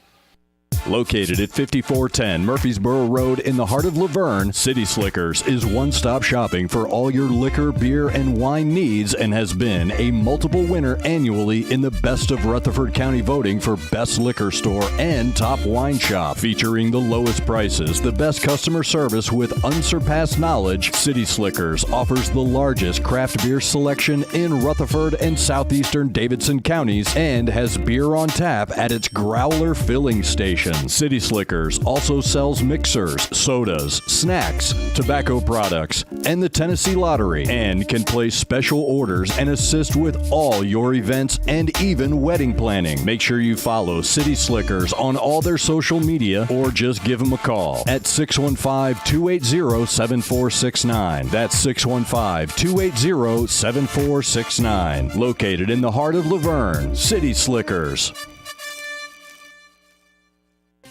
Speaker 2: Located at 5410 Murfreesboro Road in the heart of Laverne, City Slickers is one-stop shopping for all your liquor, beer, and wine needs and has been a multiple winner annually in the Best of Rutherford County voting for Best Liquor Store and Top Wine Shop. Featuring the lowest prices, the best customer service with unsurpassed knowledge, City Slickers offers the largest craft beer selection in Rutherford and southeastern Davidson counties and has beer on tap at its Growler filling station. City Slickers also sells mixers, sodas, snacks, tobacco products, and the Tennessee Lottery, and can place special orders and assist with all your events and even wedding planning. Make sure you follow City Slickers on all their social media or just give them a call at 615-280-7469. That's 615-280-7469. Located in the heart of Laverne, City Slickers.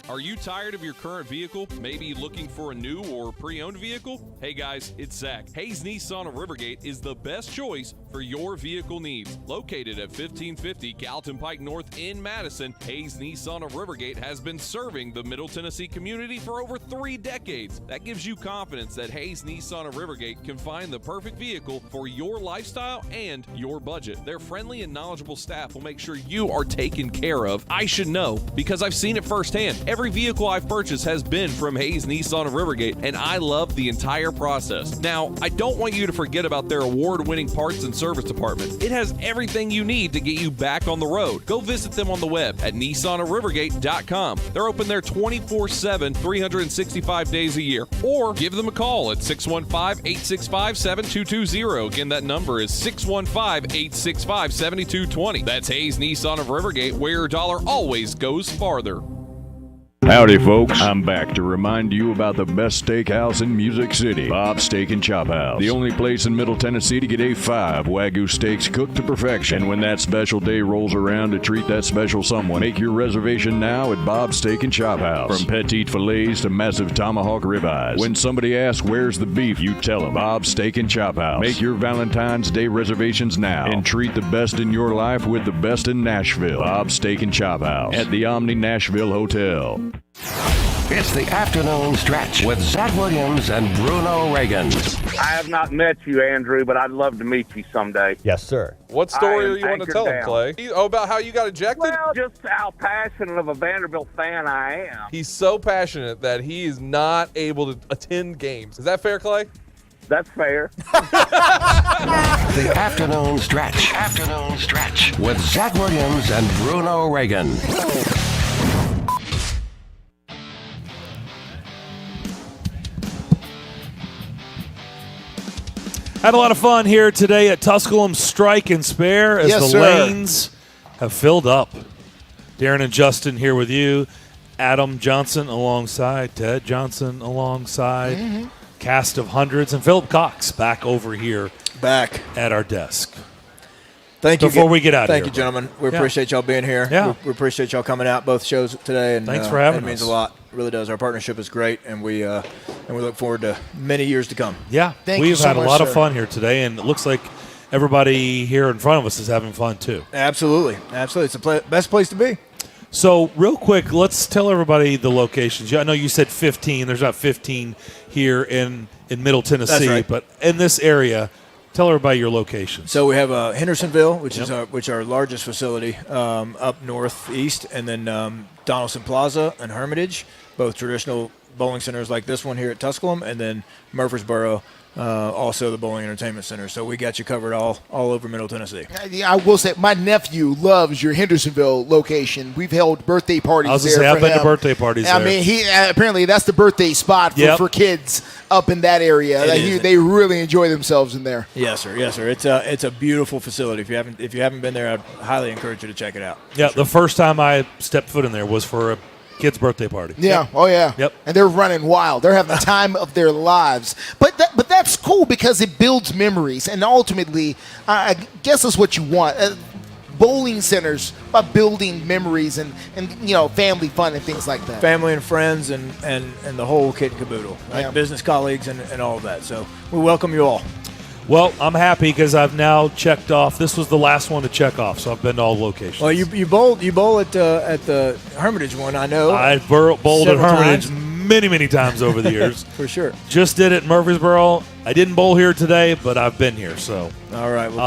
Speaker 14: Are you tired of your current vehicle? Maybe looking for a new or pre-owned vehicle? Hey guys, it's Zach. Hayes Nissan of Rivergate is the best choice for your vehicle needs. Located at 1550 Gallatin Pike North in Madison, Hayes Nissan of Rivergate has been serving the Middle Tennessee community for over 3 decades. That gives you confidence that Hayes Nissan of Rivergate can find the perfect vehicle for your lifestyle and your budget. Their friendly and knowledgeable staff will make sure you are taken care of. I should know because I've seen it firsthand. Every vehicle I've purchased has been from Hayes Nissan of Rivergate, and I love the entire process. Now, I don't want you to forget about their award-winning parts and service department. It has everything you need to get you back on the road. Go visit them on the web at nissanofrivergate.com. They're open there 24/7, 365 days a year. Or give them a call at 615-865-7220. Again, that number is 615-865-7220. That's Hayes Nissan of Rivergate, where your dollar always goes farther.
Speaker 2: Howdy, folks. I'm back to remind you about the best steakhouse in Music City, Bob's Steak and Chop House. The only place in Middle Tennessee to get A5 Wagyu steaks cooked to perfection. And when that special day rolls around to treat that special someone, make your reservation now at Bob's Steak and Chop House. From petite fillets to massive tomahawk ribeyes. When somebody asks where's the beef, you tell them Bob's Steak and Chop House. Make your Valentine's Day reservations now and treat the best in your life with the best in Nashville. Bob's Steak and Chop House at the Omni Nashville Hotel.
Speaker 20: It's the afternoon stretch with Zach Williams and Bruno Reagan.
Speaker 8: I have not met you, Andrew, but I'd love to meet you someday.
Speaker 3: Yes, sir.
Speaker 14: What story are you want to tell him, Clay? Oh, about how you got ejected?
Speaker 8: Well, just how passionate of a Vanderbilt fan I am.
Speaker 14: He's so passionate that he is not able to attend games. Is that fair, Clay?
Speaker 8: That's fair.
Speaker 20: The afternoon stretch. Afternoon stretch with Zach Williams and Bruno Reagan.
Speaker 9: Had a lot of fun here today at Tusculum Strike and Spare as the lanes have filled up. Darren and Justin here with you. Adam Johnson alongside. Ted Johnson alongside.
Speaker 10: Mm-hmm.
Speaker 9: Cast of hundreds. And Philip Cox back over here.
Speaker 3: Back.
Speaker 9: At our desk.
Speaker 3: Thank you.
Speaker 9: Before we get out of here.
Speaker 3: Thank you, gentlemen. We appreciate y'all being here.
Speaker 9: Yeah.
Speaker 3: We appreciate y'all coming out both shows today. And
Speaker 9: thanks for having us.
Speaker 3: It means a lot. It really does. Our partnership is great, and we look forward to many years to come.
Speaker 9: Yeah. We've had a lot of fun here today, and it looks like everybody here in front of us is having fun too.
Speaker 3: Absolutely. Absolutely. It's the best place to be.
Speaker 9: So real quick, let's tell everybody the locations. I know you said 15. There's not 15 here in Middle Tennessee,
Speaker 3: That's right.
Speaker 9: But in this area, tell everybody your locations.
Speaker 3: So we have Hendersonville, which is our largest facility up northeast, and then Donaldson Plaza and Hermitage, both traditional bowling centers like this one here at Tusculum, and then Murfreesboro, also the Bowling Entertainment Center. So we got you covered all over Middle Tennessee.
Speaker 10: I will say my nephew loves your Hendersonville location. We've held birthday parties there.
Speaker 9: I was going to say, I've been to birthday parties there.
Speaker 10: I mean, he apparently that's the birthday spot for kids up in that area. They really enjoy themselves in there.
Speaker 3: Yes, sir. Yes, sir. It's a beautiful facility. If you haven't been there, I'd highly encourage you to check it out.
Speaker 9: Yeah, the first time I stepped foot in there was for a kid's birthday party.
Speaker 10: Yeah. Yep. Oh, yeah.
Speaker 9: Yep.
Speaker 10: And they're running wild. They're having the time of their lives. But that's cool because it builds memories. And ultimately, I guess that's what you want. bowling centers by building memories and family fun and things like that.
Speaker 3: Family and friends and the whole kit and caboodle, right?
Speaker 10: Yeah.
Speaker 3: Business colleagues and all of that. So we welcome you all.
Speaker 9: Well, I'm happy because I've now checked off. This was the last one to check off, so I've been to all locations.
Speaker 3: Well, you bowl at the Hermitage one, I know.
Speaker 9: I bowled at Hermitage
Speaker 3: times.
Speaker 9: many times over the years.
Speaker 3: For sure.
Speaker 9: Just did it in Murfreesboro. I didn't bowl here today, but I've been here, so
Speaker 3: all right. Well,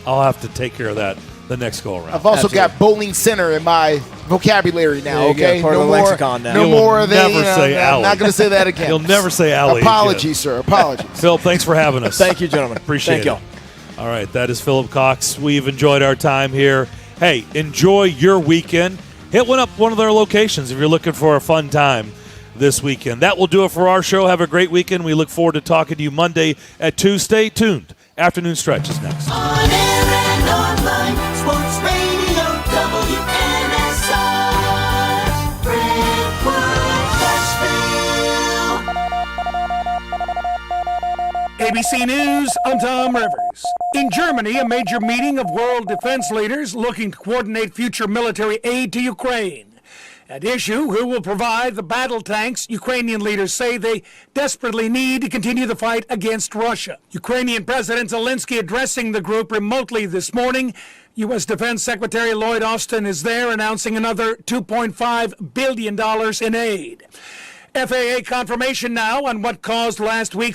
Speaker 9: I'll have to take care of that the next go around.
Speaker 10: I've also got bowling center in my vocabulary now. Okay,
Speaker 3: part of the lexicon now.
Speaker 10: No more of that.
Speaker 9: Never say alley.
Speaker 10: I'm not going to say that again.
Speaker 9: You'll never say alley.
Speaker 10: Apologies, sir. Apologies.
Speaker 9: Phil, thanks for having us.
Speaker 3: Thank you, gentlemen.
Speaker 9: Appreciate
Speaker 3: Thank
Speaker 9: it.
Speaker 3: y'all.
Speaker 9: All right, that is Philip Cox. We've enjoyed our time here. Hey, enjoy your weekend. Hit one of their locations if you're looking for a fun time this weekend. That will do it for our show. Have a great weekend. We look forward to talking to you Monday at 2. Stay tuned. Afternoon Stretch is next.
Speaker 25: On air and online, Sports Radio WNSR, Brentwood, Nashville.
Speaker 15: ABC News, I'm Tom Rivers. In Germany, a major meeting of world defense leaders looking to coordinate future military aid to Ukraine. At issue, who will provide the battle tanks Ukrainian leaders say they desperately need to continue the fight against Russia. Ukrainian President Zelensky addressing the group remotely this morning. U.S. Defense Secretary Lloyd Austin is there announcing another $2.5 billion in aid. FAA confirmation now on what caused last week's